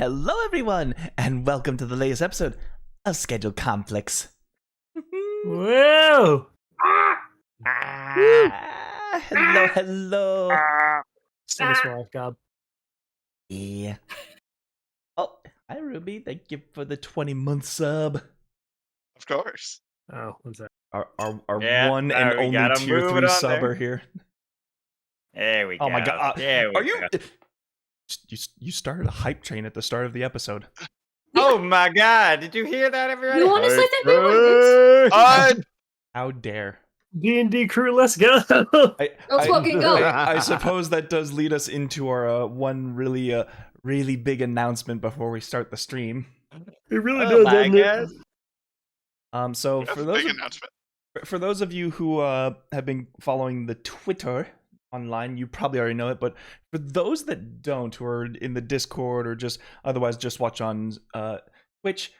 Hello, everyone, and welcome to the latest episode of Scheduled Conflicts. Whoa! Hello. Still a small gob. Yeah. Oh, hi, Ruby. Thank you for the 20-month sub. Of course. Oh, what's that? Our Yeah, one and we only gotta tier move 3 it on subber there. here. There we go. Oh my god. There we Are you... go. You started a hype train at the start of the episode. Oh my god, did you hear that, everybody? You want to say thank you? I How dare. D&D crew, let's go! Let's fucking go. I suppose that does lead us into our one really big announcement before we start the stream. It really Oh does, my doesn't it? god. So that's for a those big of, announcement. for those of you who have been following the Twitter online, you probably already know it. But for those that don't, who are in the Discord or just otherwise just watch on Twitch,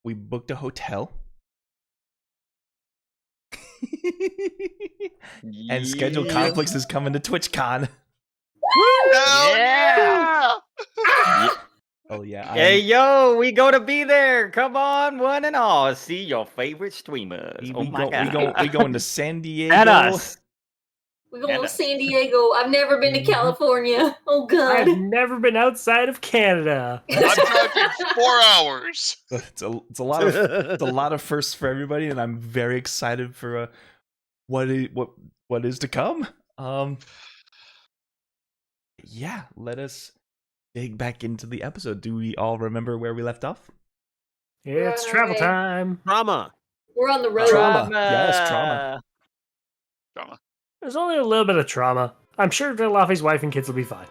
we booked a hotel. And Scheduled Conflicts is coming to TwitchCon. Hell Yeah! Oh yeah. Hey yo, we gonna be there. Come on, one and all. See your favorite streamers. Oh my god. We going to San Diego. And us. We're going to San Diego. I've never been to California. Oh I've god. never been outside of Canada. I'm driving 4 hours. It's a lot of firsts for everybody, and I'm very excited for what is to come. Yeah, let us dig back into the episode. Do we all remember where we left off? It's travel Right. time. Trauma. We're on the road. Trauma. Yes, trauma. Drama. There's only a little bit of trauma. I'm sure Luffy's wife and kids will be fine.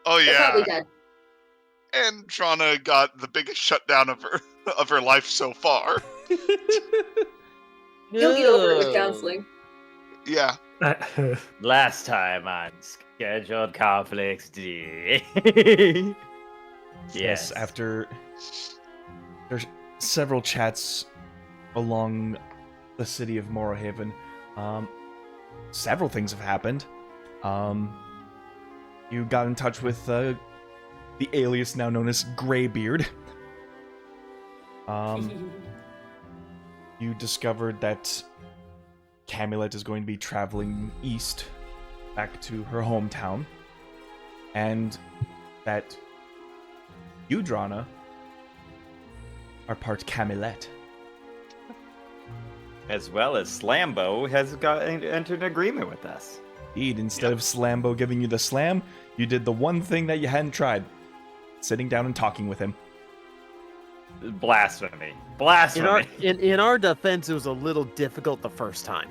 Oh They're yeah. probably dead. And Trana got the biggest shutdown of her life so far. He'll get over it with counseling. Yeah. Last time on Scheduled Conflicts D. Yes, after there's several chats along the city of Morrowhaven, several things have happened. You got in touch with the alias now known as Greybeard. You discovered that Camulet is going to be traveling east back to her hometown, and that you, Drana, are part Camulet. As well as Slambo has entered an agreement with us. Indeed, instead of Slambo giving you the slam, you did the one thing that you hadn't tried. Sitting down and talking with him. Blasphemy. Blasphemy. In our defense, it was a little difficult the first time.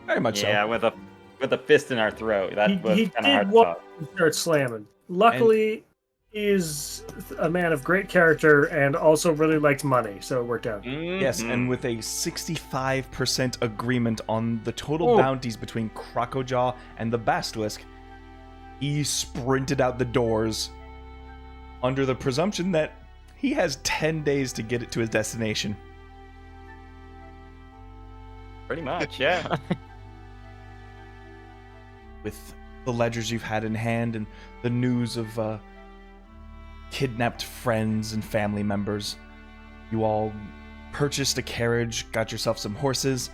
Very much Yeah, so. with a fist in our throat. That was he kind of did hard to want talk. to start slamming. Luckily, he's a man of great character and also really likes money, so it worked out. Yes, Mhm. and with a 65% agreement on the total bounties between Crocodile and the Basilisk, he sprinted out the doors under the presumption that he has 10 days to get it to his destination. Pretty much, yeah. With the ledgers you've had in hand and the news of kidnapped friends and family members, you all purchased a carriage, got yourself some horses,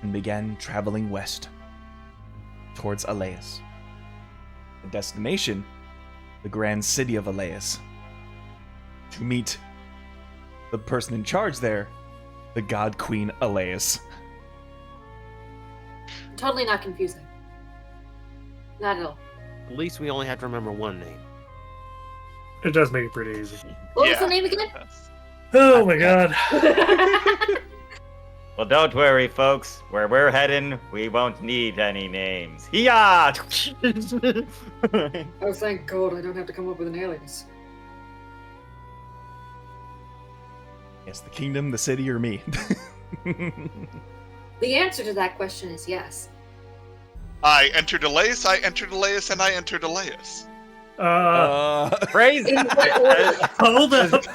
and began traveling west towards Alais. The destination, the grand city of Alais, to meet the person in charge there, the God Queen Alais. Totally not confusing. Not at all. At least we only have to remember one name. It does make it pretty easy. What was the name again? Oh my god. Well, don't worry, folks. Where we're heading, we won't need any names. Yeah. Oh, thank God I don't have to come up with an alias. Yes, the kingdom, the city, or me. The answer to that question is yes. I entered Elias, I entered Elias, and I entered Elias. Crazy. In what order? Hold up.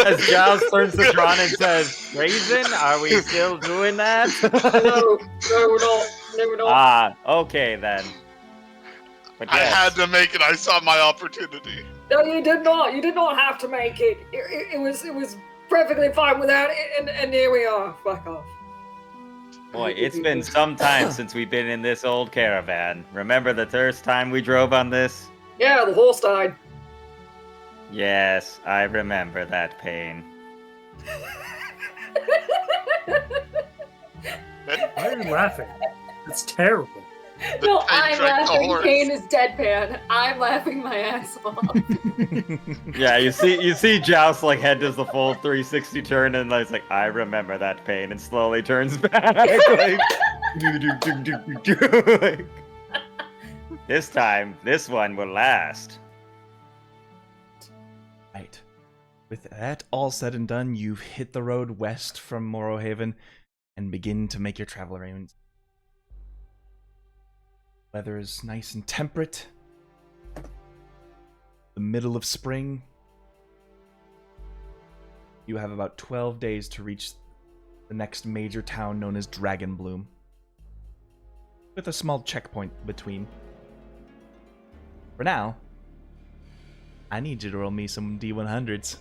As Giles turns to Tron and says, Raisin, are we still doing that? No, we're not. No, we're not. Ah, okay then. But I yes. had to make it. I saw my opportunity. No, you did not. You did not have to make it. It was perfectly fine without it, and here we are. Fuck off. Boy, it's been some time since we've been in this old caravan. Remember the first time we drove on this? Yeah, the horse died. Yes, I remember that pain. Why are you laughing? It's terrible. No, pain I'm drank the laughing. horse. Kane is deadpan. I'm laughing my ass off. Yeah, you see Joust like head does the full 360 turn and it's like, I remember that pain, and slowly turns back. Like, like, this time, this one will last. Right. With that all said and done, you've hit the road west from Morrowhaven and begin to make your travel arrangements. Weather is nice and temperate. The middle of spring. You have about 12 days to reach the next major town known as Dragonbloom, with a small checkpoint between. For now, I need you to roll me some D100s.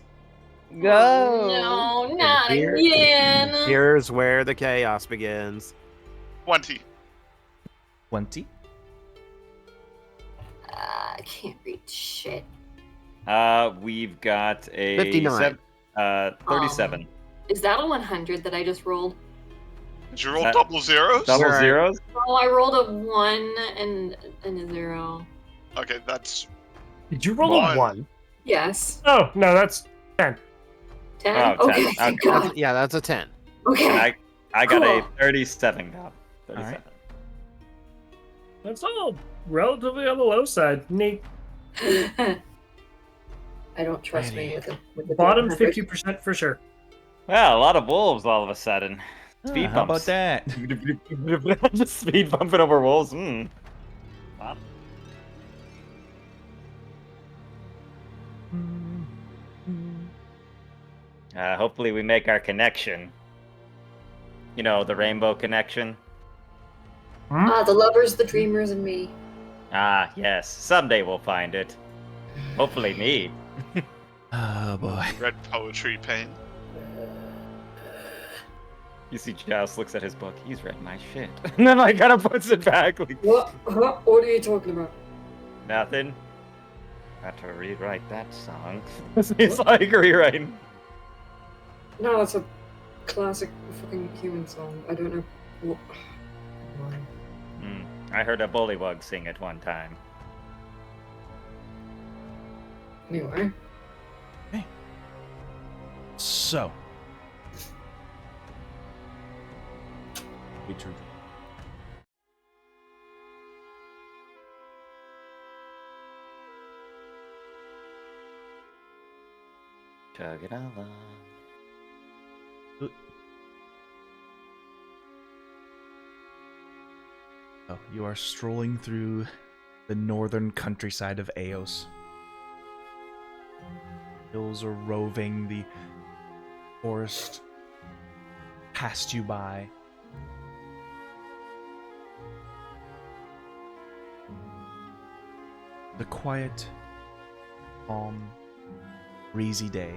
Go! No, not Here- again. Here's where the chaos begins. 20. 20. I can't read shit. We've got a 59. 37. Is that a 100 that I just rolled? Did you roll That- double zeros? Double Right. zeros? Oh, I rolled a 1 and a 0. Okay, that's Did you roll a 1? Yes. Oh, no, that's 10. 10? Oh, Okay, 10. thank Okay. God. Yeah, that's a 10. Okay. I got a Cool. 37 now. 37. Alright. That's all relatively on the low side. Neat. I don't trust me with the Bottom 100. 50% for sure. Well, a lot of wolves all of a sudden. Speed How about bumps. that? Just speed bumping over wolves. Wow. Hopefully we make our connection. You know, the rainbow connection. The lovers, the dreamers, and me. Ah, yes. Someday we'll find it. Hopefully me. Oh boy. red poetry pain. You see Joust looks at his book. He's read my shit. And then like kind of puts it back. Like, What? What are you talking about? nothing. Got to rewrite that song. He's like rewriting. No, it's a classic fucking human song. I don't know what. I heard a bullywug sing it one time. Anyway. So. Be true. Chug it along. Oh, you are strolling through the northern countryside of Eos. Hills are roving, the forest passed you by. The quiet, calm, breezy day.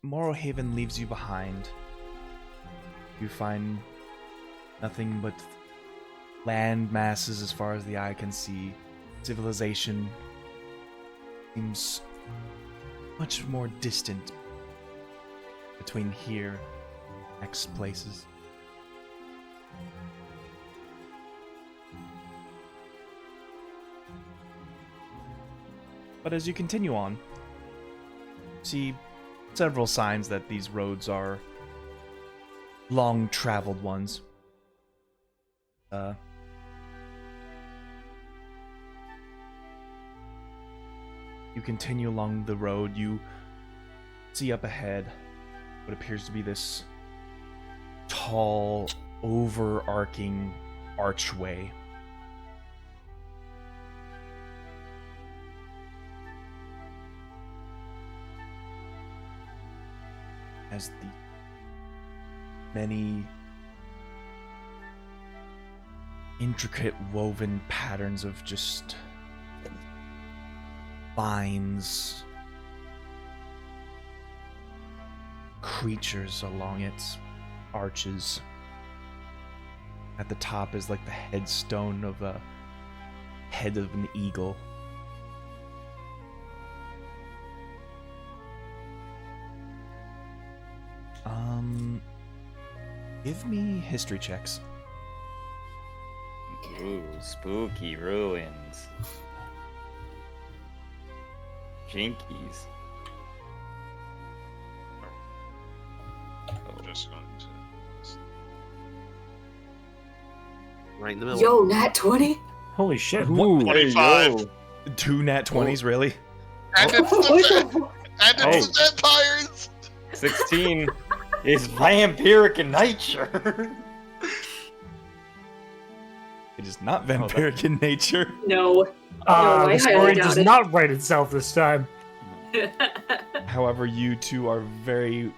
Morrowhaven leaves you behind. You find nothing but land masses as far as the eye can see. Civilization seems much more distant between here and next places. But as you continue on, you see several signs that these roads are long-traveled ones. You continue along the road, you see up ahead what appears to be this tall, overarching archway. As the many intricate woven patterns of just vines, creatures along its arches. At the top is like the headstone of a head of an eagle. Give me history checks. Ooh, spooky ruins. Jinkies. I'm just going to. Right in the middle. Yo, nat 20? Holy shit! Ooh, 25. two nat 20s, really? And it's the vampires. 16 is vampiric in nature. It is not vampiric in nature. No. I The story highly does doubt it. not write itself this time. However, you two are very...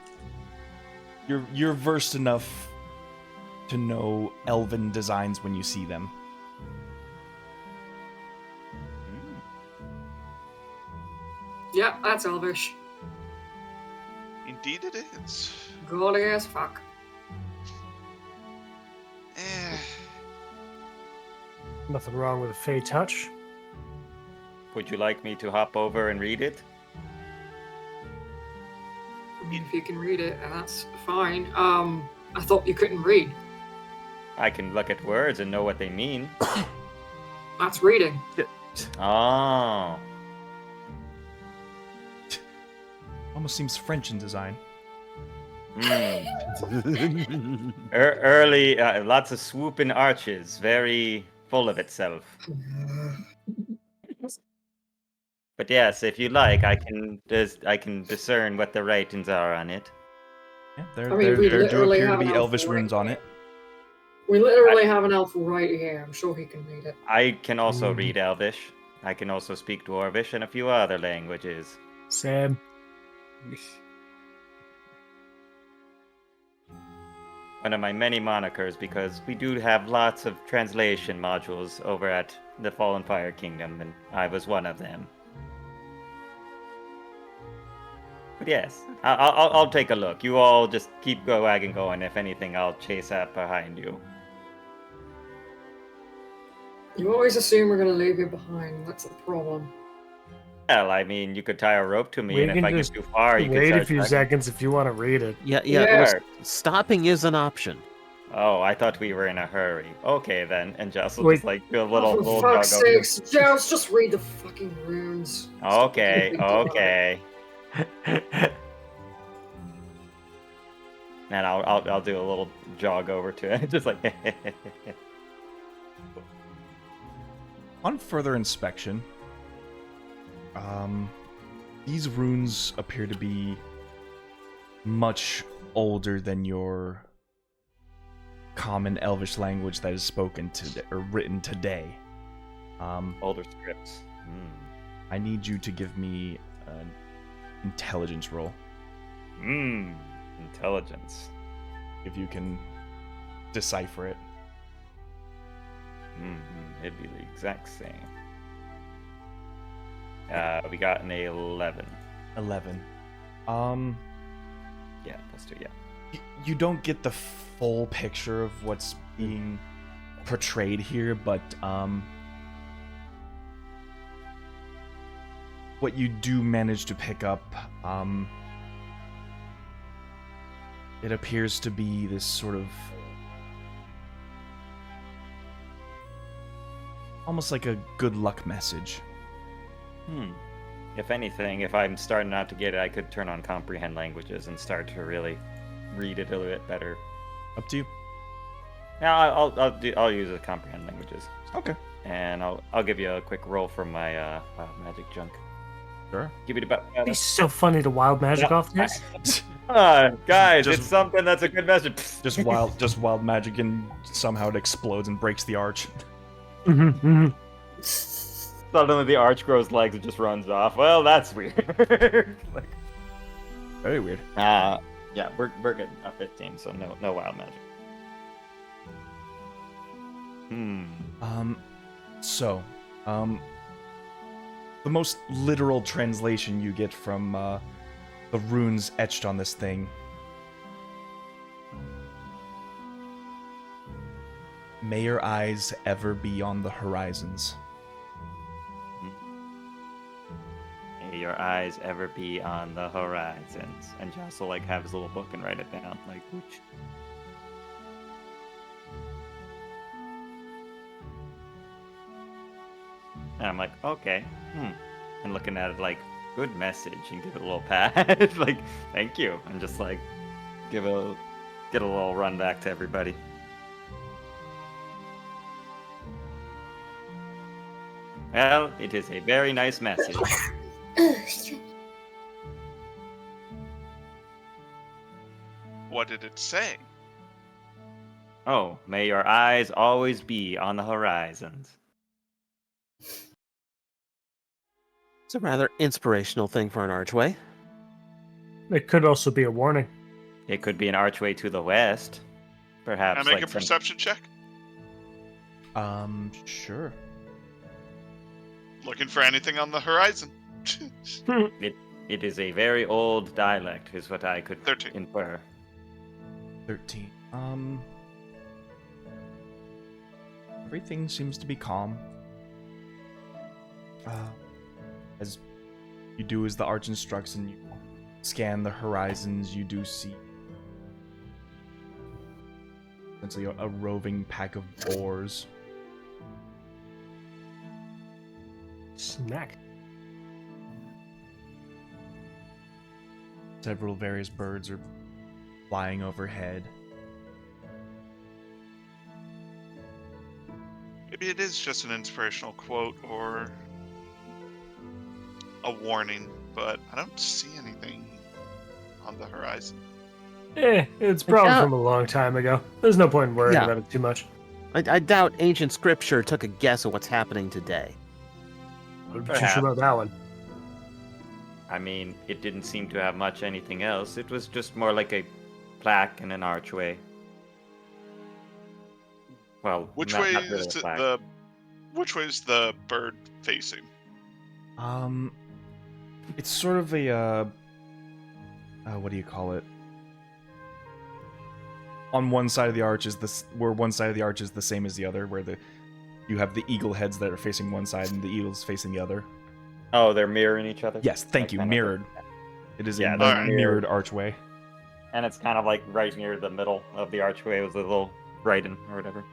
You're versed enough to know elven designs when you see them. Yeah, that's Elvish. Indeed, it is. Golly as fuck. Eh. Nothing wrong with a Fey touch. Would you like me to hop over and read it? I mean, if you can read it, that's fine. I thought you couldn't read. I can look at words and know what they mean. That's reading. Oh. Almost seems French in design. Early, lots of swooping arches, very full of itself. But yes, if you like, I can discern what the writings are on it. Yeah, I mean, we there do literally appear to have be an Elvish elf runes on it. We literally have an elf right here. I'm sure he can read it. I can also read Elvish. I can also speak Dwarvish and a few other languages. Sam. One of my many monikers, because we do have lots of translation modules over at the Fallen Fire Kingdom, and I was one of them. But yes, I'll take a look. You all just keep wagging going. If anything, I'll chase up behind you. You always assume we're gonna leave you behind. That's the problem. Well, I mean, you could tie a rope to me, We and if can I get just too far, you could Wait a start few tugging. seconds if you want to read it. Yeah. Yeah. Sure. Stopping is an option. Oh, I thought we were in a hurry. Okay, then. And Jess will Wait. just like do a little For bulldog fuck's over here. sakes, Joust, just read the fucking runes. Okay, okay. And I'll do a little jog over to it, just like. On further inspection, these runes appear to be much older than your common Elvish language that is spoken to or written today. Older scripts. I need you to give me an intelligence roll, Intelligence. if you can decipher it. It'd be the exact same. We got an 11. 11. Yeah, plus 2, yeah. You don't get the full picture of what's being portrayed here, but what you do manage to pick up, it appears to be this sort of almost like a good luck message. If anything, if I'm starting not to get it, I could turn on comprehend languages and start to really read it a little bit better. Up to you. Now I'll use the comprehend languages. Okay. And I'll give you a quick roll for my wild magic junk. Sure. Give it about. It's so funny to wild magic Yeah. off this. Guys, Just- it's something that's a good message. Just wild magic, and somehow it explodes and breaks the arch. Suddenly the arch grows legs and just runs off. Well, that's weird. Like, Very weird. yeah, we're getting a 15, so no wild magic. So, the most literal translation you get from the runes etched on this thing. May your eyes ever be on the horizons. May your eyes ever be on the horizons. And Joss will like have his little book and write it down. Like, whoosh. And I'm like, okay, and looking at it like, good message, and give it a little pat, like, thank you, and just like, get a little run back to everybody. Well, it is a very nice message. What did it say? Oh, may your eyes always be on the horizons. It's a rather inspirational thing for an archway. It could also be a warning. It could be an archway to the west. Perhaps Can I make like a perception check? Sure. Looking for anything on the horizon. It is a very old dialect, is what I could 13. infer. 13. Everything seems to be calm. As you do as the arch instructs and you scan the horizons, you do see essentially a roving pack of boars. Snack. Several various birds are flying overhead. Maybe it is just an inspirational quote or a warning, but I don't see anything on the horizon. It's probably doubt- from a long time ago. There's no point in worrying Yeah. about it too much. I doubt ancient scripture took a guess at what's happening today. I'm Perhaps. sure about that one. I mean, it didn't seem to have much anything else. It was just more like a plaque and an archway. Well, Which not way really is a plaque. which way is the bird facing? It's sort of a what do you call it? On one side of the arch is where one side of the arch is the same as the other, where you have the eagle heads that are facing one side and the eagles facing the other. Oh, they're mirroring each other? Yes, thank Like you, kind of- mirrored. It is Yeah, a they're mirrored archway. And it's kind of like right near the middle of the archway with a little writing or whatever.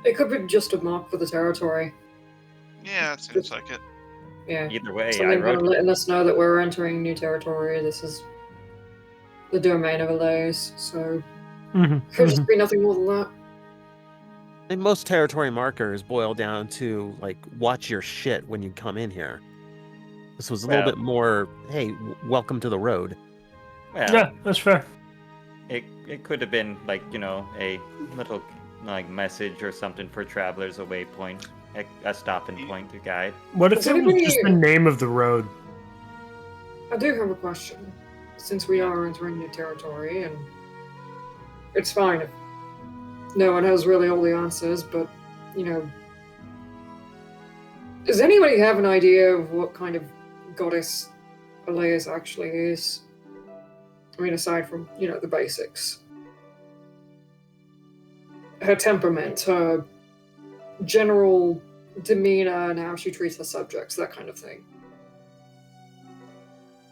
It could be just a mark for the territory. Yeah, it seems like it. Yeah. Either way, I Something kind wrote of letting us know that we're entering new territory. This is the domain of Elias, so could just be nothing more than that. And most territory markers boil down to, like, watch your shit when you come in here. This was a little Well- bit more, hey, welcome to the road. Well, Yeah, that's fair. it could have been like, you know, a little like message or something for travelers, a waypoint, a stopping point, a guide. What if Does it was anybody- just the name of the road? I do have a question. Since we are entering new territory, and it's fine if no one has really all the answers, but, you know, does anybody have an idea of what kind of goddess Elias actually is? I mean, aside from, you know, the basics. Her temperament, her general demeanor, and how she treats her subjects, that kind of thing.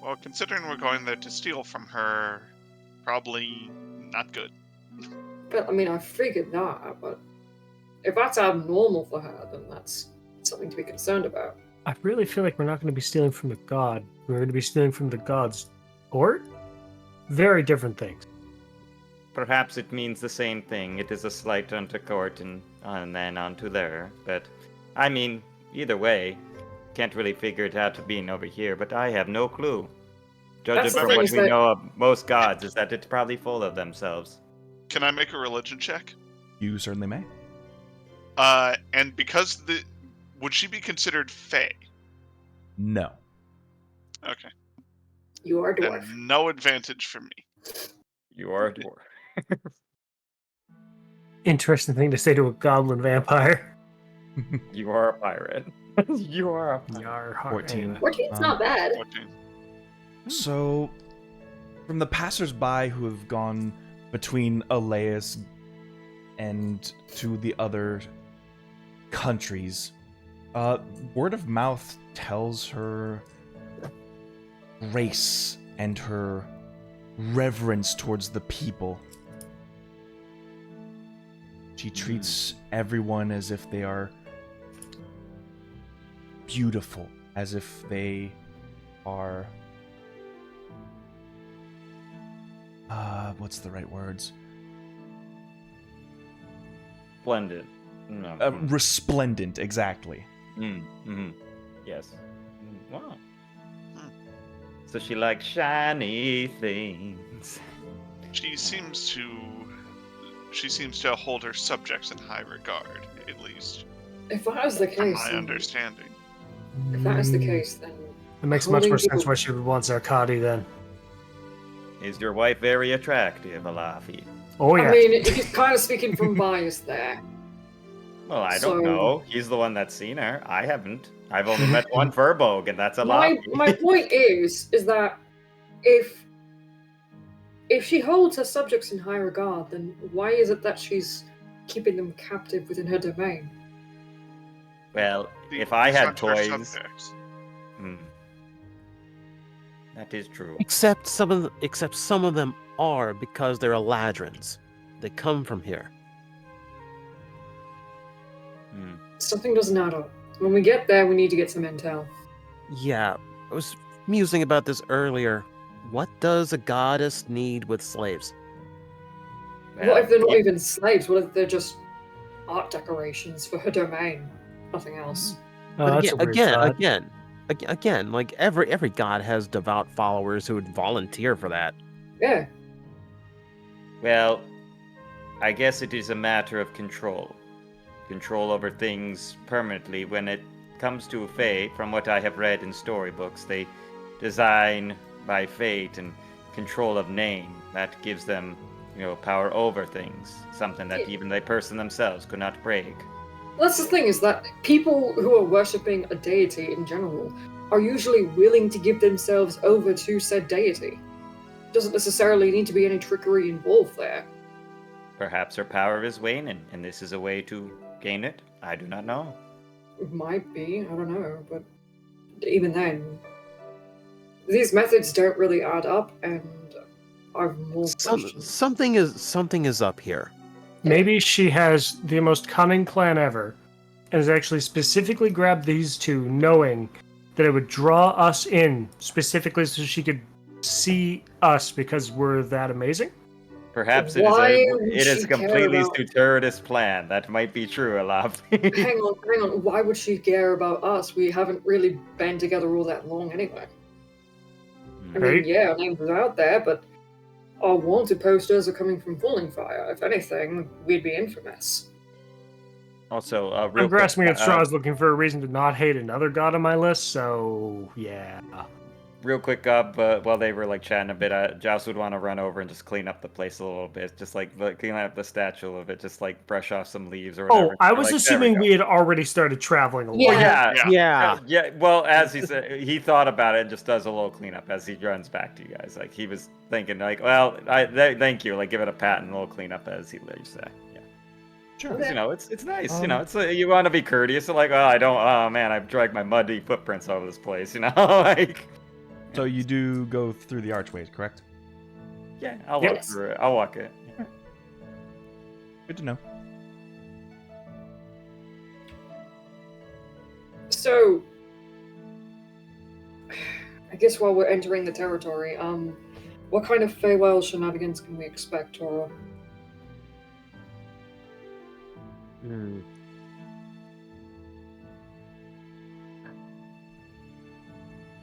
Well, considering we're going there to steal from her, probably not good. But I mean, I figured that, but if that's abnormal for her, then that's something to be concerned about. I really feel like we're not going to be stealing from the god. We're going to be stealing from the god's court? Very different things. Perhaps it means the same thing. It is a slight onto court and then onto there. But I mean, either way, can't really figure it out to being over here. But I have no clue. Judging That's the from thing what is we that- know of most gods, is that it's probably full of themselves. Can I make a religion check? You certainly may. And because would she be considered Fae? No. Okay. You are a Then dwarf. no advantage for me. You are a dwarf. interesting thing to say to a goblin vampire. You are a pirate. You are a pirate. Yar, 14. 14's not bad. 14. So, from the passersby who have gone between Elias and to the other countries, word of mouth tells her grace and her reverence towards the people. She treats everyone as if they are beautiful, as if they are what's the right words? Splendid. No. Resplendent, exactly. Yes. Wow. So she likes shiny things. She seems to hold her subjects in high regard, at least, If that is the from case, my then, understanding. if that is the case, then It makes much holding more sense people- why she would want Zarkadi then. Is your wife very attractive, Alafi? Oh yeah. I mean, he's kind of speaking from bias there. Well, I So- don't know. He's the one that's seen her. I haven't. I've only met one Verbogue, and that's My Alafi. point is that if she holds her subjects in high regard, then why is it that she's keeping them captive within her domain? Well, The- if I had such are toys, subjects. That is true. Except some of them are because they're Eladrins. They come from here. Something doesn't add up. When we get there, we need to get some intel. Yeah, I was musing about this earlier. What does a goddess need with slaves? What if they're not yeah, even slaves? What if they're just art decorations for her domain? Nothing else. Oh, But that's a weird thought. again, like every god has devout followers who would volunteer for that. Yeah. Well, I guess it is a matter of control. Control over things permanently. When it comes to Fae, from what I have read in storybooks, they design by fate and control of name. That gives them, power over things. Something that even the person themselves could not break. That's the thing, is that people who are worshipping a deity in general are usually willing to give themselves over to said deity. Doesn't necessarily need to be any trickery involved there. Perhaps her power is waning, and this is a way to gain it. I do not know. It might be, I don't know, but even then, these methods don't really add up, and I've more questions. Something is up here. Maybe she has the most cunning plan ever, and has actually specifically grabbed these two, knowing that it would draw us in specifically so she could see us because we're that amazing. Perhaps Why it would is a she care completely about- Stuturtus plan. That might be true, Alaf. Hang on. Why would she care about us? We haven't really been together all that long anyway. I mean, Right. yeah, our names are out there, but our wanted posters are coming from Falling Fire. If anything, we'd be infamous. Also, I'm real grasping quick, at straws looking for a reason to not hate another god on my list, so yeah. real quick, while they were chatting a bit, Joust would want to run over and just clean up the place a little bit, just clean up the statue of it, just brush off some leaves or whatever. Oh, I They're was like, "There assuming go." we had already started traveling along. Yeah. Yeah. Well, as he said, he thought about it and just does a little cleanup as he runs back to you guys. He was thinking, well, thank you, give it a pat and a little cleanup as he leaves. Yeah. Sure. It's nice. It's you want to be courteous. I don't. Oh man, I've dragged my muddy footprints over this place. So you do go through the archways, correct? Yeah, I'll walk Yes. through it. I'll walk it. Good to know. So, I guess while we're entering the territory, what kind of Feywild shenanigans can we expect, Tora? Hmm.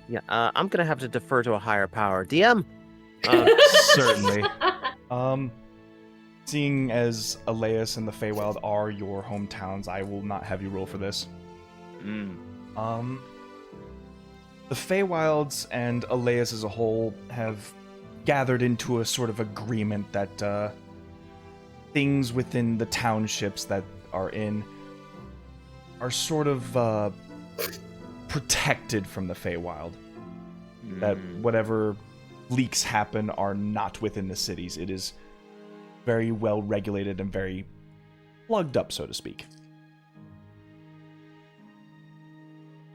Yeah, I'm gonna have to defer to a higher power. DM. Certainly. Seeing as Elias and the Feywild are your hometowns, I will not have you roll for this. Mm. The Feywilds and Elias as a whole have gathered into a sort of agreement that things within the townships that are sort of protected from the Feywild. That whatever leaks happen are not within the cities. It is very well regulated and very plugged up, so to speak.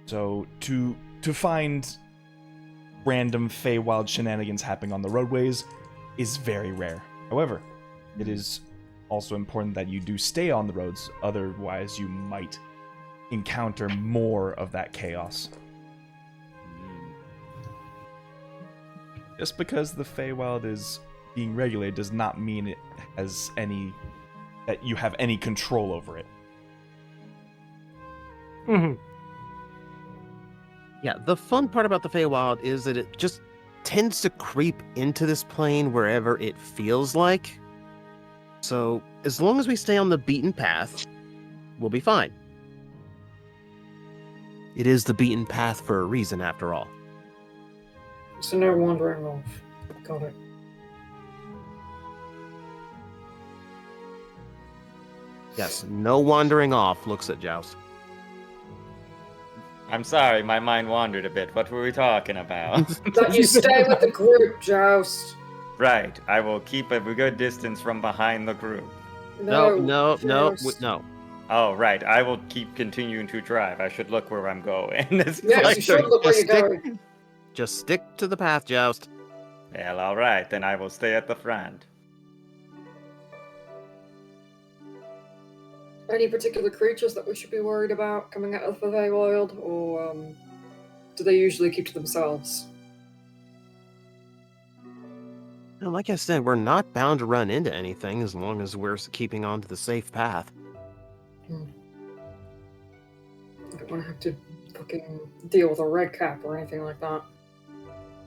So to find random Feywild shenanigans happening on the roadways is very rare. However, it is also important that you do stay on the roads, otherwise you might encounter more of that chaos. Just because the Feywild is being regulated does not mean it has that you have any control over it. Hmm. Yeah, the fun part about the Feywild is that it just tends to creep into this plane wherever it feels like. So, as long as we stay on the beaten path, we'll be fine. It is the beaten path for a reason, after all. So no wandering off. Got it. Yes, no wandering off, looks at Joust. I'm sorry, my mind wandered a bit. What were we talking about? That you stay with the group, Joust. Right, I will keep a good distance from behind the group. No. Joust. No. Oh, right, I will keep continuing to drive. I should look where I'm going. It's Yes, like you should look where just you're going. Just stick to the path, Joust. Well, alright, then I will stay at the front. Any particular creatures that we should be worried about coming out of the Feywild, or do they usually keep to themselves? And like I said, we're not bound to run into anything as long as we're keeping on to the safe path. I don't want to have to fucking deal with a red cap or anything like that.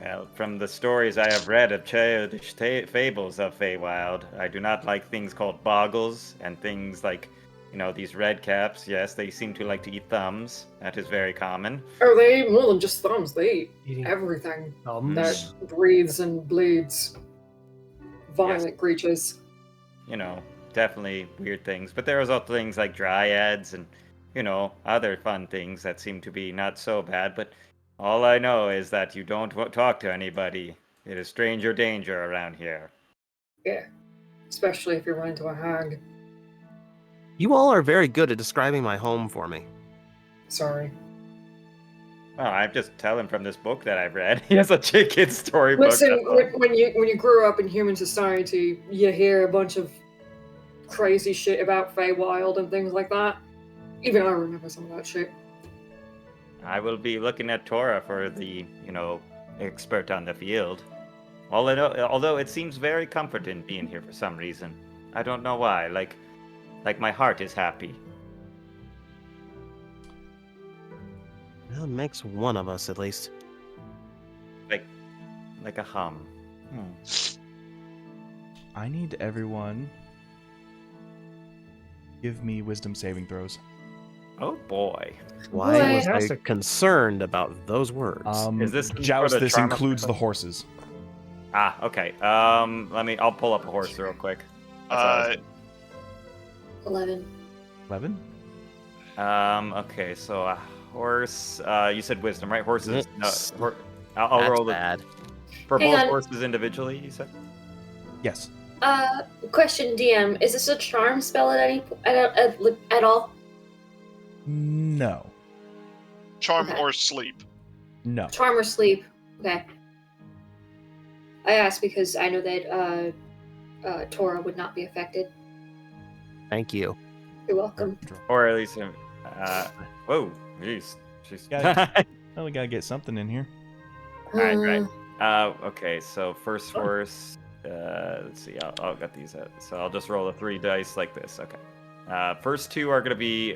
Well, from the stories I have read of childish fables of Feywild, I do not like things called boggles and things like, these red caps. Yes, they seem to like to eat thumbs. That is very common. Oh, they eat more than just thumbs. They eat Eating everything thumbs. that breathes and bleeds. Violent creatures. Definitely weird things. But there was also things like dryads and, other fun things that seem to be not so bad. But all I know is that you don't talk to anybody. It is stranger danger around here. Yeah. Especially if you run into a hag. You all are very good at describing my home for me. Sorry. Oh, I'm just telling from this book that I've read. He has a chicken storybook. Listen, when you grew up in human society, you hear a bunch of crazy shit about Feywild and things like that. Even I remember some of that shit. I will be looking at Torah for the, expert on the field. Although it seems very comforting being here for some reason. I don't know why. Like my heart is happy. Well, it makes one of us, at least. Like a hum. I need everyone give me wisdom saving throws. Oh boy. Why was I Fantastic. concerned about those words? Is this for Joust? the This trauma includes the person? horses. Ah, okay. I'll pull up a horse real quick. That's all I was 11. 11. Okay, so a horse. You said wisdom, right? Horses. Yes. No, I'll That's roll the bad. for Hang both on. horses individually. You said. Yes. Question, DM. Is this a charm spell at all? No. Charm Okay. or sleep. No. Charm or sleep? Okay. I asked because I know that Torah would not be affected. Thank you. You're welcome. Or at least. Whoa. Jeez. She's. Yeah. Well, we gotta get something in here. Right. Okay, so first horse. Let's see. I'll get these out. So I'll just roll the 3 dice like this. Okay. First 2 are gonna be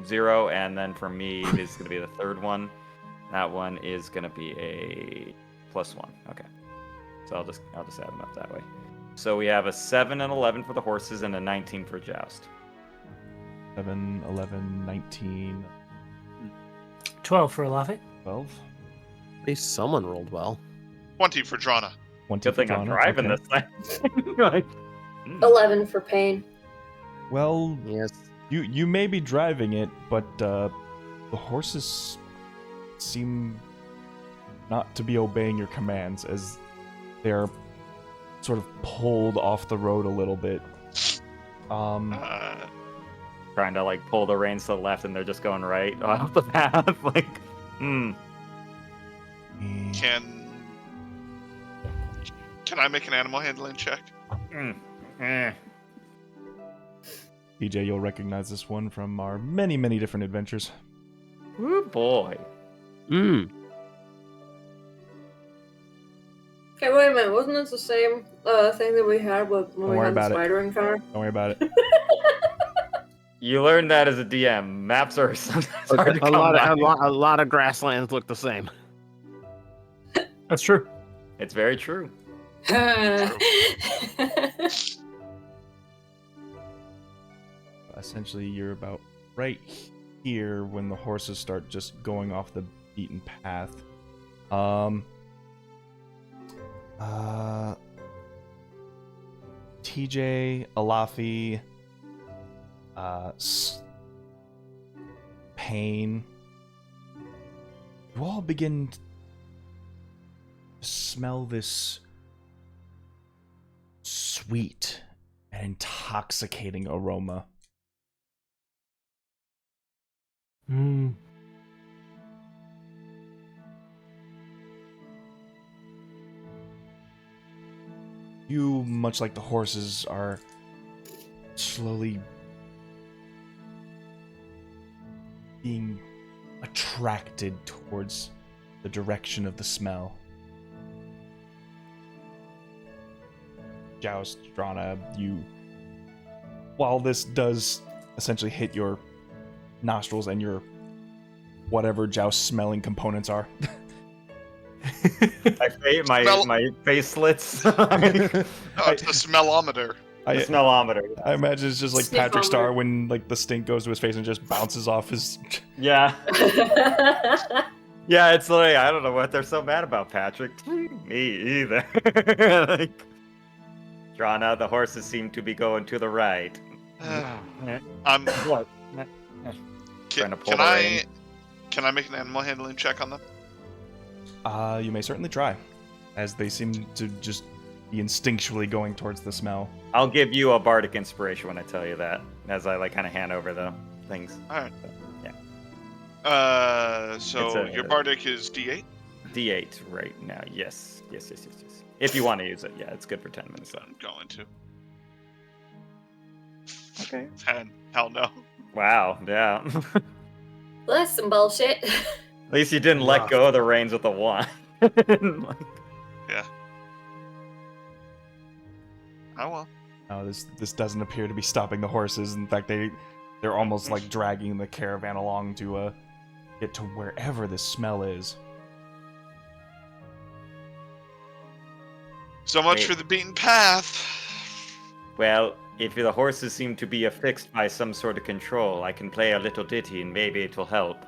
0, and then for me it is gonna be the third one. That one is gonna be a +1. Okay. So I'll just add them up that way. So we have a 7 and 11 for the horses and a 19 for Joust. 7, 11, 19, 12 for Alafi. 12. At least someone rolled well. 20 for Drana. 20 Good thing for I'm Donna, driving okay. this thing. Like, Hmm. 11 for pain. Well, Yes. you may be driving it, but the horses seem not to be obeying your commands as they're sort of pulled off the road a little bit. Trying to like pull the reins to the left, and they're just going right off the path. Like, Can I make an animal handling check? DJ, you'll recognize this one from our many, many different adventures. Oh boy. Mm. Okay, wait a minute. Wasn't this the same thing that we had when Don't we worry had the about it. spider encounter? Don't worry about it. You learned that as a DM. Maps are sometimes hard to A come lot by. of a lot of grasslands look the same. That's true. It's very true. Essentially, you're about right here when the horses start just going off the beaten path. TJ, Alafi, Pain, you all begin to smell this sweet and intoxicating aroma. Mm. You, much like the horses, are slowly being attracted towards the direction of the smell. Joust, Drana, you... While this does essentially hit your nostrils and your whatever Joust smelling components are... my face slits. Oh, it's the smellometer. The smellometer. I imagine it's just like Patrick Sniffometer. Star when like the stink goes to his face and just bounces off his... Yeah. Yeah, it's like, I don't know what they're so mad about, Patrick. Me either. Like, drawn out, the horses seem to be going to the right. What? Trying to pull Can the I rein. can I make an animal handling check on them? You may certainly try, as they seem to just be instinctually going towards the smell. I'll give you a bardic inspiration when I tell you that, as I like kind of hand over the things. All right. Yeah. So It's a- your bardic is D8. D8 right now. Yes. If you want to use it, yeah, it's good for 10 minutes. So I'm going to. Okay. 10. Hell no. Wow. Yeah. Well, that's some bullshit. At least you didn't let go of the reins with the one. Yeah. Oh well. No, this doesn't appear to be stopping the horses. In fact, they're almost like dragging the caravan along to get to wherever this smell is. So much Wait. for the beaten path. Well, if the horses seem to be affixed by some sort of control, I can play a little ditty and maybe it will help.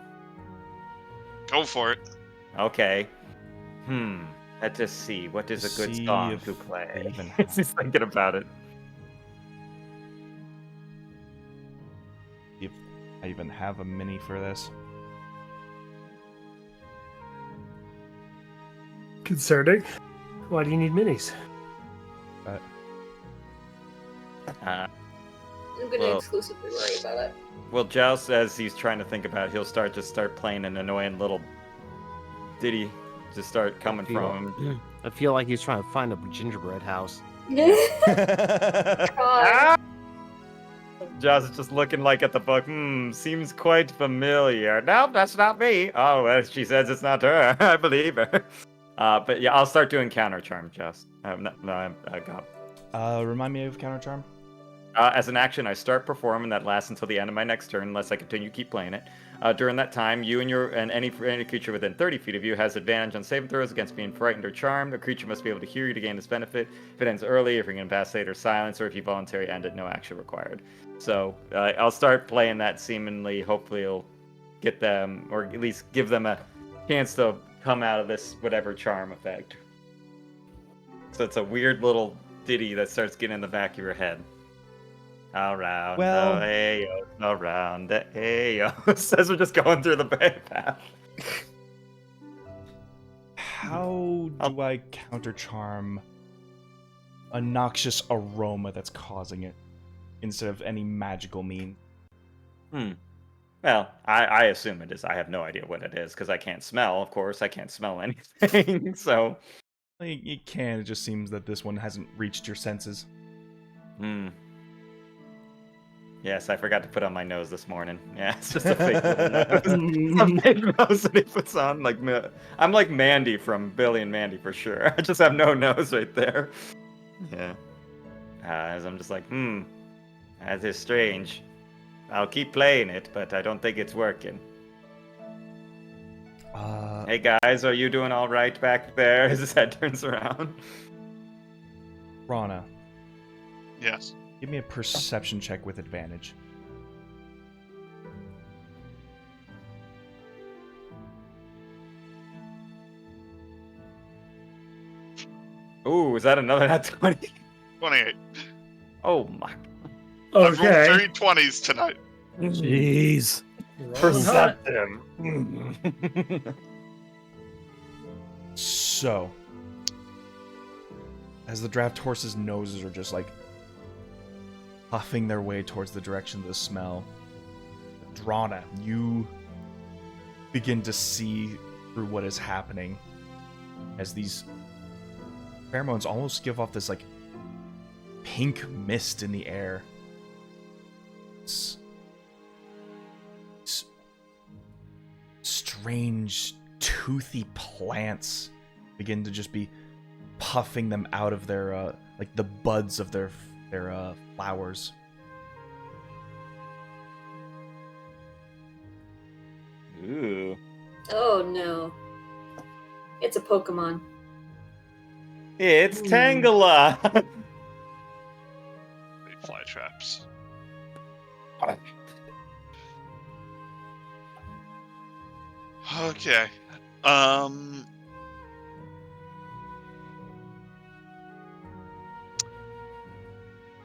Go for it. Okay. Let us see. What is a good See song if to they play? even have He's thinking about it. If I even have a mini for this. Concerning. Why do you need minis? Uh, I'm gonna Well- exclusively worry about it. well, Joust, as he's trying to think about it, he'll start playing an annoying little ditty to start coming from him. I feel like he's trying to find a gingerbread house. God. Joust is just looking like at the book. Seems quite familiar. No, that's not me. Oh, well, she says it's not her. I believe her. But yeah, I'll start doing counter charm, Joust. I got. Remind me of counter charm. As an action, I start performing that lasts until the end of my next turn, unless I continue keep playing it. During that time, you and any creature within 30 feet of you has advantage on saving throws against being frightened or charmed. The creature must be able to hear you to gain this benefit. If it ends early, if you're going to pass or silence, or if you voluntarily end it, no action required. So I'll start playing that. Seemingly, hopefully, it'll get them, or at least give them a chance to come out of this whatever charm effect. So it's a weird little ditty that starts getting in the back of your head. Around Well- the Aos, around the Aos, as we're just going through the path. How do I counter charm a noxious aroma that's causing it instead of any magical mean? Well, I assume it is. I have no idea what it is because I can't smell. Of course, I can't smell anything. So, It can. It just seems that this one hasn't reached your senses. Yes, I forgot to put on my nose this morning. Yeah, it's just a fake little nose. A fake nose that he puts on. I'm like Mandy from Billy and Mandy for sure. I just have no nose right there. Yeah. As I'm just like, that is strange. I'll keep playing it, but I don't think it's working. Hey guys, are you doing all right back there? As his head turns around. Rana, Yes. give me a perception check with advantage. Ooh, is that another nat 20? 28. Oh my. I've rolled Okay. 3 20s tonight. Jeez. Perceptive. So, as the draft horses' noses are just like puffing their way towards the direction of the smell, Drana, you begin to see through what is happening as these pheromones almost give off this like pink mist in the air. Strange toothy plants begin to just be puffing them out of their like the buds of their flowers. Ooh. Oh no. It's a Pokemon. It's Tangela. Big fly traps. Okay.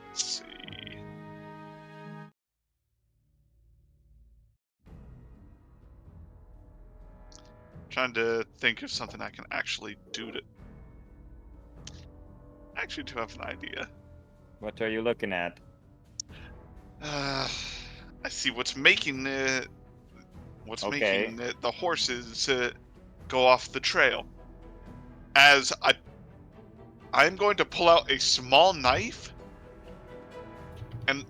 Let's see. Trying to think of something I can actually do to. I actually do have an idea. What are you looking at? I see what's making it. What's Okay. making the horses go off the trail. As I'm going to pull out a small knife, and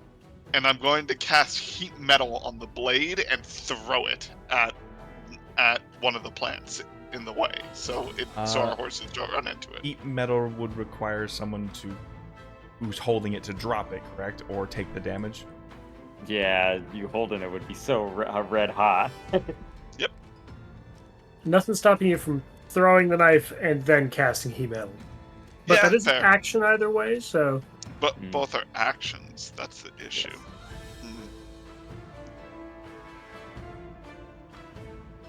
I'm going to cast heat metal on the blade and throw it at one of the plants in the way, so our horses don't run into it. Heat metal would require someone who's holding it to drop it, correct, or take the damage. Yeah, you holding it would be so red hot. Nothing stopping you from throwing the knife and then casting heat metal. But Yeah, that is fair. an action either way, so But both are actions. That's the issue.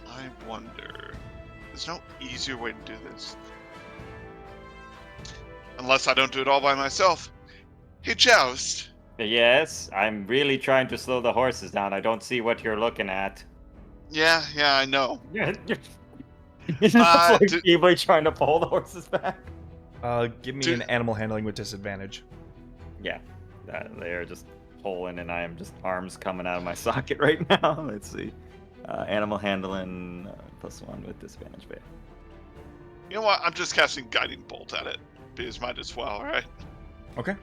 I wonder. There's no easier way to do this. Unless I don't do it all by myself. Hey, Joust. Yes, I'm really trying to slow the horses down. I don't see what you're looking at. Yeah, I know. You're just like feebly trying to pull the horses back. Give me Dude. an animal handling with disadvantage. Yeah, they're just pulling, and I am just arms coming out of my socket right now. Let's see. Animal handling +1 with disadvantage. But You know what? I'm just casting Guiding Bolt at it. Because might as well, right? Okay.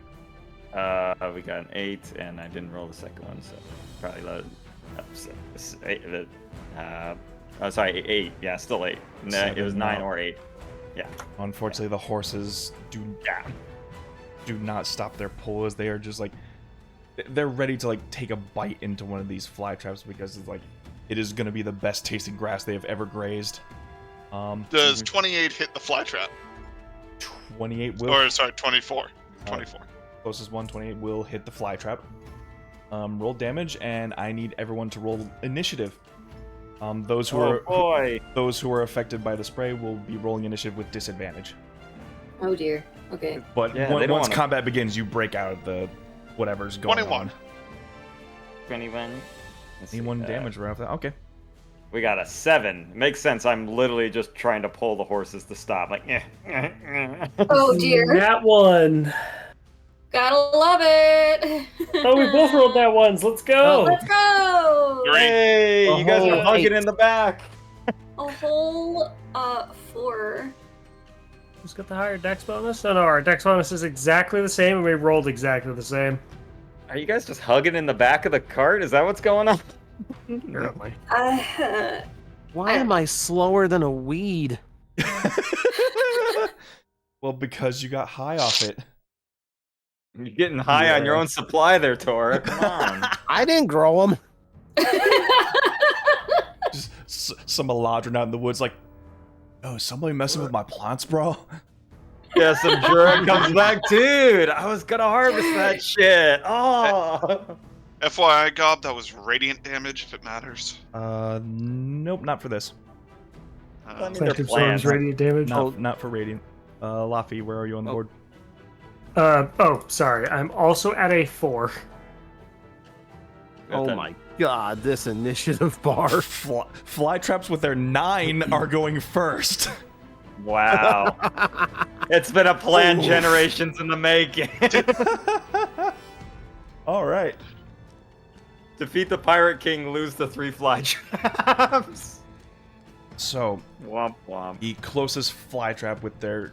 we got an 8, and I didn't roll the second one, so probably loaded up. So, 8. Yeah, still 8. No, it was 9 or 8. Yeah. Unfortunately, the horses do not stop their pull, as they are just like they're ready to like take a bite into one of these fly traps because it's like it is going to be the best tasting grass they have ever grazed. Does 28 hit the fly trap? 28 will. Or, sorry, 24. 24. Closest one, 28 will hit the fly trap. Roll damage, and I need everyone to roll initiative. Those who are affected by the spray will be rolling initiative with disadvantage. Oh dear. Okay. But Yeah, they don't once wanna- combat begins, you break out of the whatever's going 21. on. 21. Let's see, 21 damage right off that. Okay. We got a 7. Makes sense. I'm literally just trying to pull the horses to stop. Like, Oh dear. That one. Gotta love it. Oh, we both rolled that ones. Let's go. Let's go. Hey, you guys are Oh, hugging eight. in the back. A whole 4. Who's got the higher dex bonus? Oh, no, our dex bonus is exactly the same, and we rolled exactly the same. Are you guys just hugging in the back of the cart? Is that what's going on? Apparently. Why am I slower than a weed? Well, because you got high off it. You're getting high on your own supply there, Tora. Come on. I didn't grow them. Just some Eladrin out in the woods, like, oh, is somebody messing with my plants, bro? Yeah, some Jura comes back, dude. I was gonna harvest that shit. Oh. FYI, Gob, that was radiant damage, if it matters. Nope, not for this. I Uh, mean, they're Plant absorbs plants. radiant damage. Not for Radiant. Laffy, where are you on the board? Sorry. I'm also at a 4. Oh my god, this initiative bar. Fly traps with their 9 are going first. Wow. It's been a plan Ooh. generations in the making. All right. Defeat the Pirate King, lose the 3 fly traps. So Womp womp. the closest fly trap with their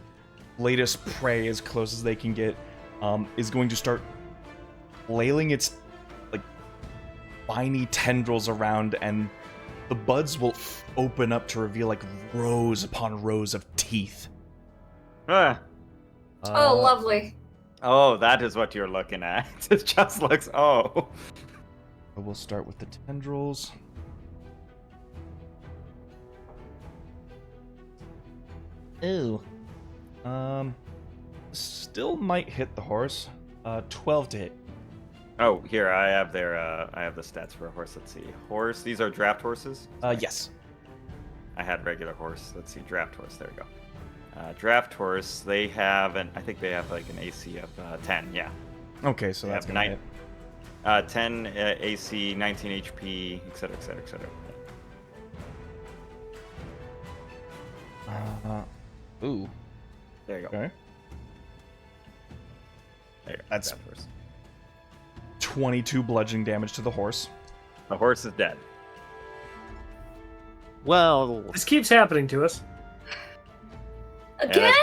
latest prey, as close as they can get, is going to start flailing its like spiny tendrils around, and the buds will open up to reveal like rows upon rows of teeth. Ah. Oh, lovely. Oh, that is what you're looking at. It just looks. Oh. We'll start with the tendrils. Ew. Still might hit the horse. 12 to hit. Oh, here I have their. I have the stats for a horse. Let's see. Horse. These are draft horses. Yes. I had regular horse. Let's see. Draft horse. There we go. Draft horse. They have an. I think they have like an AC of 10. Yeah. Okay, so They that's have gonna nine- hit. 10 AC, 19 HP, etc., etc., etc. Ooh. There you go. Okay. There you go. That's- Draft horse. 22 bludgeoning damage to the horse. The horse is dead. Well, This keeps happening to us. Again?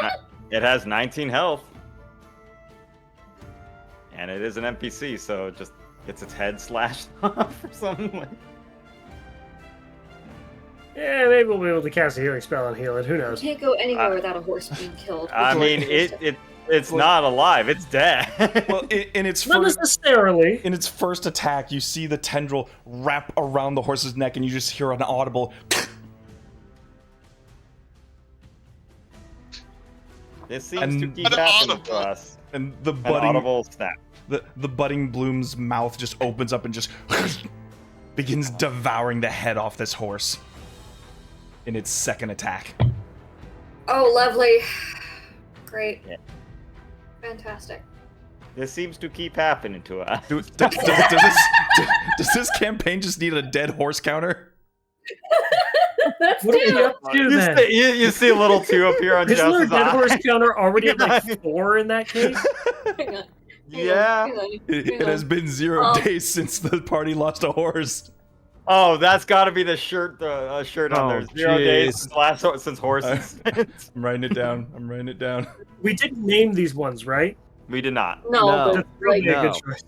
It has 19 health. And it is an NPC, so it just gets its head slashed off or something. Yeah, maybe we'll be able to cast a healing spell and heal it. Who You knows? can't go anywhere without a horse being killed. I mean, it's not alive. It's dead. Well, in its Not first necessarily. in its first attack, you see the tendril wrap around the horse's neck, and you just hear an audible. This seems And- to keep An happening to audible. us. And the An budding audible snap. the budding bloom's mouth just opens up and just begins devouring the head off this horse in its second attack. Oh, lovely. Great. Yeah. Fantastic. This seems to keep happening to us. Does this campaign just need a dead horse counter? That's What are we two. up to You then? you see a little 2 up here on Isn't our Joseph's dead eye. horse counter already at like 4 in that case? Hang on. Yeah. Hang on. It has been 0 Oh. days since the party lost a horse. Oh, that's got to be the shirt. The shirt on Oh, there. 0 days jeez. since horses. I'm writing it down. I'm writing it down. We didn't name these ones, right? We did not. No, No. but like Yeah, No. good choice.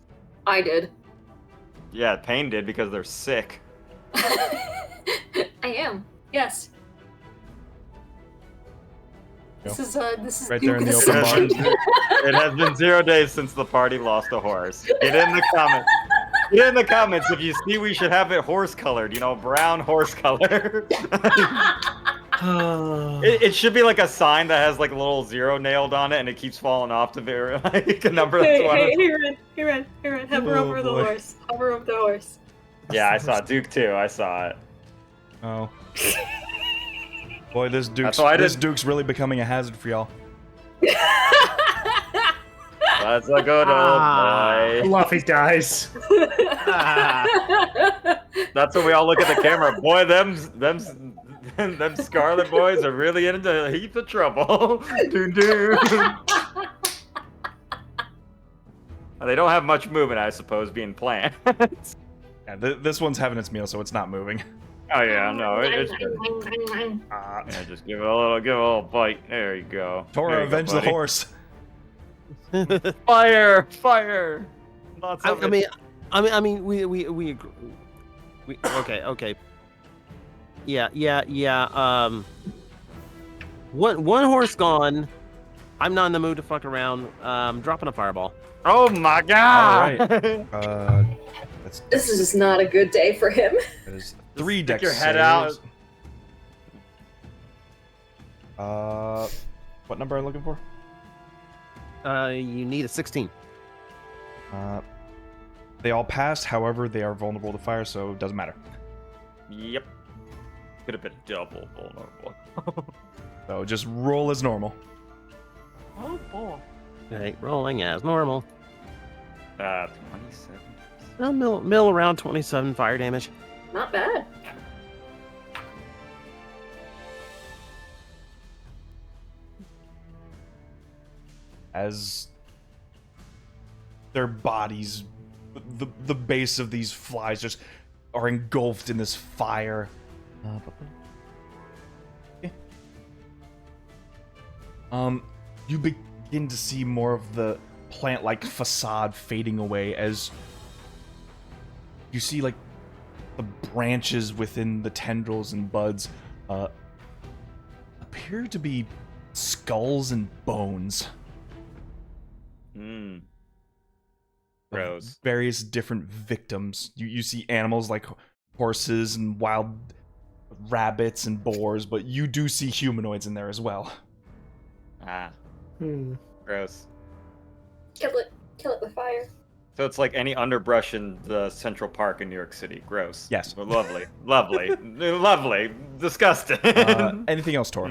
I did. Yeah, Pain did because they're sick. I am. Yes. Go. This is Right there in Duke the of open Deception. It has been 0 days since the party lost a horse. Get in the comments. Get in the comments if you see we should have it horse colored. You know, brown horse color. It should be like a sign that has like a little 0 nailed on it, and it keeps falling off to be like a number that's Hey, one. hey, Ren, hover Oh, over the boy. horse. Hover over the horse. Yeah, I saw Duke too. I saw it. Oh. Boy, this That's why I this did- Duke's really becoming a hazard for y'all. That's a good old boy. Luffy dies. That's when we all look at the camera. Boy, them Scarlet boys are really into a heap of trouble. Doo-doo. They don't have much movement, I suppose, being plants. Yeah, this one's having its meal, so it's not moving. Oh yeah, no, it's good. Yeah, just give it a little bite. There you go. Tora, There you go, avenge the buddy. horse. Fire! Fire! Lots of I it. mean, we agree. Okay. Yeah. One horse gone. I'm not in the mood to fuck around. Dropping a fireball. Oh my god! That's This is just not a good day for him. that is 3 Stick dex your head saves. What number am I looking for? You need a 16. They all passed. However, they are vulnerable to fire, so it doesn't matter. Yep. Could have been double vulnerable. So just roll as normal. Oh boy. Okay, rolling as normal. 27. Well, mill around 27 fire damage. Not bad. As their bodies, the base of these flies just are engulfed in this fire. You begin to see more of the plant-like facade fading away as you see, like, the branches within the tendrils and buds appear to be skulls and bones. Hmm. of Gross. various different victims. You see animals like horses and wild rabbits and boars, but you do see humanoids in there as well. Ah, Hmm. gross. Kill it. Kill it with fire. So it's like any underbrush in the Central Park in New York City. Gross. Yes. But lovely. Lovely. Disgusting. Anything else, Tor?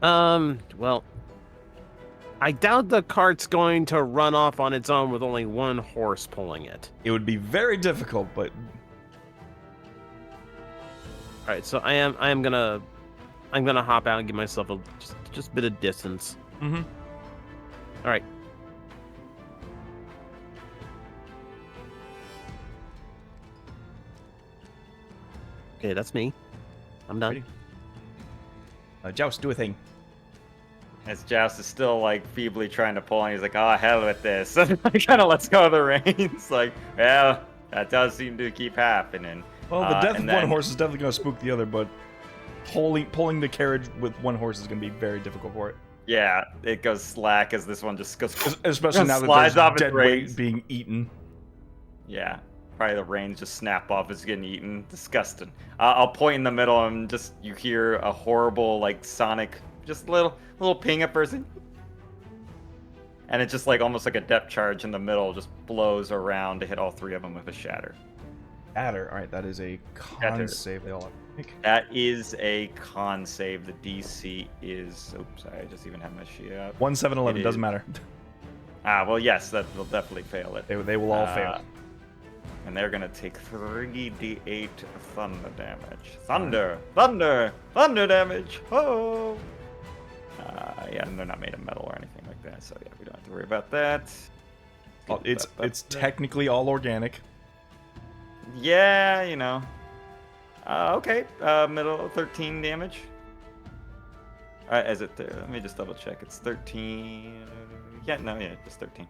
Well, I doubt the cart's going to run off on its own with only one horse pulling it. It would be very difficult, but All right, so I'm gonna hop out and give myself just a bit of distance. Mhm. All right. Okay, that's me. I'm done. Ready? Joust, do a thing. As Joust is still like feebly trying to pull, and he's like, "Oh hell with this," and he kind of lets go of the reins. Like, well, that does seem to keep happening. Well, the death of and one then- horse is definitely going to spook the other, but pulling the carriage with one horse is going to be very difficult for it. Yeah, it goes slack as this one just goes. Especially now that Slides there's off its dead weight reins. being eaten. Yeah, probably the reins just snap off. It's getting eaten. Disgusting. I'll point in the middle, and just you hear a horrible like sonic, just little ping at first, and it's just like almost like a depth charge in the middle, just blows around to hit all three of them with a shatter. Shatter. All right, that is a Shatter. con save. They all have to make. That is a con save. The DC is. Oops, sorry, I just even have my sheet up. 1, 7, 11 It doesn't is. matter. Ah, well, yes, that will definitely fail it. They will all fail. And they're gonna take 3d8 thunder damage. Thunder damage. Oh. Yeah, and they're not made of metal or anything like that, so yeah, we don't have to worry about that. It's technically all organic. Yeah, you know. Okay, middle 13 damage. Is it? Let me just double check. It's 13. Yeah, just 13.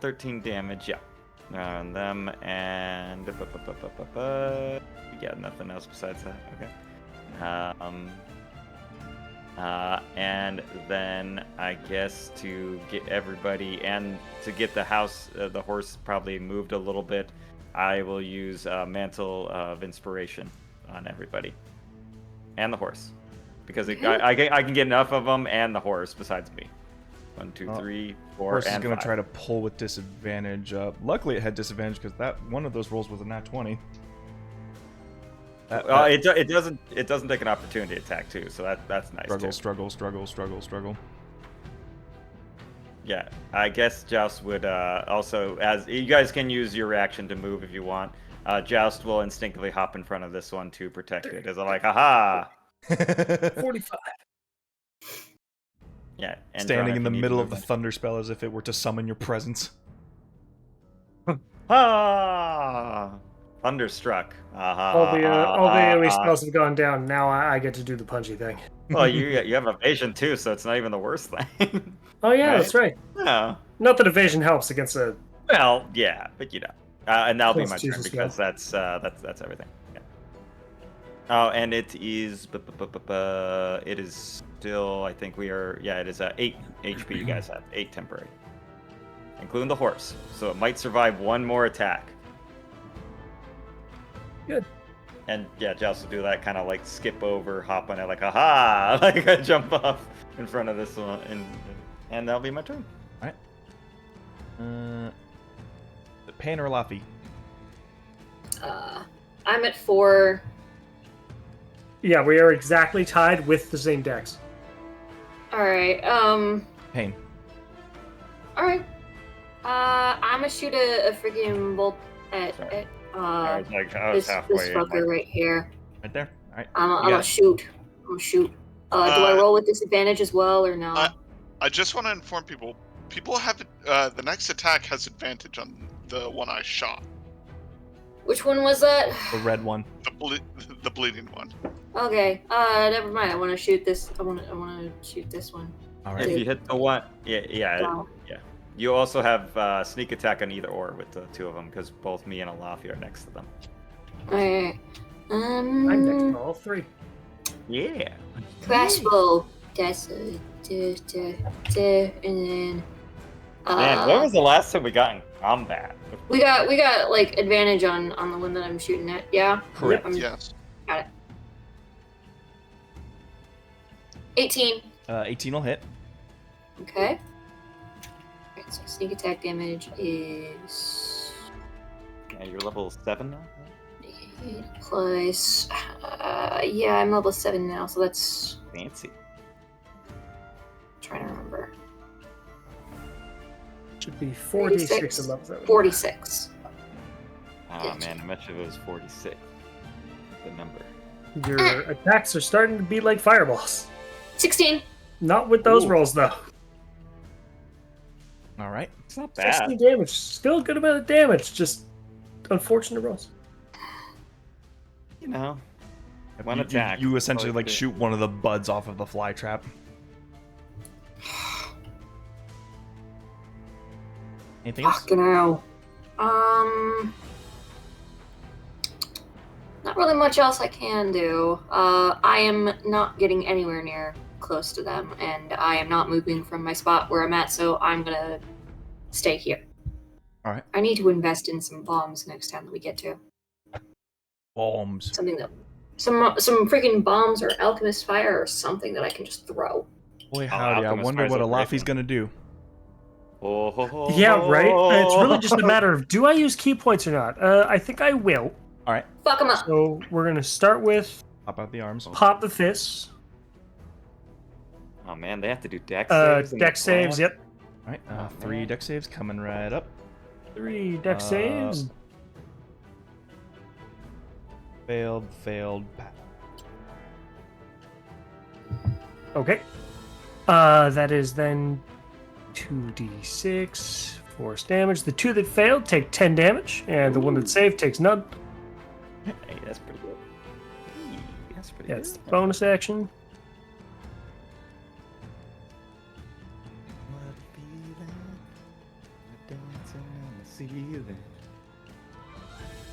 13 damage. Yeah. On them and yeah, nothing else besides that. Okay. And then I guess to get everybody and to get the house, the horse probably moved a little bit, I will use Mantle of Inspiration on everybody and the horse, because I can get enough of them and the horse besides me. 1, 2, 3, 4, Horse is and going 5. to try to pull with disadvantage. Luckily, it had disadvantage because that one of those rolls was a nat 20. It doesn't take an opportunity attack too, so that's nice struggle. Yeah, I guess Joust would also, as you guys can use your reaction to move if you want. Joust will instinctively hop in front of this one to protect it. As a like, aha! 45. Yeah, and Standing Drana, in if the you need middle of the movement. thunder spell as if it were to summon your presence. Ah! Thunderstruck. All the AoE spells have gone down. Now I get to do the punchy thing. Well, you have evasion too, so it's not even the worst thing. Oh yeah, Right. that's right. No. Not that evasion helps against a. Well, yeah, but you know, and that'll be Plus my two turn as because that's everything. Yeah. Oh, and it is. It is still. I think we are. Yeah, it is 8 HP. You guys have 8 temporary, including the horse. So it might survive one more attack. Good. And yeah, Joust will do that kind of like skip over, hop on it, like aha, like I jump off in front of this one, and that'll be my turn. Pain or Laffy? I'm at 4. Yeah, we are exactly tied with the same dex. Alright, Pain. alright. I'm gonna shoot a freaking bolt at I was this halfway. fucker right here. Right there. All right. I'm You gonna got shoot. Do I roll with disadvantage as well or no? I just want to inform people. People have the next attack has advantage on the one I shot. Which one was that? the red one. The bleeding one. Okay. Never mind. I want to shoot this. I want to shoot this one. All If right. you hit the one, yeah. Wow. You also have sneak attack on either or with the two of them because both me and Alafi are next to them. Alright. I'm next to all 3. Yeah. Crossbow. That's and then. Man, when was the last time we got in combat? We got like advantage on the one that I'm shooting at. Yeah. Correct. Yes. 18. 18 will hit. Okay. Alright, so sneak attack damage is Yeah, you're level 7 now. 8 plus. Yeah, I'm level 7 now, so that's. Fancy. Trying to remember. Should be 46 at level 7. 46. Oh Yes. man, how much of it was 46? The number. Your attacks are starting to be like fireballs. 16. Not with those Ooh. rolls though. All right. It's not 60 bad. damage. Still a good amount of damage. Just unfortunate rolls. You know, one You- attack. You essentially Probably like good. shoot one of the buds off of the fly trap. Anything else? Fucking hell. Not really much else I can do. I am not getting anywhere near close to them, and I am not moving from my spot where I'm at, so I'm gonna stay here. All right. I need to invest in some bombs next time that we get to. Bombs. Something that. Some freaking bombs or alchemist fire or something that I can just throw. Boy, howdy! I Alchemist wonder Fire's what a great Alafi's one. gonna do. Oh, ho, ho, Yeah, right? It's really ho. just a matter of do I use key points or not? I think I will. All right. Fuck them up. So we're going to start with Pop out the arms. Pop the Fists. Oh man, they have to do dex saves. in the Dex saves, class? yep. All right. Oh, 3 man. dex saves coming right up. 3 dex saves. Failed. Okay. That is then 2d6 force damage. The 2 that failed take 10 damage, and the 1 that saved takes none. Hey, that's pretty good. Hey, that's pretty Yeah, it's good. the bonus action.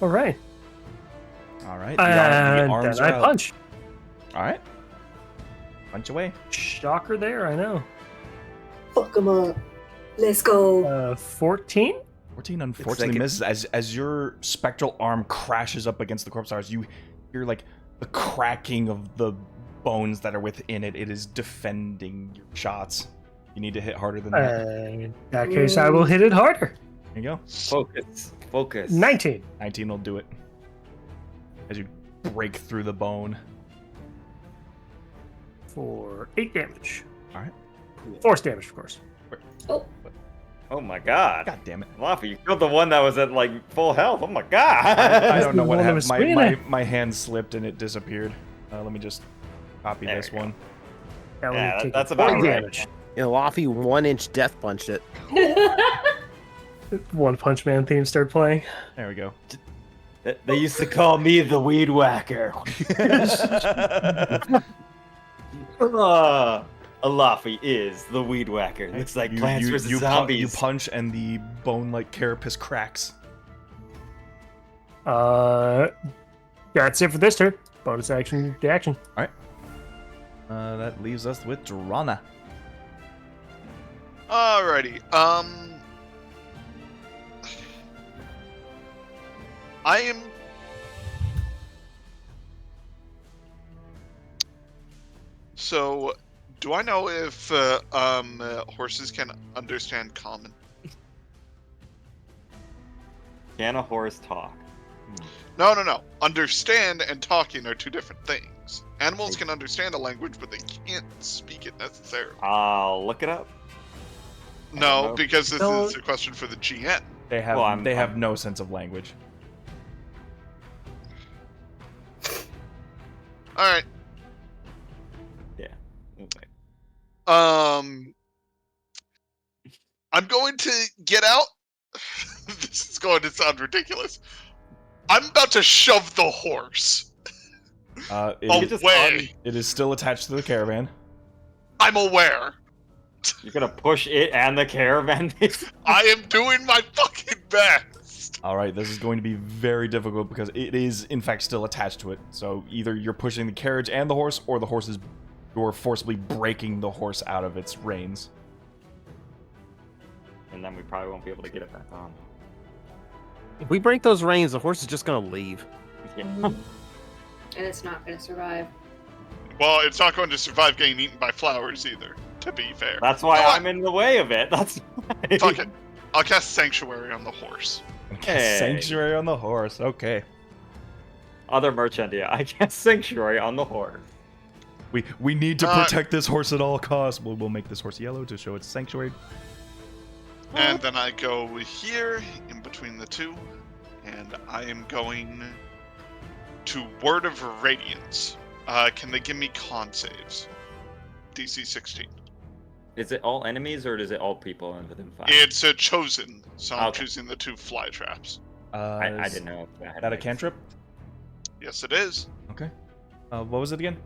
All right. All right. And arms then are I out. punch. All right. Punch away. Shocker there, I know. Fuck them up. Let's go. 14? 14 unfortunately it- misses as your spectral arm crashes up against the corpse towers. You hear like the cracking of the bones that are within it. It is defending your shots. You need to hit harder than that. In that case, I will hit it harder. There you go. Focus. 19. 19 will do it. As you break through the bone. For 8 damage. All right. Force damage, of course. Oh, Oh my god. God damn it. Laffy, you killed the one that was at like full health. Oh my god. I don't know the what one that happened. was My, screaming. my hand slipped and it disappeared. Let me just copy There this we go. one. That Yeah, would take that's 40 about right. damage. You know, Laffy 1-inch death punched it. One Punch Man theme started playing. There we go. They used to call me the weed whacker. Laffy is the weed whacker. Looks like Plants vs. Zombies. You punch and the bone-like carapace cracks. That's it for this turn. Bonus action, reaction. That leaves us with Drana. Alrighty. I am. So, do I know if horses can understand common? Can a horse talk? No. Understand and talking are two different things. Animals can understand a language, but they can't speak it necessarily. I'll look it up. No, know. because this No. is a question for the GM. They have Well, I'm- they have I'm- no sense of language. All right. Yeah. Okay. I'm going to get out. This is going to sound ridiculous. I'm about to shove the horse away. It is still attached to the caravan. I'm aware. You're gonna push it and the caravan? I am doing my fucking best. All right, this is going to be very difficult because it is in fact still attached to it. So either you're pushing the carriage and the horse, or the horse is you're forcibly breaking the horse out of its reins. And then we probably won't be able to get it back on. If we break those reins, the horse is just gonna leave. Yeah. And it's not going to survive. Well, it's not going to survive getting eaten by flowers either, to be fair. That's why No, I'm in the way of it. That's why. Fuck it. I'll cast Sanctuary on the horse. Hey. Sanctuary on the horse. Okay. Other merch idea. I cast Sanctuary on the horse. We need to Uh, protect this horse at all costs. We'll make this horse yellow to show its sanctuary. And then I go here, in between the two, and I am going to Word of Radiance. Can they give me con saves? DC 16. Is it all enemies or is it all people within 5? It's a chosen, so I'm Okay. choosing the 2 fly traps. I Is didn't know if that had that a legs. cantrip? Yes, it is. Okay. What was it again?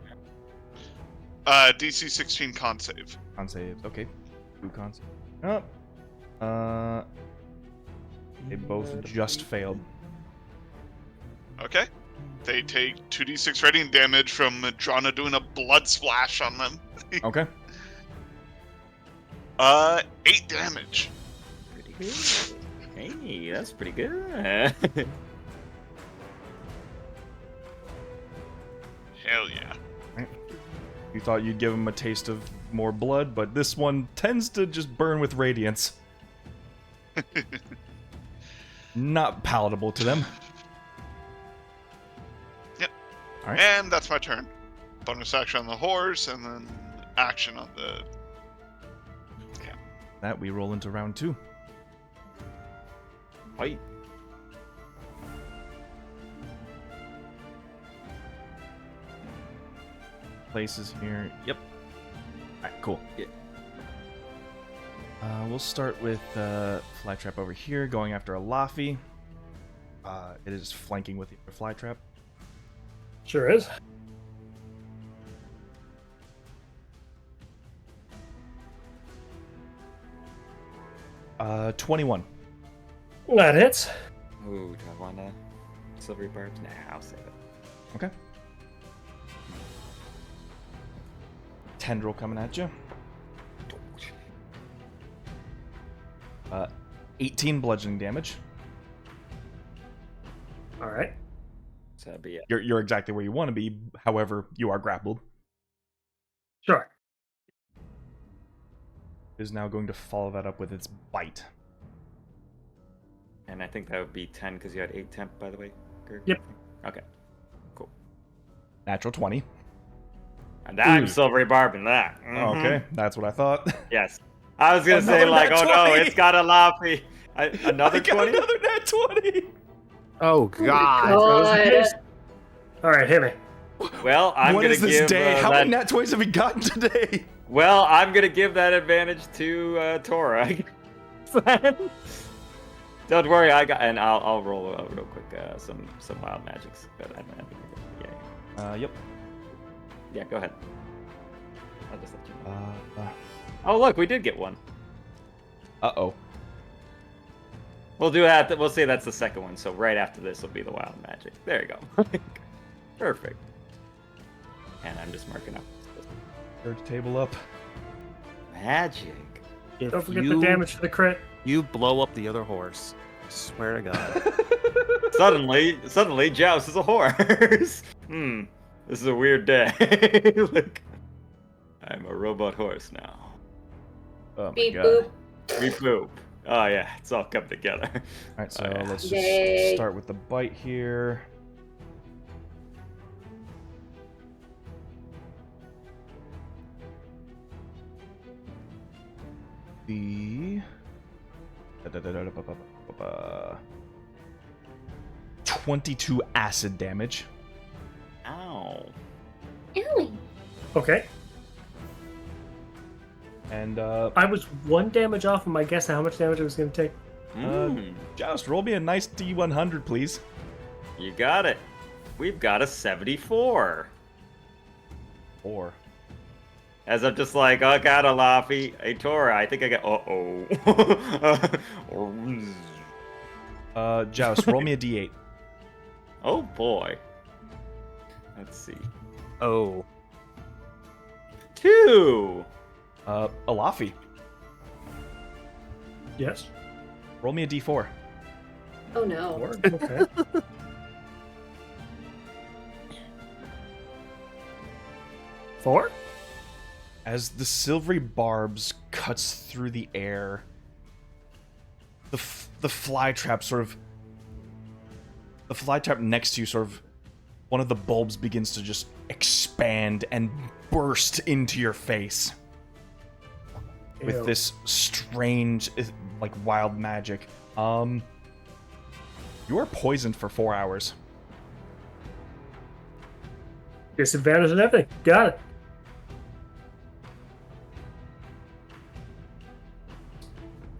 DC 16 con save. Con saves. Okay. 2 cons. They both just failed. Okay. They take 2d6 radiant damage from Drana doing a blood splash on them. Okay. 8 damage. Pretty good. Hey, that's pretty good. Hell yeah. You thought you'd give him a taste of more blood, but this one tends to just burn with radiance. Not palatable to them. Alright. And that's my turn. Bonus action on the horse, and then action on the... That we roll into round 2. Oi. Places here. Yep. Alright, cool. Yeah. We'll start with Flytrap over here, going after a Laffy. It is flanking with the other Flytrap. Sure is. Uh, 21. That hits. Ooh, do I want to silvery barbs? Nah, I'll save it. Okay. Tendril coming at you. 18 bludgeoning damage. All right. So that'd be it. You're exactly where you want to be. However, you are grappled. Sure. It is now going to follow that up with its bite. And I think that would be 10 because you had 8 temp, by the way. Gerg? Yep. Okay. Natural 20. And I'm silvery barbing that. Mhm. Okay, that's what I thought. Yes. I was gonna say Another like, nat oh no, 20. it's got a Laffy. Another I got 20. another nat 20. Oh God. God. All right, hit me. Well, I'm What gonna is this give day? How that. many nat 20s have we gotten today? Well, I'm gonna give that advantage to Tora. Don't worry, and I'll roll real quick some wild magics. But Yep. yeah, go ahead. I'll just let you know. Uh Oh look, we did get one. oh. We'll do that. We'll say that's the second one. So right after this will be the wild magic. There you go. Perfect. And I'm just marking up. Third table up. Magic. If Don't forget you, the damage for the crit. You blow up the other horse. I swear to God. Suddenly, Joust is a horse. This is a weird day. Look, I'm a robot horse now. Oh my Beep god. boop. Beep boop. Oh yeah, it's all come together. Alright, so Oh, yeah. let's just Yay. start with the bite here. The 22 acid damage. Ow. Owie. Okay. And I was 1 damage off of my guess of how much damage it was going to take. Joust, roll me a nice D100, please. You got it. We've got a 74. 4. As I'm just like, I got a Laffy, a Tora. I think I got. Joust, roll me a D8. Oh boy. Let's see. Oh. 2. Alafi, Yes. roll me a D4. Oh no. 4. Okay. 4. As the silvery barbs cuts through the air, the fly trap the fly trap next to you one of the bulbs begins to just expand and burst into your face with Ew. this strange, like, wild magic. You are poisoned for 4 hours. Disadvantage and everything. Got it.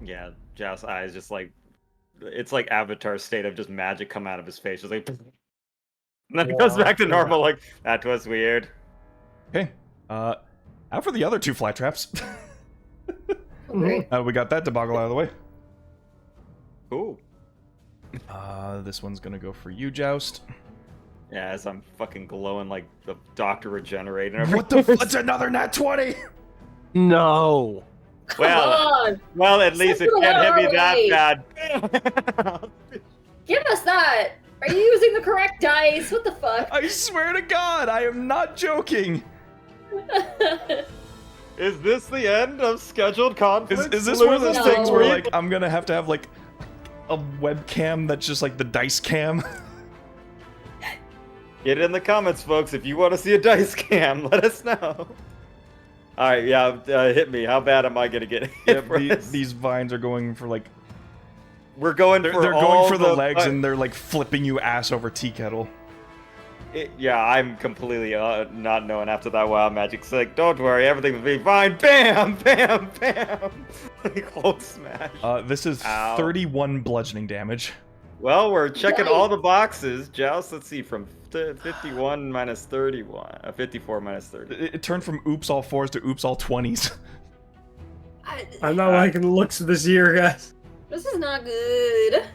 Yeah, Joust's eyes just like. It's like Avatar state of just magic come out of his face. Just like. And then it goes back to normal, like, that was weird. Okay. Now for the other 2 fly traps. Okay. We got that debacle out of the way. Cool. This one's gonna go for you, Joust. Yeah, as I'm fucking glowing like the Doctor Regenerate and What everything. the? It's another nat 20. No. Well, on! well, at least it Settle can't hit me early. that bad. Give us that! Are you using the correct dice? What the fuck? I swear to God, I am not joking. Is this the end of scheduled conflicts? Is this one of those things where, No. like, I'm gonna have like a webcam that's just like the dice cam? Get it in the comments, folks. If you want to see a dice cam, let us know. All right, yeah, hit me. How bad am I gonna get hit for this? These vines are going for like We're going they're for going all for the legs and they're like flipping you ass over tea kettle. Yeah, I'm completely not knowing after that wild magic. It's like, don't worry, everything will be fine. Bam, bam, bam. Like Hulk smash. This is Ow. 31 bludgeoning damage. Well, we're checking Yikes. all the boxes. Joust, let's see, from 51 minus 31, 54 minus 30. It turned from oops all 4s to oops all 20s. I'm not liking the looks of this year, guys. This is not good.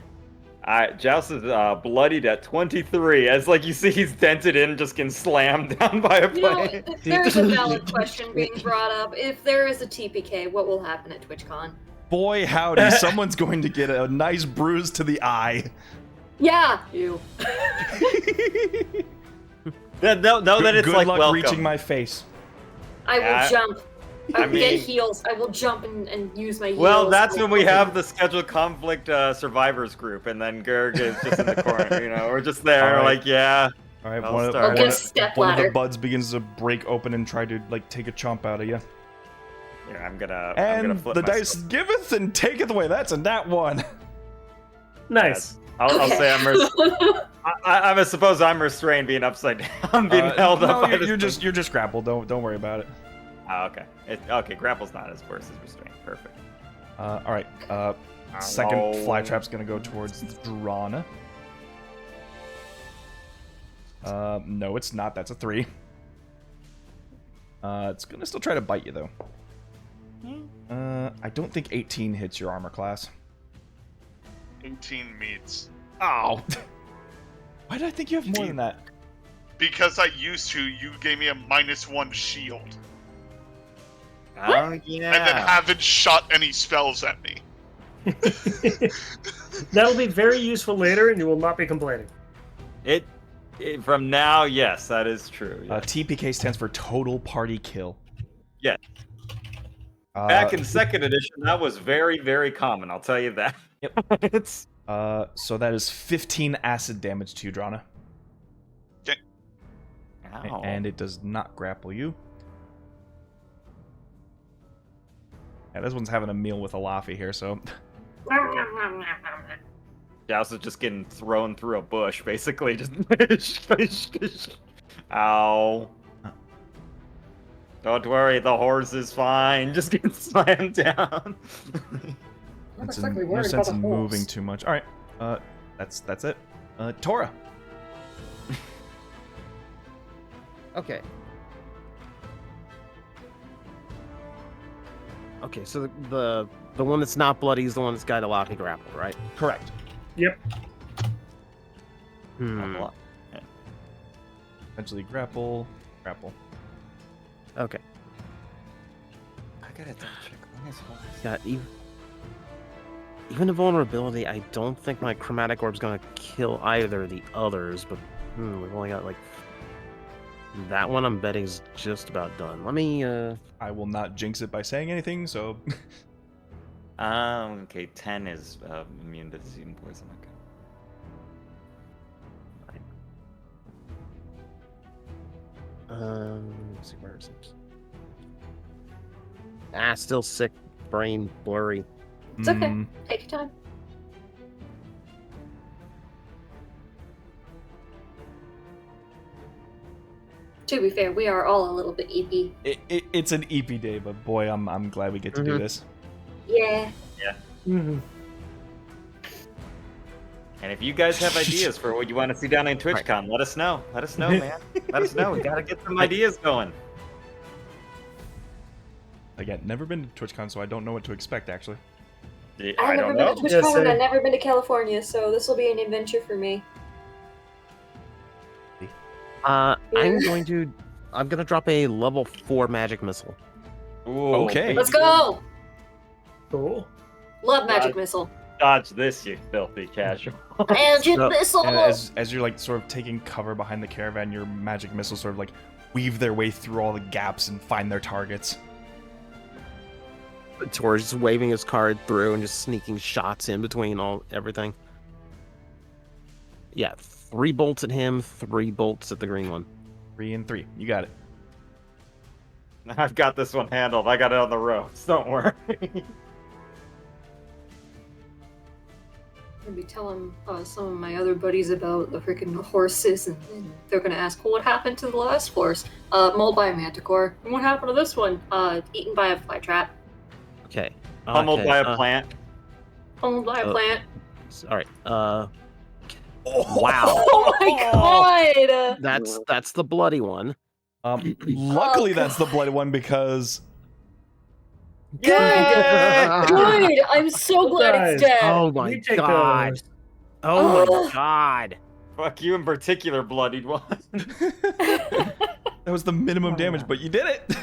Alright, Joust is bloodied at 23, as like you see he's dented in, just getting slammed down by a You know, plane. there's a valid question being brought up. If there is a TPK, what will happen at TwitchCon? Boy howdy, someone's going to get a nice bruise to the eye. Yeah, you. Know that it's Good like luck welcome. reaching my face. I will Yeah, jump. I will get mean- heals. I will jump and use my heals. Well, that's when we have the scheduled conflict survivors group, and then Gerg is just in the corner, you know, we're just there, All right. like, yeah. All right, Well one of, started. one Get a of- step one of the ladder. buds begins to break open and try to like take a chomp out of you. Here, I'm gonna And flip the myself. dice giveth and taketh away. That's a nat one. Nice. I'll Okay. say I suppose I'm restrained, being upside down, being held up. No, by this you're thing. just grappled. Don't worry about it. Oh, okay. Okay, grapple's not as worse as restraint. Perfect. All right. Second Oh. fly trap's gonna go towards Drana. No, it's not. That's a 3. It's gonna still try to bite you though. I don't think 18 hits your armor class. 18 meets. Oh. Why did I think you have more than that? Because I used to, you gave me a -1 shield. Oh yeah. And then haven't shot any spells at me. That'll be very useful later, and you will not be complaining. It from now, yes, that is true. Yeah. TPK stands for Total Party Kill. Yeah. Back in second edition, that was very, very common. I'll tell you that. It's So that is 15 acid damage to you, Drana. Ow. And it does not grapple you. Yeah, this one's having a meal with Alafi here, so... Joust is just getting thrown through a bush, basically. Just ow. Don't worry, the horse is fine. Just getting slammed down. Not It's exactly no worried sense about in the horse. moving too much. Alright, that's it. Tora. Okay. Okay, so the one that's not bloody is the one that's got a lock and grapple, right? Correct. Hmm. Eventually grapple. Okay. I gotta double check. When is horse? Got even a vulnerability. I don't think my chromatic orb's gonna kill either of the others, but we've only got like that one. I'm betting is just about done. Let me. I will not jinx it by saying anything, so... Okay, 10 is immune to disease and poison. Okay. Let's see, where is it? Still sick, brain blurry. It's okay. Mm, Take your time. To be fair, we are all a little bit EP. it's an EP day, but boy, I'm glad we get to do Mhm. this. Yeah. Mm-hmm. And if you guys have ideas for what you want to see down in TwitchCon, let us know. Let us know, man. Let us know. We gotta get some ideas going. Again, never been to TwitchCon, so I don't know what to expect, actually. Yeah, I've I never don't been know. to TwitchCon Yeah, and same. I've never been to California, so this will be an adventure for me. I'm gonna drop a level 4 magic missile. Ooh, Okay. Let's go! Cool. Love magic God. missile. Dodge this, you filthy casual. Magic No. missile! And as you're like sort of taking cover behind the caravan, your magic missiles sort of like weave their way through all the gaps and find their targets. Tor's just waving his card through and just sneaking shots in between everything. Yeah, 3 bolts at him, 3 bolts at the green one. 3 and 3. You got it. I've got this one handled. I got it on the ropes. Don't worry. I'm gonna be telling some of my other buddies about the freaking horses, and they're gonna ask, well, what happened to the last horse? Mauled by a manticore. And what happened to this one? Eaten by a flytrap. Okay. Pummeled okay, by a plant. Owned by a plant. All right. Wow. Oh my god! That's the bloody one. Luckily, that's the bloody one because Good! Good! I'm so glad it's Guys, dead! Oh my We take god. those. Oh my Ugh. god. Fuck you in particular, bloodied one. that was the minimum damage, but you did it.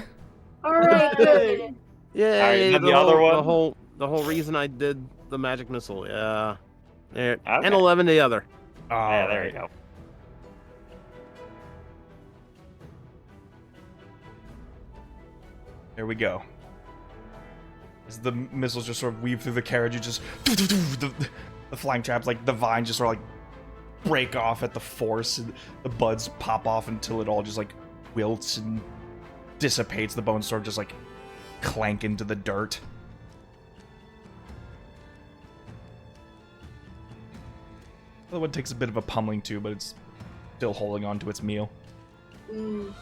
Alright, good. Yeah. and then the other one? The whole reason I did the magic missile. Yeah. There. Okay. And 11 the other. Yeah, there you go. There we go. As the missiles just sort of weave through the carriage, you just the flying traps, like the vine, just sort of like break off at the force, and the buds pop off until it all just like wilts and dissipates. The bones sort of just like clank into the dirt. The other one takes a bit of a pummeling too, but it's still holding on to its meal. Mm.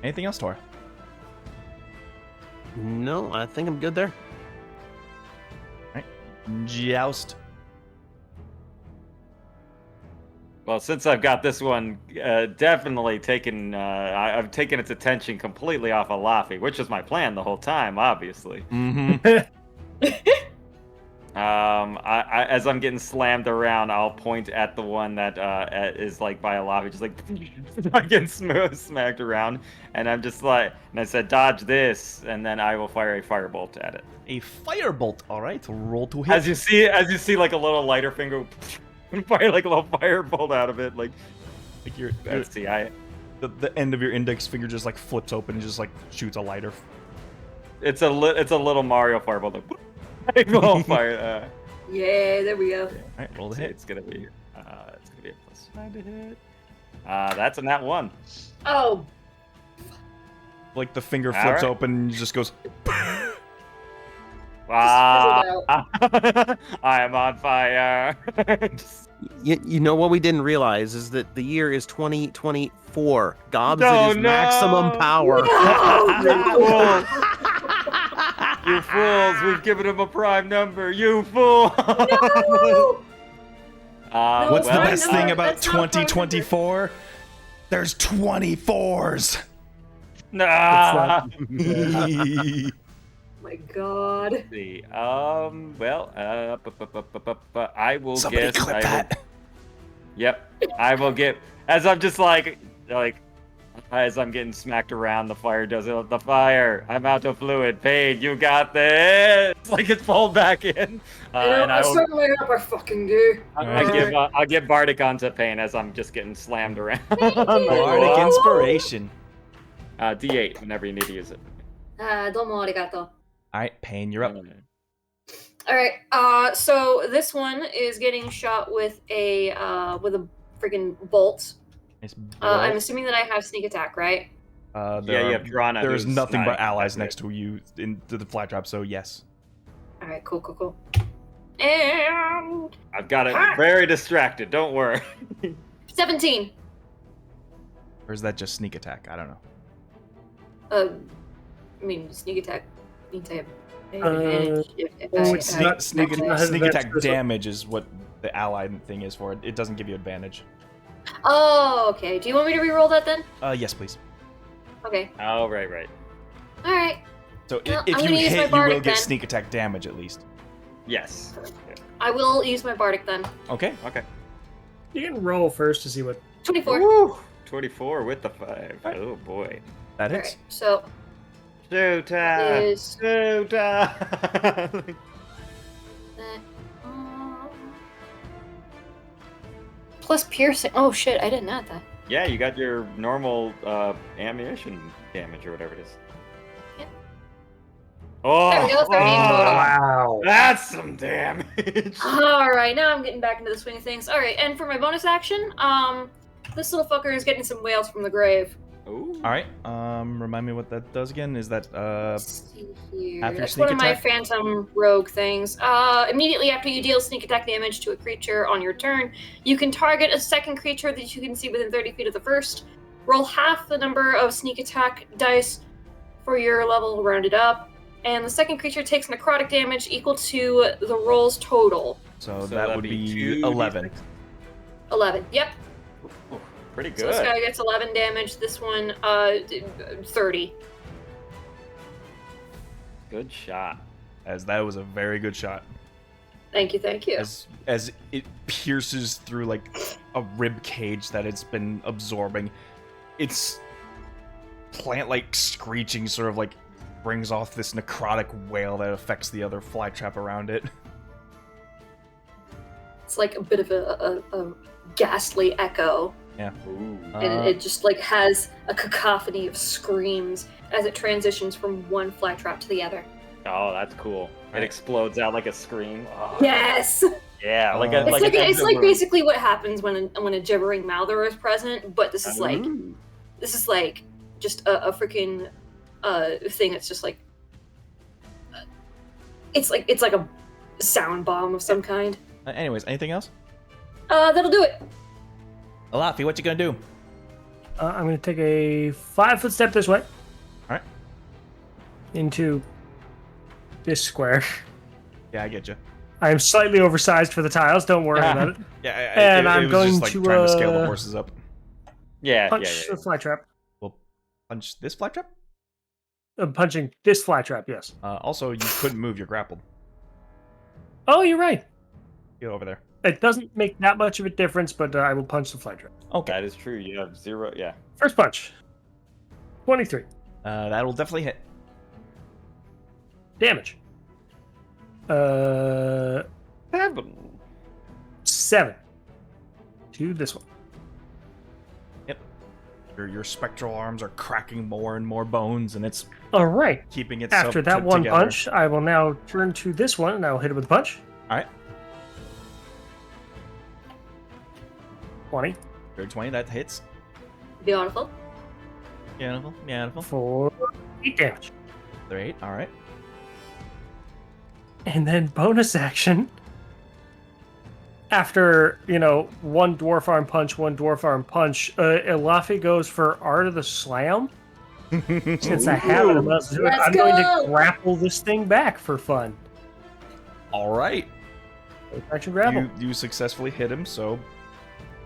Anything else, Tor? No, I think I'm good there. Joust. Well, since I've got this one definitely taken, I've taken its attention completely off of Laffy, which was my plan the whole time, obviously. Mm-hmm. As I'm getting slammed around, I'll point at the one that is like by a lobby, just like getting smacked around, and I'm just like, and I said, dodge this, and then I will fire a firebolt at it. A firebolt. All right, roll to hit. As you see, like a little lighter finger, fire like a little firebolt out of it, like your let's see, the end of your index finger just like flips open and just like shoots a lighter. it's a little Mario firebolt. Like, little fire. Yeah, there we go. All right, roll the hit. It's gonna be a +5 to hit. That's a nat 1. Oh, Like the finger All flips right. open and just goes. I am on fire. You know what we didn't realize is that the year is 2024. Gobs No, at his no. maximum power. You fools! We've given him a prime number. You fool! no! What's the well, best no, thing about that's not part of it. 2024? There's 24s. Nah. My God. Let's see. Well, I will Somebody guess. clip that. Yep. I will get. As I'm just like, as I'm getting smacked around, the fire does it. The fire. I'm out of fluid. Pain. You got this. Like it's pulled back in. And I certainly hope I fucking do. I'll get Bardic onto Pain as I'm just getting slammed around. Bardic inspiration. D8 whenever you need to use it. Domo arigato. All right, Pain, you're up. Alright, so this one is getting shot with a freaking bolt. Nice I'm blow. assuming that I have sneak attack, right? Yeah, you have Drana. There's who's nothing but sniped. allies That's next it. to you into the flat drop, so yes. Alright, cool. And I've got it very distracted. Don't worry. 17. Or is that just sneak attack? I don't know. I mean, sneak attack means I have Sneak has attack advantage. damage is what the allied thing is for. It doesn't give you advantage. Oh, okay. Do you want me to re-roll that then? Yes, please. Okay. Oh, right. Alright. So Well, if I'm you gonna use my hit, you will Bardic get then. sneak attack damage at least. Yes. I will use my Bardic then. Okay. Okay. You can roll first to see what. 24. Woo! 24 with the 5. Oh boy. That hits. Alright, so Shoot! is Shoot! that, plus piercing. Oh shit, I didn't add that. Yeah, you got your normal ammunition damage or whatever it is. Yep. Oh, There we go, 13 Wow. that's some damage. Alright, now I'm getting back into the swing of things. Alright, and for my bonus action, this little fucker is getting some whales from the grave. Ooh. All right. Remind me what that does again. Is that Let's see here. after That's sneak one of my attack? phantom rogue things. Immediately after you deal sneak attack damage to a creature on your turn, you can target a second creature that you can see within 30 feet of the first. Roll half the number of sneak attack dice for your level rounded up, and the second creature takes necrotic damage equal to the roll's total. so that that'd would be be 2d6. 11. 11. Yep. Ooh, pretty So this good. guy gets 11 damage. This one, 30. Good shot. As that was a very good shot. Thank you. As it pierces through like a rib cage that it's been absorbing, its plant-like screeching sort of like brings off this necrotic wail that affects the other flytrap around it. It's like a bit of a ghastly echo. Ooh. And it just like has a cacophony of screams as it transitions from one fly trap to the other. Oh, that's cool. Right. It explodes out like a scream. Oh, Yes. yeah, like It's It's like an it's like exo- basically what happens when a gibbering mouther is present, but this is like Ooh. just a freaking thing that's just like it's like a sound bomb of some kind. Anyways, anything else? That'll do it. Alafi, what you gonna do? I'm going to take a 5-foot step this way. Alright. Into this square. Yeah, I get you. I am slightly oversized for the tiles. Don't worry about it. Yeah, And it I'm was going just like to, trying to scale the horses up. Yeah, Punch yeah. the fly trap. We'll punch this fly trap. I'm punching this fly trap. Yes. Also, you couldn't move your grappled. Oh, you're right. Get over there. It doesn't make that much of a difference, but I will punch the fly trap. Okay. That is true. You have 0. Yeah. First punch. 23 That'll definitely hit. damage. 7 to this one. Yep. Your spectral arms are cracking more and more bones, and it's All right. keeping itself After that one together. punch, I will now turn to this one, and I will hit it with a punch. All right. 20 20, that hits. Beautiful. Beautiful, beautiful. for 8 damage. 8, all right. And then bonus action. After, one dwarf arm punch, Elafi goes for Art of the Slam. Since I have it, Let's I'm going to go! grapple this thing back for fun. All right. Action grapple. You successfully hit him, so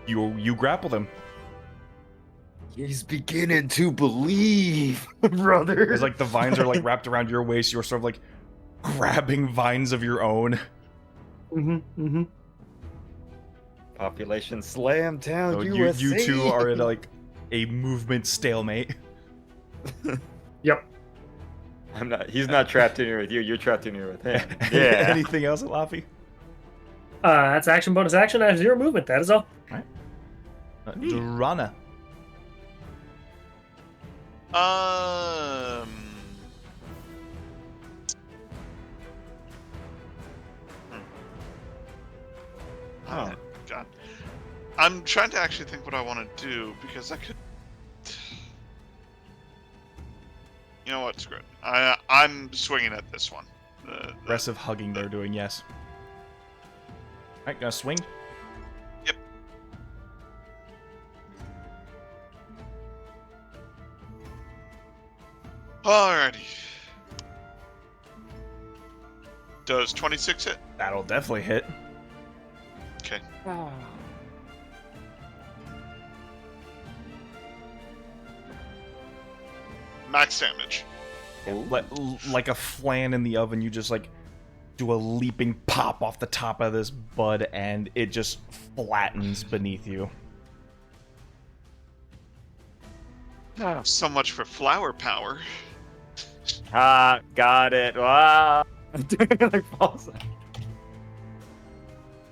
you grappled him. He's beginning to believe, brother. It's like the vines are like wrapped around your waist. You're sort of like grabbing vines of your own. Mm-hmm. Population Slam Town, So USA. you two are at like a movement stalemate. Yep. He's not trapped in here with you. You're trapped in here with him. Yeah. Anything else, Laffy? That's action, bonus action. I have 0 movement. That is all. Durana. Oh, God. I'm trying to actually think what I want to do because I could. You know what? Screw it. I'm swinging at this one. Aggressive hugging they're doing, yes. Alright, gonna swing. Yep. Alrighty. Does 26 hit? That'll definitely hit. Okay. Max damage. Like a flan in the oven, you just like do a leaping pop off the top of this bud and it just flattens beneath you. So much for flower power. Got it. Wow. Like falls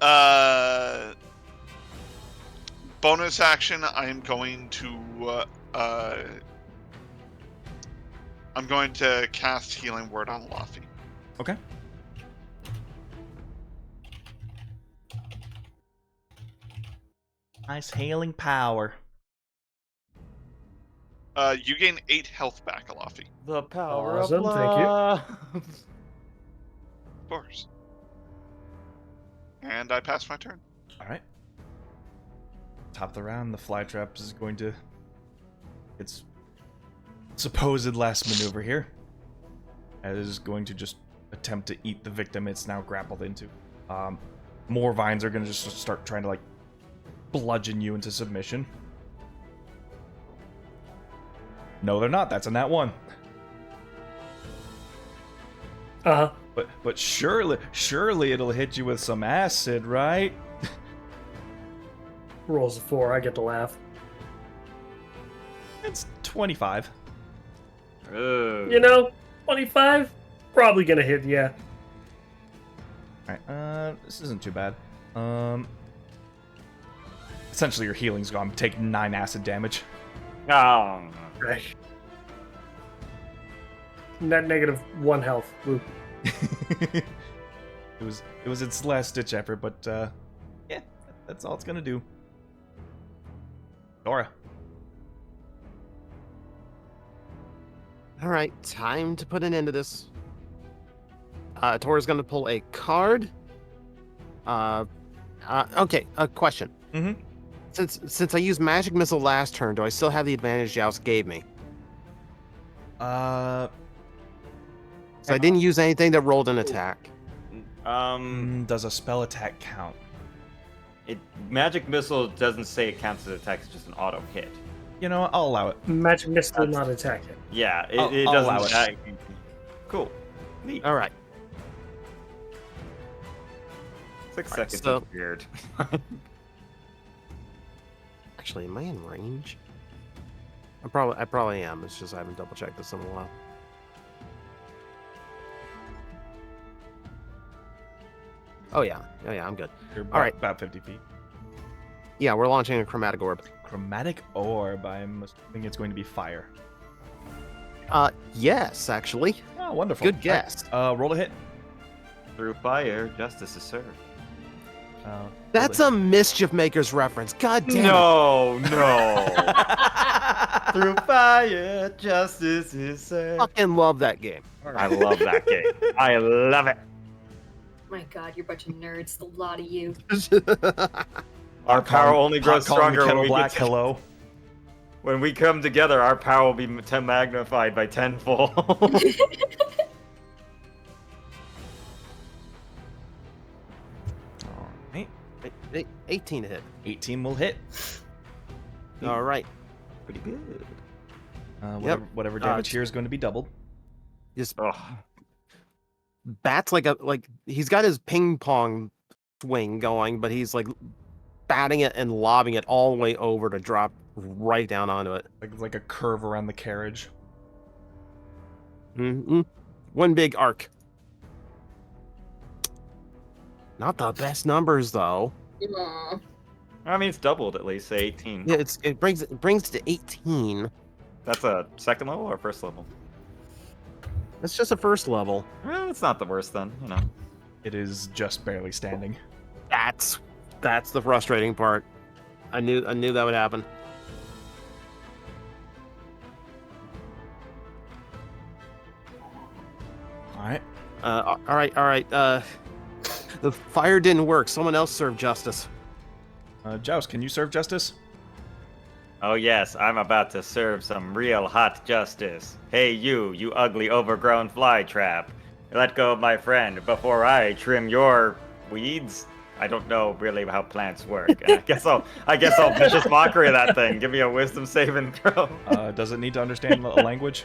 out. Bonus action. I am going to cast Healing Word on Laffy. Okay. Nice healing power. You gain 8 health back, Laffy. The power Awesome, of thank you. love. Of course. And I pass my turn. Alright. Top of the round, the fly trap is going to its supposed last maneuver here. It is going to just attempt to eat the victim it's now grappled into. More vines are going to just start trying to like bludgeon you into submission. No, they're not. That's a nat 1. Uh-huh. But surely it'll hit you with some acid, right? Rolls a 4. I get to laugh. It's 25. Ooh. 25? Probably gonna hit, yeah. Alright, this isn't too bad. Essentially your healing's gone. Take 9 acid damage. Oh. Right. Net negative 1 health. Woo. it was its last ditch effort, but yeah, that's all it's gonna do. Dora. All right, time to put an end to this. Tora's gonna pull a card. Okay, a question. Mm-hmm. Since I used Magic Missile last turn, do I still have the advantage Joust gave me? Uh, So I didn't use anything that rolled an attack. does a spell attack count? Magic Missile doesn't say it counts as an attack, it's just an auto hit. You know what? I'll allow it. Magic Missile will not attack it. Yeah, it I'll doesn't. allow it. Cool. Neat. All right. 6 Alright, seconds. so- Is weird. Actually, am I in range? I probably am. It's just I haven't double checked this in a while. Oh yeah, I'm good. You're All right. about 50 feet. Yeah, we're launching a chromatic orb. Chromatic orb. I'm assuming it's going to be fire. Yes, actually. Oh, wonderful. Good guess. Roll a hit. Through fire, justice is served. That's a Mischief Maker's reference. God damn it. No. Through fire, justice is served. Fucking love that game. I love that game. I love it. My God, you're a bunch of nerds. The lot of you. Our power only grows Hot calling stronger Kettle when we Black. get Hello. When we come together. Our power will be magnified by tenfold. All right. 18 to hit. 18 will hit. All right. Pretty good. Whatever damage here is going to be doubled. Just Ugh. bats like he's got his ping pong swing going, but he's like batting it and lobbing it all the way over to drop right down onto it. Like a curve around the carriage. Mm-hmm. One big arc. Not the best numbers though. Aw. I mean, it's doubled at least. Say 18. Yeah, it brings it to 18. That's a second level or first level? That's just a first level. Well, it's not the worst then. You know. It is just barely standing. That's the frustrating part. I knew that would happen. All right. All right. The fire didn't work. Someone else served justice. Joust, can you serve justice? Oh yes, I'm about to serve some real hot justice. Hey you ugly overgrown fly trap. Let go of my friend before I trim your weeds. I don't know really how plants work. I guess I'll vicious mockery that thing. Give me a wisdom saving throw. Does it need to understand the language?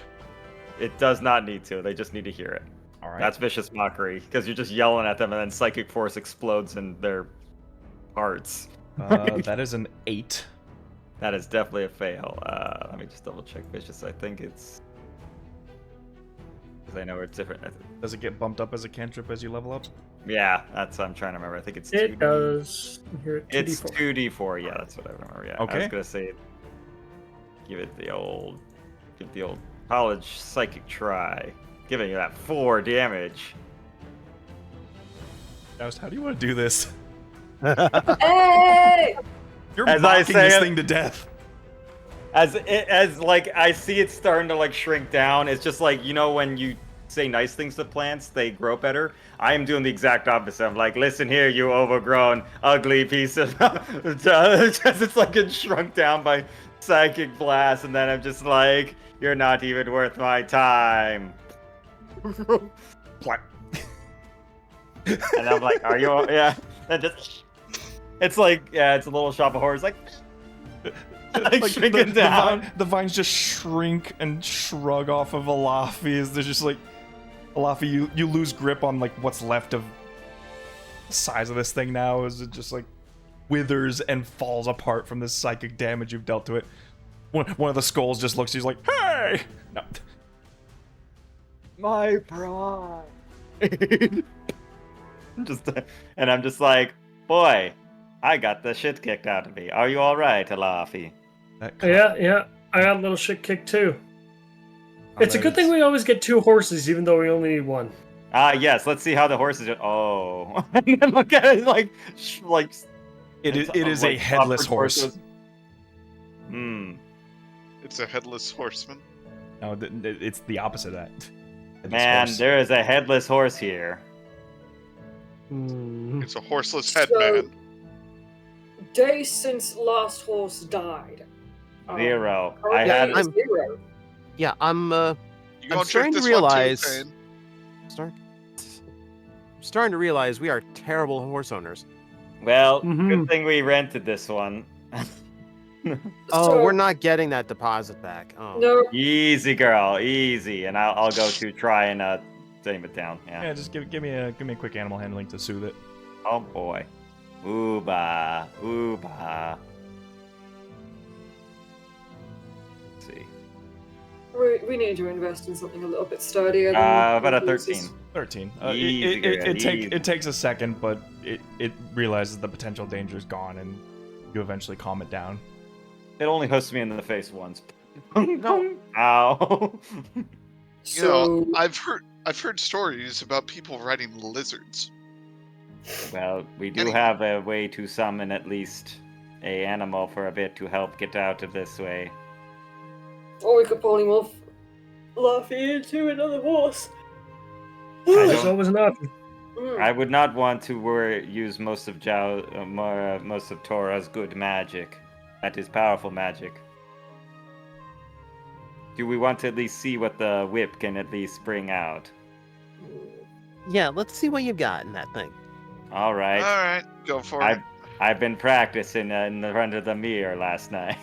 It does not need to. They just need to hear it. All right. That's vicious mockery because you're just yelling at them and then psychic force explodes in their hearts. That is an 8. That is definitely a fail. Let me just double check vicious. I think it's because I know it's different. Does it get bumped up as a cantrip as you level up? Yeah, that's what I'm trying to remember. I think it's It 2D. does. Here, It's 2d4. 2d4. Yeah, that's what I remember. Yeah. I Okay. was gonna say, give the old college psychic try, giving you that 4 damage. Joust, how do you want to do this? Hey! You're As I mocking say this it- thing to death. As like I see it starting to like shrink down. It's just like, you know, when you say nice things to plants, they grow better. I am doing the exact opposite. I'm like, listen here, you overgrown, ugly piece of just it's like it's shrunk down by psychic blast, and then I'm just like, you're not even worth my time. Plap. And I'm like, are you? Yeah. And just, it's like, yeah, it's a little shop of horrors. Like shrinking down. The vines just shrink and shrug off of Alafi as they're just like, Alafi, you lose grip on like what's left of the size of this thing now as it just like withers and falls apart from the psychic damage you've dealt to it. One of the skulls just looks, he's like, hey! No. My pride. And I'm just like, boy, I got the shit kicked out of me. Are you all right, Alafi? Yeah. I got a little shit kicked too. It's a good thing we always get 2 horses, even though we only need 1. Yes. Let's see how the horse is. Oh, and then look at it like. It is a like, headless upper horse. torsos. Hmm. It's a headless horseman. No, it's the opposite of that. Headless Man, horse. there is a headless horse here. Hmm. It's a horseless head So- man. Days since last horse died. 0. I currently had. I'm- 0. Yeah, I'm You I'm gonna starting check to this realize- one too, Thane? starting to realize we are terrible horse owners. Well, Mhm. good thing we rented this one. Oh, So- we're not getting that deposit back. Oh. No, Easy, girl, easy. And I'll go to try and tame it down. Yeah. Yeah, just give me a quick animal handling to soothe it. Oh boy. Ooba, ooba. Let's see. we need to invest in something a little bit sturdier. Than About a horses. 13. 13. Easy, girl, easy. It takes a second, but it realizes the potential danger is gone, and you eventually calm it down. It only hooks me in the face once. No. Ow. You So know, I've heard stories about people riding lizards. Well, we do Any- have a way to summon at least a animal for a bit to help get out of this way. or we could polymorph Luffy into another horse. I That's don't- always an option. Mm. I would not want to use most of most of Tora's good magic. That is powerful magic. Do we want to at least see what the whip can at least bring out? Yeah, let's see what you got in that thing. All right. All right, go for I- it. I've been practicing in the front of the mirror last night.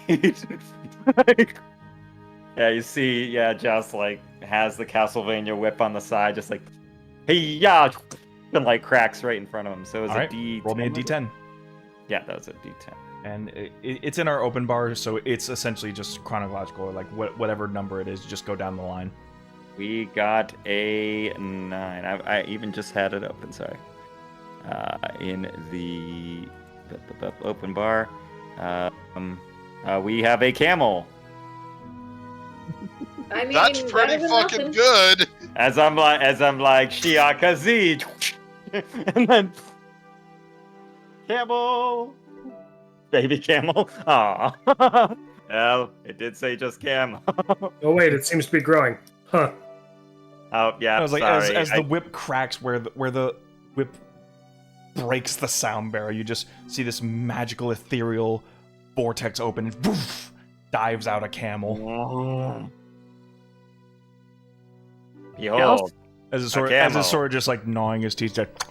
Yeah, you see, yeah, just like has the Castlevania whip on the side, just like, hey, yeah, and like cracks right in front of him. So it was All a right, D10. roll me a d10. Yeah, that was a D10. And it's in our open bar, so it's essentially just chronological. Like whatever number it is, just go down the line. We got a 9. I even just had it open, sorry. In the open bar. We have a camel. I mean, That's better pretty than fucking nothing. good. As I'm like Shiaka Z. And then camel. Baby camel. Aw. Well, it did say just camel. Oh wait, it seems to be growing. Huh. Oh yeah. I was like, sorry. as the whip cracks, where the whip breaks the sound barrier, you just see this magical ethereal vortex open and poof, dives out a camel. Behold. As it's camel. sort of just like gnawing his teeth. Like,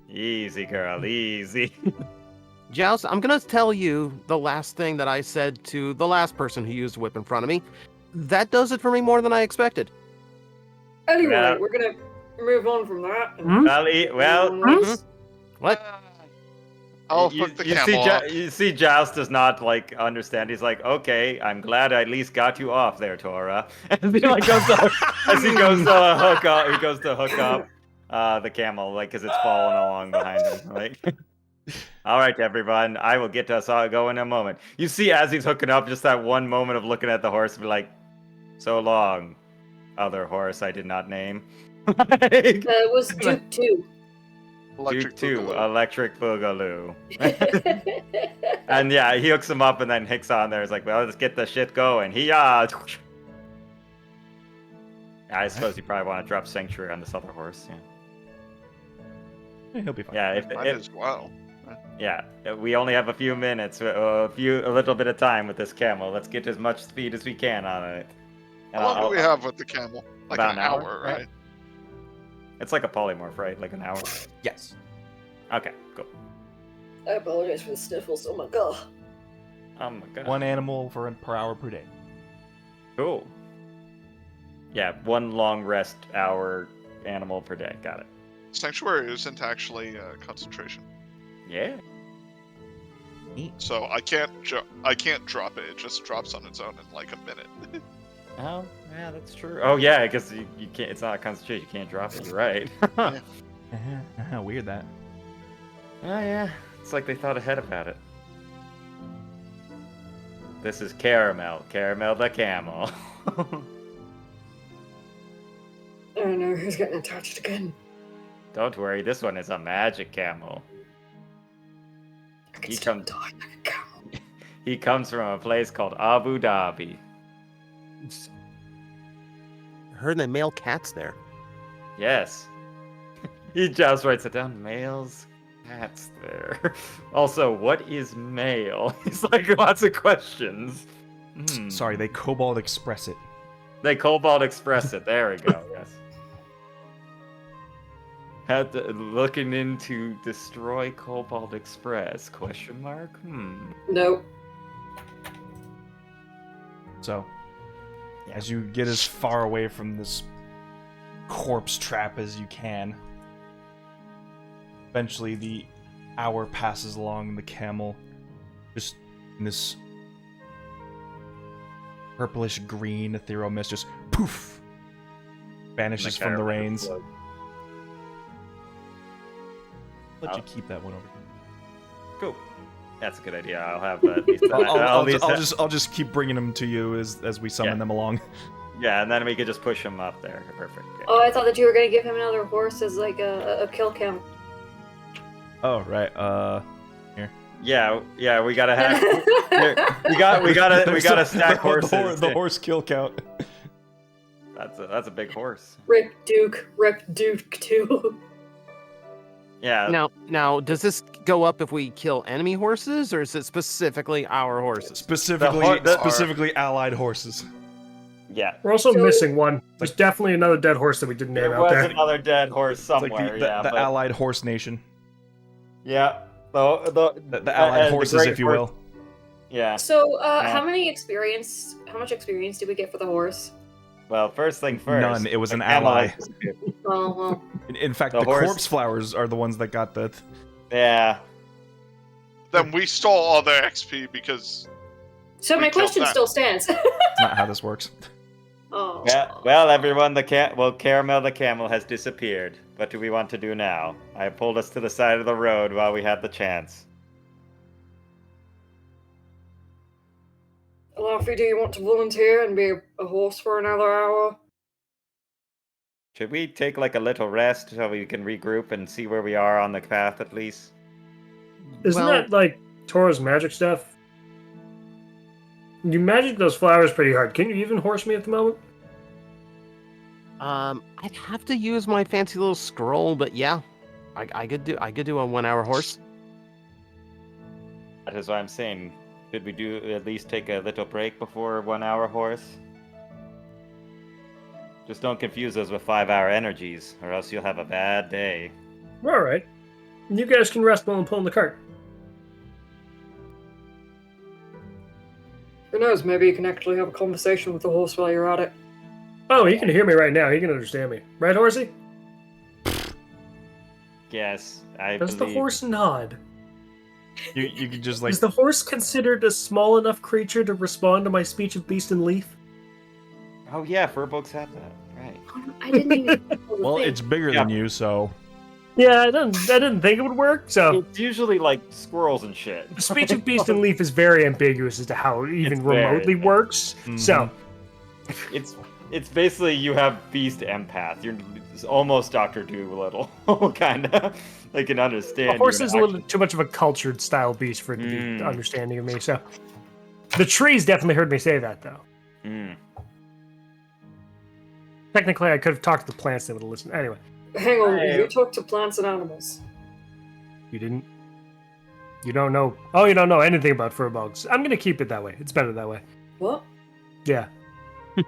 Easy, girl. Easy. Joust, I'm gonna tell you the last thing that I said to the last person who used a whip in front of me. That does it for me more than I expected. Anyway, Yeah. we're gonna move on from that. and Hmm? Well, move on else. What? I'll you, hook the you camel see, up. you see, Joust does not like understand. He's like, "Okay, I'm glad I at least got you off there, Tora." And he like goes to, as he goes to hook up, he goes to hook up the camel, like, because it's falling along behind him. Like, all right, everyone, I will get us all go in a moment. You see, as he's hooking up, just that one moment of looking at the horse, and be like, "So long, other horse I did not name." Like, It was Duke 2. Duke 2, Boogaloo. Electric Boogaloo. And yeah, he hooks him up, and then Hicks on there is like, well, let's get the shit going. I suppose you probably want to drop Sanctuary on this other horse. "Eh, he'll be fine. Yeah, Might as well. yeah. We only have a few minutes, a little bit of time with this camel. Let's get as much speed as we can on it. And How long do we have with the camel? Like about an an hour, hour, right? right? It's like a polymorph, right? Like an hour. Yes. Okay, cool. I apologize for the sniffles. Oh my god. Oh my god. One animal per hour per day. Cool. Yeah, one long rest hour animal per day. Got it. Sanctuary isn't actually concentration, Yeah. so I can't drop it. It just drops on its own in like a minute. Oh, yeah, that's true. Oh, yeah, I guess you can't. It's not a concentration. You can't drop it. You're right. Weird that. Oh, yeah. It's like they thought ahead about it. This is Caramel. Caramel the camel. Oh no, he's getting attached again. Don't worry, this one is a magic camel. I can He still comes- die like a camel. He comes from a place called Abu Dhabi. Heard the male cats there. Yes. He just writes it down. Males, cats there. Also, what is male? He's like lots of questions. Sorry, they Cobalt Express it. They Cobalt Express it. There we go. Yes. Had to, looking into destroy Cobalt Express? Question mark. No. So, Yeah. as you get as far away from this corpse trap as you can, eventually the hour passes along and the camel, just in this purplish green ethereal mist, just poof, vanishes from the reins. Let you keep that one over here. Cool. That's a good idea. I'll have at least. I'll just keep bringing them to you as we summon Yeah. them along. Yeah, and then we could just push him up there. Perfect. Yeah. Oh, I thought that you were gonna give him another horse as like a kill count. Oh right, Yeah, we gotta have. Here, we gotta stack horses. The horse kill count. That's a big horse. Rip Duke too. Yeah. Now, does this go up if we kill enemy horses, or is it specifically our horses? Specifically allied horses. Yeah. We're also So- missing one. There's definitely another dead horse that we didn't name There out was there. another dead horse It's like somewhere. the yeah, but, allied horse nation. yeah. The And allied the horses, great if you horse- will. Yeah. So, Yeah. how much experience did we get for the horse? Well, first thing first. None, it was the an camel ally. has disappeared. Oh well. In fact, The the horse- corpse flowers are the ones that got the. Yeah. Then we stole all their XP because So We my killed question that. still stands. That's not how this works. Oh. Well, everyone, Caramel the camel has disappeared. What do we want to do now? I pulled us to the side of the road while we had the chance. Laffy, do you want to volunteer and be a horse for another hour? Should we take like a little rest so we can regroup and see where we are on the path at least? Isn't Well- that like Tora's magic stuff? You magic those flowers pretty hard. Can you even horse me at the moment? I'd have to use my fancy little scroll, but yeah, I could do a 1 hour horse. That is what I'm saying. Should we do at least take a little break before 1 hour horse? Just don't confuse us with 5-hour energies, or else you'll have a bad day. All right. You guys can rest while I'm pulling the cart. Who knows, maybe you can actually have a conversation with the horse while you're at it. Oh, he can hear me right now. He can understand me. Right, Horsey? Yes, I Does the believe. horse nod? You could just like Is the horse considered a small enough creature to respond to my speech of beast and leaf? Oh yeah, Furbolgs have that. Right. I didn't even. well, it's bigger than you, so Yeah, I didn't think it would work, so... It's usually like squirrels and shit. The speech of beast and leaf is very ambiguous as to how it even It's very remotely ambiguous. works. So, It's basically you have beast empath. You're almost Dr. Doolittle, kind of. They can understand. a horse you is and a little too much of a cultured style beast for it to be Mm. understanding of me, so... The trees definitely heard me say that, though. Mm. Technically, I could have talked to the plants, they would have listened. Anyway, Hang on, Hey. you talk to plants and animals. you didn't... You don't know... Oh, you don't know anything about furbolgs. I'm gonna keep it that way. It's better that way. What? Yeah. No,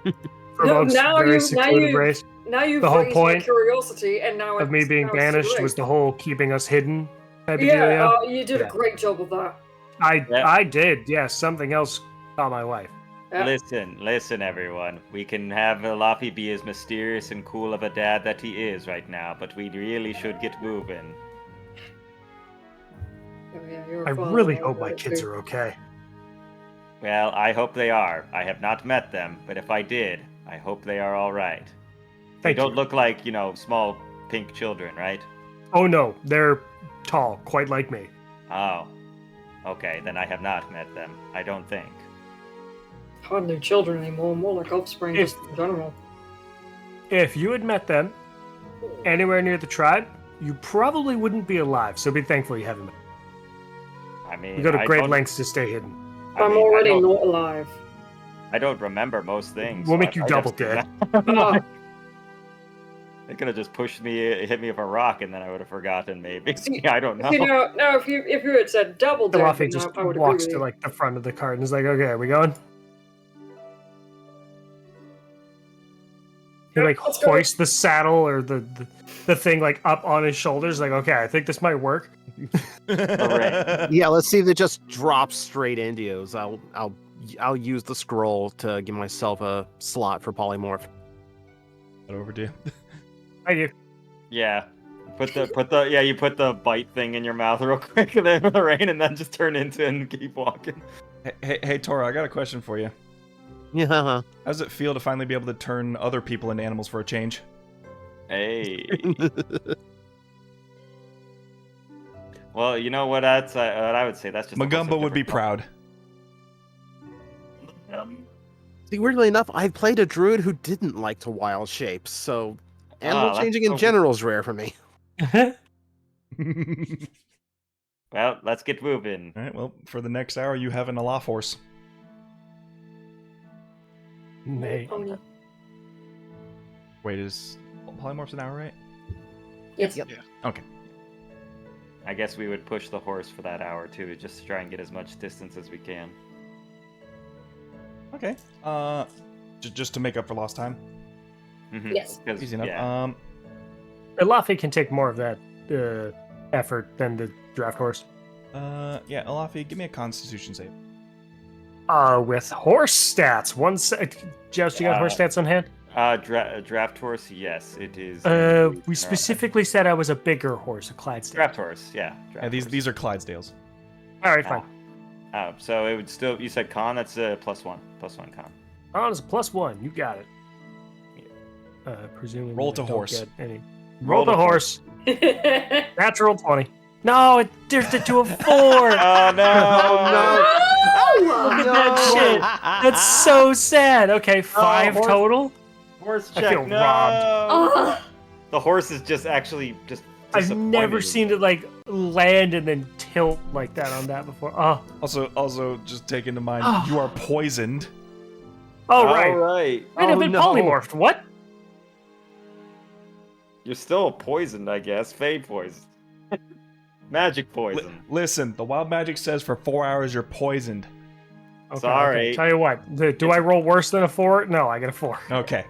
Furbolgs, now very you- now secluded you- race. Now you've The whole raised my point curiosity, and now of me it's- being now it's banished too was late. the whole keeping us hidden type of Yeah, dealio. you did Yeah. a great job of that. Yeah. I did, yes. Something else caught my wife. Yeah. Listen, everyone. We can have Laffy be as mysterious and cool of a dad that he is right now, but we really should get moving. Oh, yeah, you're a I father, really I hope my get it kids too. are okay. Well, I hope they are. I have not met them, but if I did, I hope they are all right. They Thank don't you. look like, small pink children, right? Oh no, they're tall, quite like me. Oh. Okay, then I have not met them. I don't think. Hardly children anymore, more like offspring If- just in general. if you had met them anywhere near the tribe, you probably wouldn't be alive. So be thankful you haven't met. I mean, We go to I great don't- lengths to stay hidden. I I'm mean, I already don't- not alive. I don't remember most things. We'll so make you I double just- dead. Ah, They could have just pushed me, hit me with a rock, and then I would have forgotten. Maybe See, I don't know. you know, no, if you had said double dead, Laffy then just I would agree walks with to you. like the front of the cart and is like, "Okay, are we going?" He Yeah, like let's go. hoists the saddle or the thing like up on his shoulders. Like, okay, I think this might work. Hooray. Yeah, let's see if it just drops straight into you. So I'll use the scroll to give myself a slot for polymorph. Not overdue. Thank you. Yeah. You put the bite thing in your mouth real quick, and then with the rain, and then just turn into it and keep walking. Hey, Tora, I got a question for you. Yeah. How does it feel to finally be able to turn other people into animals for a change? Hey. Well, you know what? That's what I would say. That's just a whole Magumba would be different- proud. See, weirdly enough, I've played a druid who didn't like to wild shapes, so animal that's changing in so- general is rare for me. Well, let's get moving. All right, well, for the next hour, you have an Olaf horse. Nay. Pony. Wait, is polymorph's an hour, right? Yes. Yep. Okay. I guess we would push the horse for that hour too, just to try and get as much distance as we can. Okay. Just to make up for lost time. Mhm. Yes. 'Cause, Easy enough. yeah. Laffy can take more of that effort than the draft horse. Yeah, Olafi, give me a Constitution save. With horse stats. Joust, you got horse stats on hand? Draft horse, yes, it is. We specifically said I was a bigger horse, a Clydesdale. Draft horse, yeah. Yeah, Draft horse. these are Clydesdales. All right, fine. So it would still. You said con. That's a +1. +1 con. Oh, it's a +1. You got it. Presumably Roll to I don't horse. get any. Roll Roll to to horse. Natural 20. No, it drifted to a 4. Oh no! Oh, Look at that shit. That's so sad. Okay, 5 horse- total. Horse I check. feel no. Ugh. The horse is just actually just. I've never disappointed. sit like land and then tilt like that on that before. Oh, Also, just take into mind, Oh. you are poisoned. oh All right. right. I'd have Oh, been no. polymorphed. What? You're still poisoned, I guess. Fade poison. Magic poison. Listen, the wild magic says for 4 hours you're poisoned. Okay, Sorry. Okay. Tell you what. Do I roll worse than a 4? No, I get a 4. Okay.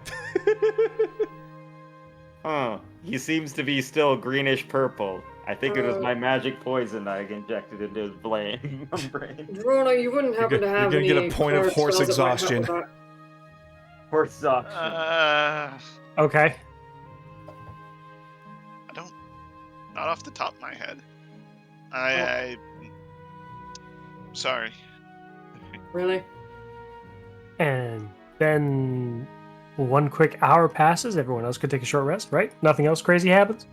Huh. He seems to be still greenish purple. I think it was Uh. my magic poison I injected into his brain. Drona, you wouldn't happen to You're have gonna any get a point of cleric horse spells that might help exhaustion. with that? Horse option. Okay. I don't. Not off the top of my head. I sorry. Really? And then one quick hour passes. Everyone else could take a short rest, right? Nothing else crazy happens.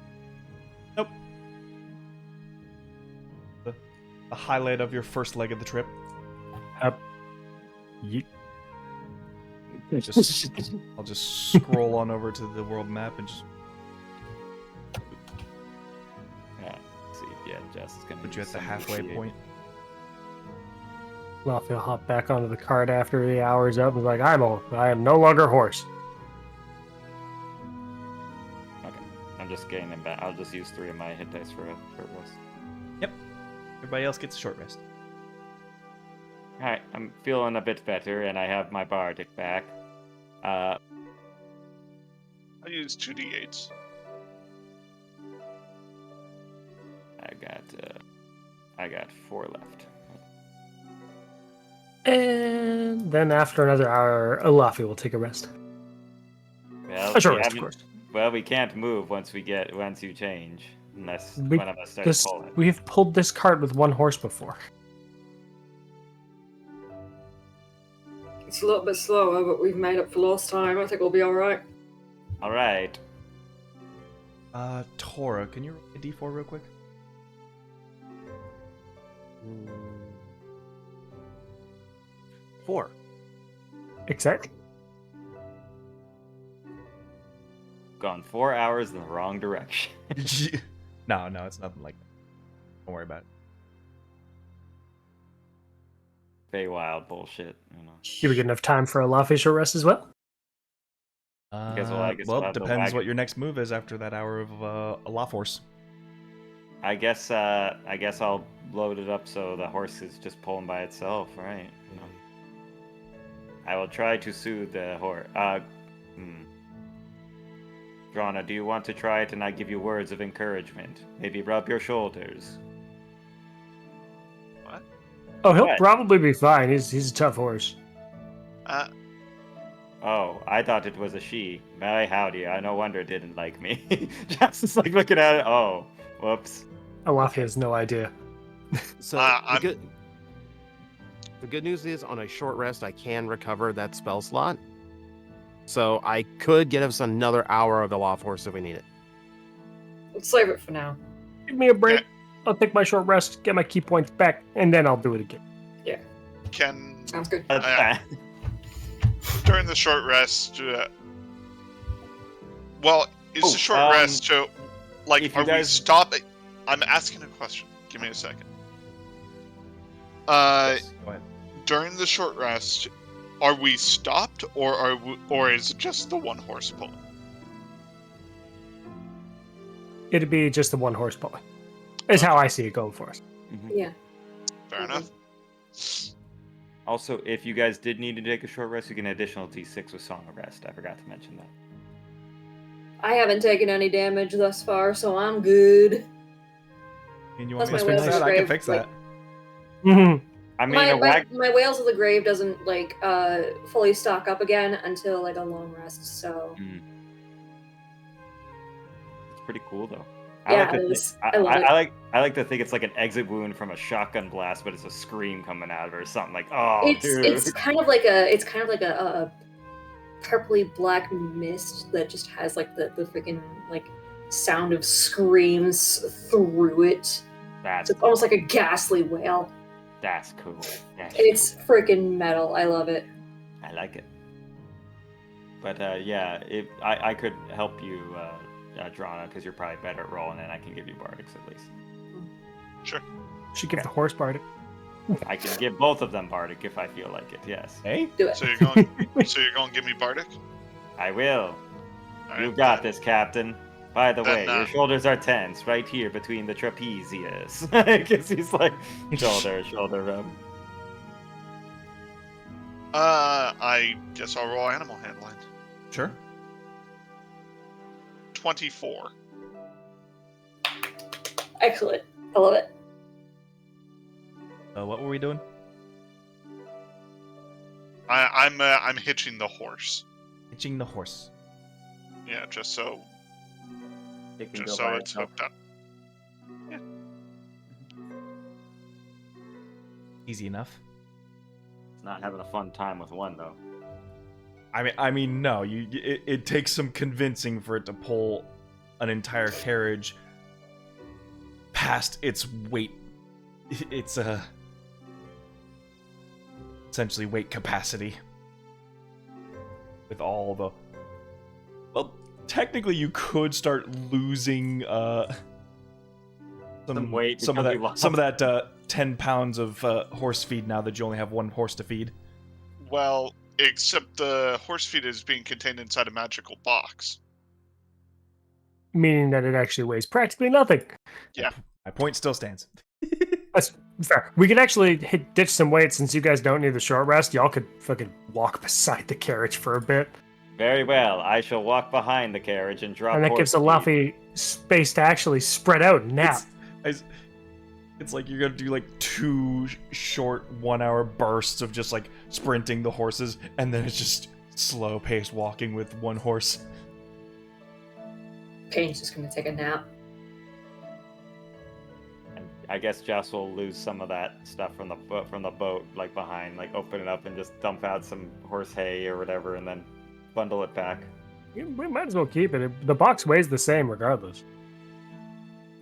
The highlight of your first leg of the trip. Yeet. I'll just scroll on over to the world map and just Yeah. Let's see, yeah, Jess is gonna put you at use the some halfway initiate. point. Laffy will hop back onto the cart after the hour's up and is like, I am no longer horse. Okay. I'm just getting them back. I'll just use 3 of my hit dice for a short rest. Everybody else gets a short rest. Alright, I'm feeling a bit better, and I have my bardic back. I use 2d8s. I got 4 left. And then after another hour, Laffy will take a rest. Well, A short we rest, of haven't- course. Well, we can't move once you change, unless We- one of us starts pulling. We've pulled this cart with one horse before. It's a little bit slower, but we've made up for lost time. I think we'll be alright. All right. Tora, can you roll a d4 real quick? Four. Exactly. gone 4 hours in the wrong direction. No, it's nothing like that. Don't worry about it. Feywild bullshit, you know. You would get enough time for a Laffy short rest as well? guess we'll Well, have the depends wagon. what your next move is after that hour of a law force. I guess I'll load it up so the horse is just pulling by itself, right? You know. I will try to soothe the horse. Drana, do you want to try it and I give you words of encouragement? Maybe rub your shoulders. Oh, he'll What? probably be fine. He's a tough horse. Oh, I thought it was a she. My howdy, I no wonder it didn't like me. Just like looking at it. Oh, whoops. Laffy has no idea. So I'm- the good news is on a short rest, I can recover that spell slot. So I could get us another hour of the Law Force if we need it. Let's save it for now. Give me a break. Okay. I'll take my short rest, get my key points back, and then I'll do it again. Can Sounds good. during the short rest, well, is Oh, the short rest so like if you are we guys- stopping? I'm asking a question. Give me a second. Go ahead. During the short rest, are we stopped or is it just the one horse pulling? It'd be just the one horse pulling. Is how I see it going for us. Yeah. Fair Mhm. enough. Also, if you guys did need to take a short rest, you get an additional D6 with Song of Rest. I forgot to mention that. I haven't taken any damage thus far, so I'm good. And you want Plus me to my fix whales that? are I can brave, fix like- that. Mm-hmm. I mean, a wag. My Whales of the Grave doesn't fully stock up again until like a long rest, so It's pretty cool though. Yeah, to it thi- is. I love it. I like to think it's like an exit wound from a shotgun blast, but it's a scream coming out of her or something like, oh, dude. it's kind of like a purpley black mist that just has like the freaking like sound of screams through it. So That's it's almost like a ghastly wail. that's cool. That's It's cool. freaking metal. I love it. I like it. But yeah, if I could help you, Drana, because you're probably better at rolling, and I can give you Bardics at least. Should give the horse Bardic. I can give both of them Bardic if I feel like it. Yes, Hey? Do it. So you're going to give me Bardic? I will. All You right, got then. this, Captain. By the way, Then, your shoulders are tense right here between the trapezius. Because he's like shoulder rub. I guess I'll roll animal handling. Sure. 24. Excellent. I love it. What were we doing? I'm hitching the horse. Hitching the horse. Yeah, just so It can just go so by it's itself. hooked up. Easy enough. It's not having a fun time with one though. I mean, no. It takes some convincing for it to pull an entire carriage past its weight. It's essentially weight capacity. With all the, well, technically you could start losing Some weight some of because we that lost. some of that 10 pounds of horse feed now that you only have one horse to feed. Well, except the horse feed is being contained inside a magical box. Meaning that it actually weighs practically nothing. My point still stands. That's fair. We could actually ditch some weight since you guys don't need the short rest. Y'all could fucking walk beside the carriage for a bit. Very well. I shall walk behind the carriage and drop. And that horse gives the feed. Luffy space to actually spread out and nap. It's like you're gonna do like 2 short 1-hour bursts of just like sprinting the horses, and then it's just slow paced walking with one horse. Pain's just gonna take a nap. And I guess Jess will lose some of that stuff from the boat, like behind, like open it up and just dump out some horse hay or whatever, and then bundle it back. We might as well keep it. The box weighs the same regardless.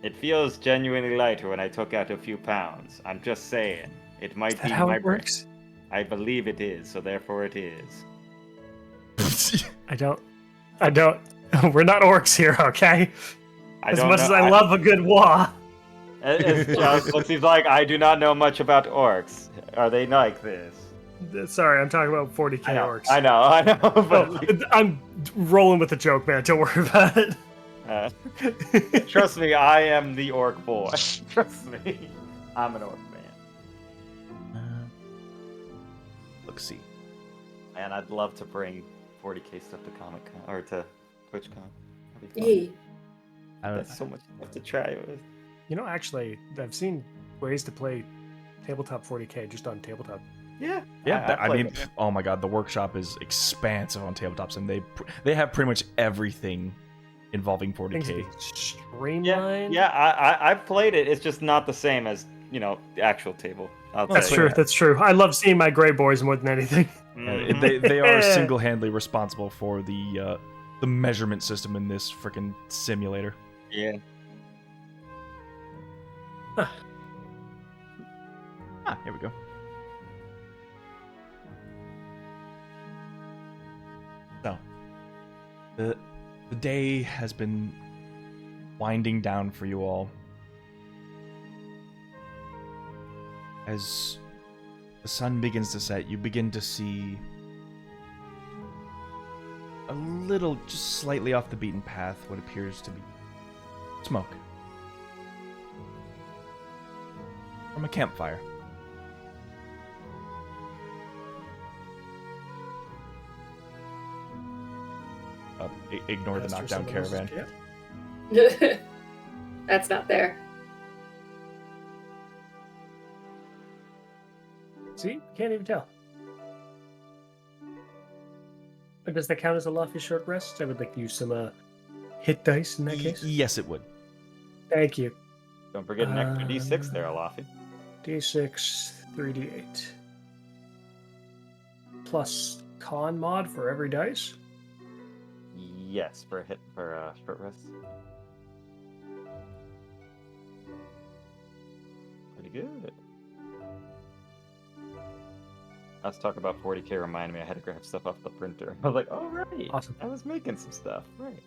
It feels genuinely lighter when I took out a few pounds. I'm just saying. It might Is be that how my it works? I believe it is, so therefore it is. I don't We're not orcs here, okay? I As don't much know- as I love a good war. It's just, it seems like I do not know much about orcs. Are they like this? Sorry, I'm talking about 40k orcs. I know, but Oh, I'm rolling with the joke, man. Don't worry about it. trust me, I am the orc boy. Trust me, I'm an orc man. Let's see. And I'd love to bring 40k stuff to Comic Con or to TwitchCon. That'd be fun. Yeah. That's so much stuff to try with. You know, actually, I've seen ways to play tabletop 40k just on tabletop. Yeah, Yeah, I played mean, it. oh my god, the workshop is expansive on tabletops, and they have pretty much everything involving Things 40k. be streamlined. I've played it. It's just not the same as the actual table. That's say. true. That's true. I love seeing my gray boys more than anything. They are single-handedly responsible for the measurement system in this freaking simulator. Yeah. Here we go. So, the day has been winding down for you all. As the sun begins to set, you begin to see a little, just slightly off the beaten path, what appears to be smoke from a campfire. Ignore the Masters knockdown of the Roses, caravan. yeah. That's not there. See? Can't even tell. But does that count as a lofty short rest? I would like to use some hit dice in that case. Yes, it would. Thank you. Don't forget an extra D6 there, Alafi. D6, 3d8. Plus con mod for every dice. Yes, for a hit for short rest. Pretty good. Let's talk about 40k. Reminded me I had to grab stuff off the printer. I was like, oh right, Awesome. I was making some stuff. Right.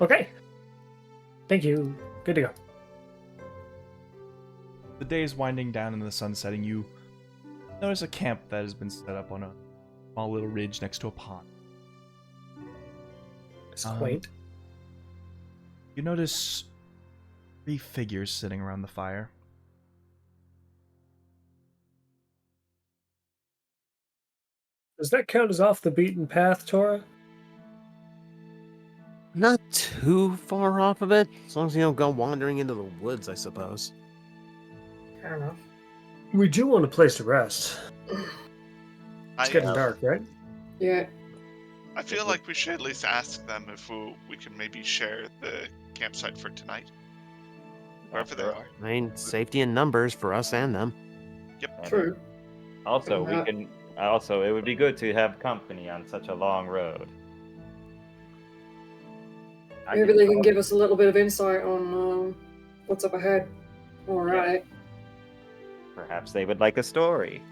Okay. Thank you. Good to go. The day is winding down and the sun setting. You notice a camp that has been set up on a small little ridge next to a pond. It's quaint. You notice 3 figures sitting around the fire. Does that count as off the beaten path, Tora? Not too far off of it, as long as you don't go wandering into the woods, I suppose. I don't know. We do want a place to rest. It's getting dark, right? Yeah. I feel like we should at least ask them if we can maybe share the campsite for tonight. Wherever they are. I mean, safety in numbers for us and them. Yep. True. Also, we Yeah. can. Also, it would be good to have company on such a long road. Maybe they can give us a little bit of insight on what's up ahead. All right. Perhaps they would like a story.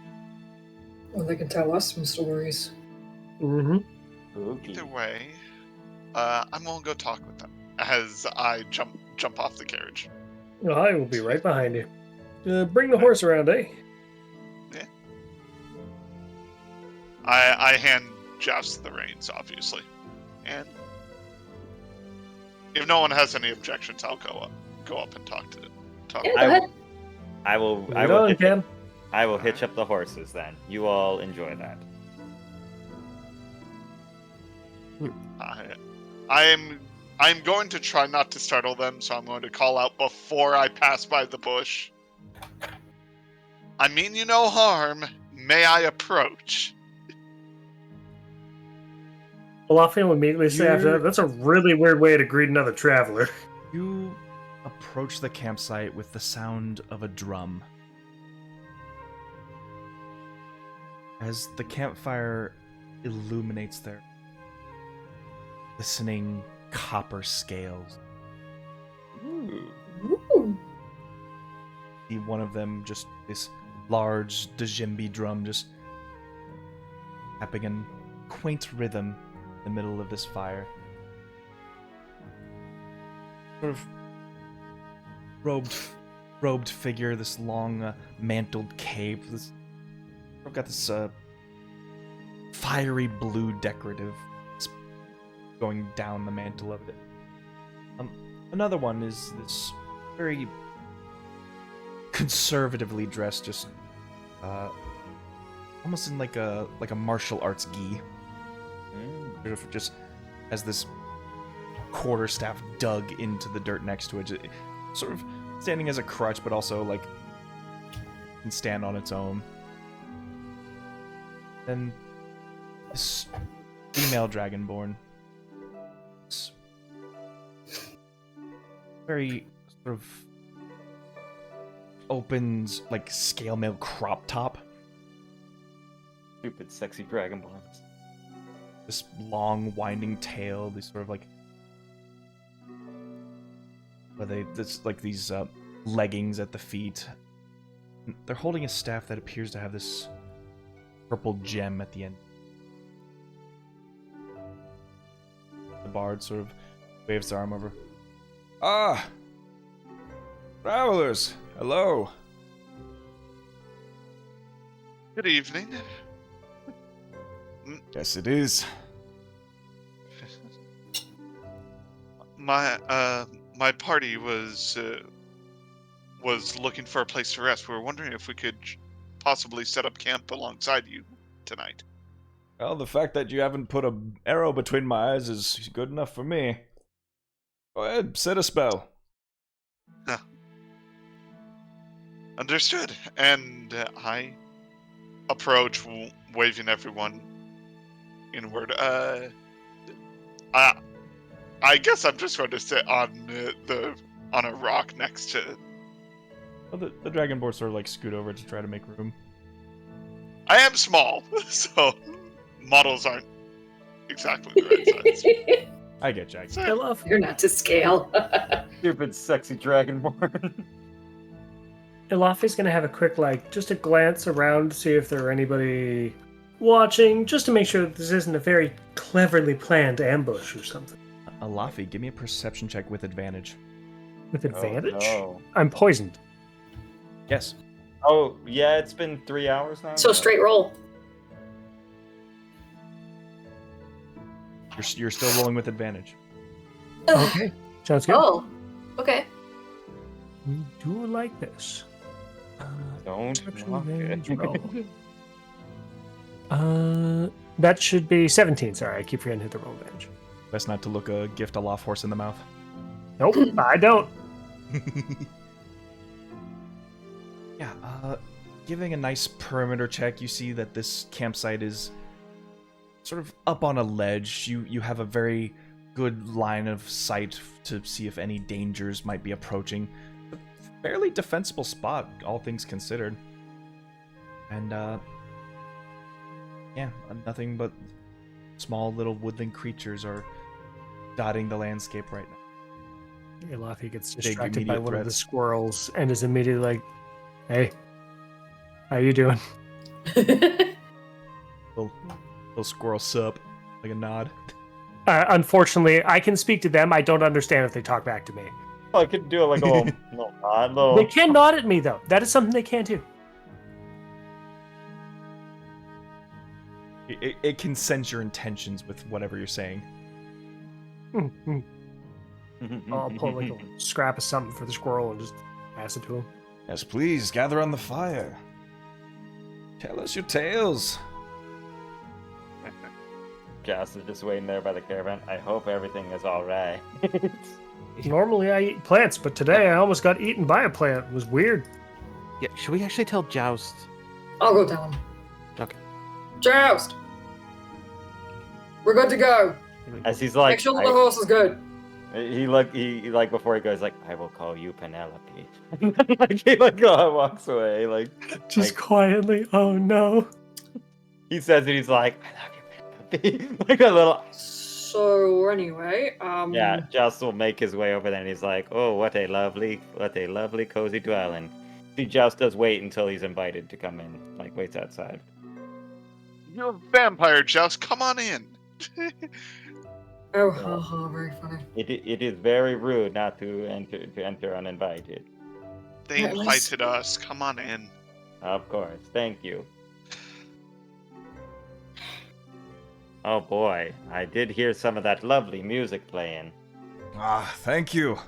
Well, they can tell us some stories. Mm-hmm. Spooky. Either way, I'm gonna go talk with them as I jump off the carriage. Well, I will be right behind you. Bring the horse around, eh? I hand Joust the reins, obviously, and if no one has any objections, I'll go up and talk. Yeah, go I ahead. will. I will. I Right will. on, Hitch, Cam. I will hitch up the horses then. You all enjoy that. I'm going to try not to startle them, so I'm going to call out before I pass by the bush. I mean you no harm. May I approach? Olafia will immediately say after that, that's a really weird way to greet another traveler. You approach the campsite with the sound of a drum. As the campfire illuminates their listening copper scales, Ooh. Ooh. see one of them, just this large djembe drum, just tapping in quaint rhythm in the middle of this fire. sort of robed figure, this long mantled cape. I've got this fiery blue decorative going down the mantle of it. Another one is this very conservatively dressed, just almost in like a martial arts gi. Sort of just has this quarterstaff dug into the dirt next to it, sort of standing as a crutch, but also like can stand on its own. Then this female dragonborn, this very sort of opens like scale mail crop top. Stupid, sexy dragonborns. This long winding tail, these sort of like these leggings at the feet. They're holding a staff that appears to have this purple gem at the end. The bard sort of waves their arm over. Ah! Travelers! Hello! Good evening. Yes, it is. My party was looking for a place to rest. We were wondering if we could possibly set up camp alongside you tonight. Well, the fact that you haven't put an arrow between my eyes is good enough for me. Go ahead, set a spell. Huh. Understood. And I approach, waving everyone inward. I guess I'm just going to sit on a rock next to. Well, the dragonborn sort of like scoot over to try to make room. I am small, so models aren't exactly the right size. I get you. I love You're not to scale. Stupid, sexy dragonborn. Ilafi's gonna have a quick, just a glance around to see if there are anybody watching, just to make sure that this isn't a very cleverly planned ambush or something. Alafi, give me a perception check with advantage. With advantage? Oh, no. I'm poisoned. Yes. Oh, yeah, it's been 3 hours now. So straight roll. You're still rolling with advantage. Okay, sounds good. Oh, okay. We do like this. Don't Perception mock advantage it. roll. That should be 17. Sorry, I keep forgetting to hit the roll advantage. Best not to look a gift a loft horse in the mouth. Nope, I don't. Yeah, giving a nice perimeter check, you see that this campsite is sort of up on a ledge. You have a very good line of sight to see if any dangers might be approaching. A fairly defensible spot, all things considered. And, yeah, nothing but small little woodland creatures are dotting the landscape right now. Ilafi gets Big distracted by immediate one of the threats. squirrels and is immediately like, "Hey, how you doing?" Little squirrel sup, like a nod. Unfortunately, I can speak to them. I don't understand if they talk back to me. I could do it like a little nod, They little. can nod at me, though. That is something they can do. It can sense your intentions with whatever you're saying. I'll pull like a scrap of something for the squirrel and just pass it to him. Yes, please, gather on the fire. Tell us your tales. Joust is just waiting there by the caravan. I hope everything is all right. Normally I eat plants, but today I almost got eaten by a plant. It was weird. Yeah, should we actually tell Joust? I'll go tell him. Okay. Joust! We're good to go. As he's like, Make sure the horse is good. he like before he goes like, I will call you Penelope. Like he walks away Just like, quietly. Oh no. he says it. He's like, I love you, Penelope. Like a little. So anyway, Yeah, Joust will make his way over there, and he's like, "Oh, what a lovely, cozy dwelling." See, Joust does wait until he's invited to come in, like waits outside. You're a vampire, Joust. Come on in. Oh, haha, very funny. It is very rude not to enter uninvited. They At least- invited us. Come on in. Of course. Thank you. Oh boy, I did hear some of that lovely music playing. Ah, thank you.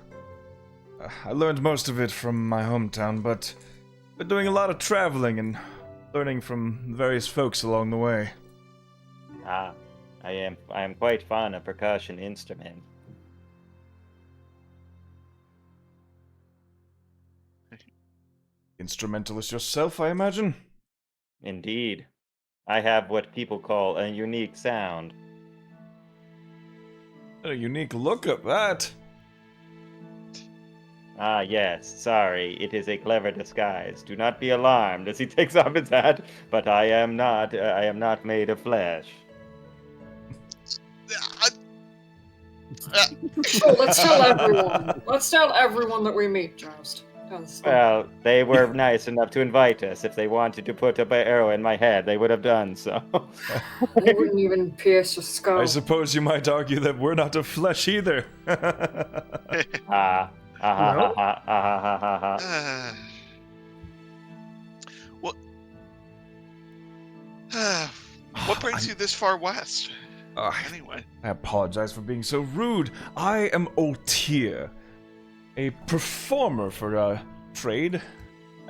I learned most of it from my hometown, but been doing a lot of traveling and learning from various folks along the way. Ah, I am quite fond of percussion instruments. Instrumentalist yourself, I imagine? Indeed. I have what people call a unique sound. A unique look at that. Ah, yes, sorry, it is a clever disguise. Do not be alarmed as he takes off his hat, but I am not made of flesh. Oh, let's tell everyone. Let's tell everyone that we meet, Joust. Well, they were nice enough to invite us. If they wanted to put an arrow in my head, they would have done so. They wouldn't even pierce your skull. I suppose you might argue that we're not of flesh either. What? What brings you this far west? Anyway. I apologize for being so rude. I am Otir, a performer for trade.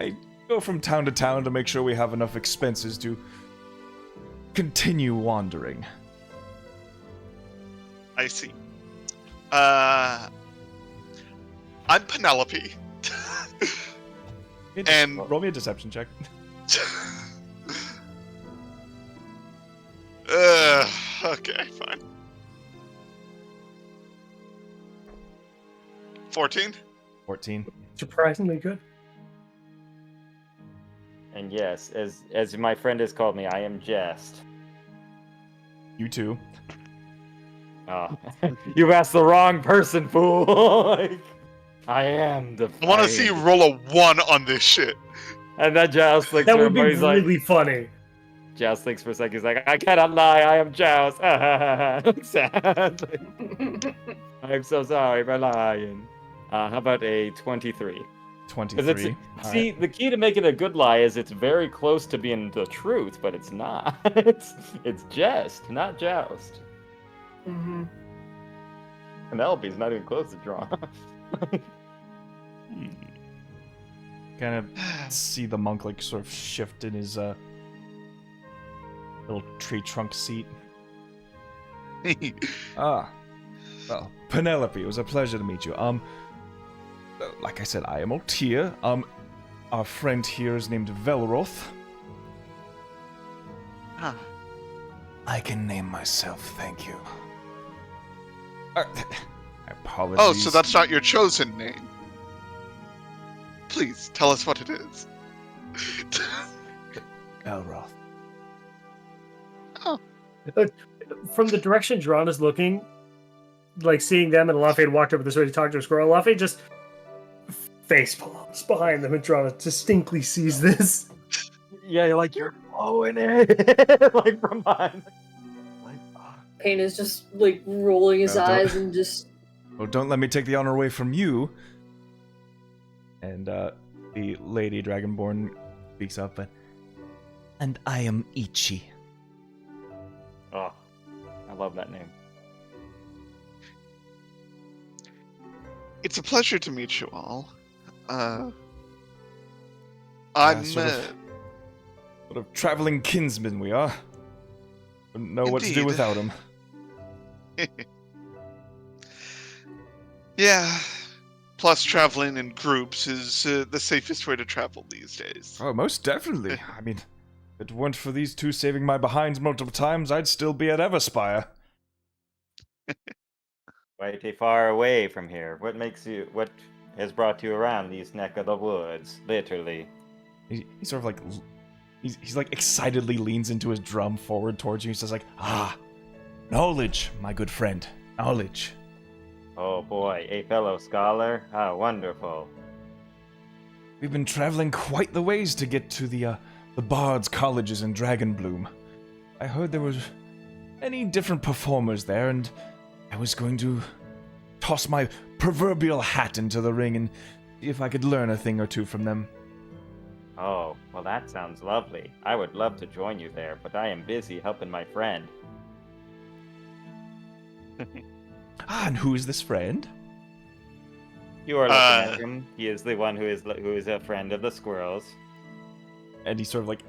I go from town to town to make sure we have enough expenses to continue wandering. I see. I'm Penelope. And- roll me a deception check. Okay, fine. 14? 14. Surprisingly good. And yes, as my friend has called me, I am Jest. You too. Oh, you asked the wrong person, fool. Like, I am the. I want to see you roll a 1 on this shit. And then Joust looks That for would him, be but he's like, really funny. Joust thinks for a second. He's like, I cannot lie. I am Joust. Sad. I'm so sorry for lying. How about a 23? 23. See, the key to making a good lie is it's very close to being the truth, but it's not. it's Jest, not Joust. Mm-hmm. Penelope's not even close to draw. Kind of see the monk like sort of shift in his little tree trunk seat. Well, Penelope, it was a pleasure to meet you. Like I said, I am Otir. Our friend here is named Velroth. Huh. I can name myself, thank you. I apologize. Oh, so that's not your chosen name. Please, tell us what it is. Velroth. From the direction Dron is looking, like seeing them and Lafayette walked over this way to talk to a squirrel, Lafayette just face palms behind them and Dron distinctly sees this. Yeah, you're blowing it like from behind. Payne is just like rolling his don't- eyes and just. Oh, don't let me take the honor away from you. And the lady Dragonborn speaks up, and I am Ichi. Oh, I love that name. It's a pleasure to meet you all. I'm sort of traveling kinsmen we are. Wouldn't know what to do Indeed. without him. Yeah. Plus, traveling in groups is the safest way to travel these days. Oh, most definitely. I mean, if it weren't for these two saving my behinds multiple times, I'd still be at Everspire. Quite a far away from here. What has brought you around these neck of the woods? Literally. He sort of like, he's like excitedly leans into his drum forward towards you. He says like, knowledge, my good friend, knowledge. Oh boy, a fellow scholar? How wonderful. We've been traveling quite the ways to get to the Bard's colleges in Dragonbloom. I heard there was many different performers there, and I was going to toss my proverbial hat into the ring and see if I could learn a thing or two from them. Oh, well, that sounds lovely. I would love to join you there, but I am busy helping my friend. Ah, and who is this friend? You are looking at him. He is the one who is a friend of the squirrels. And he sort of like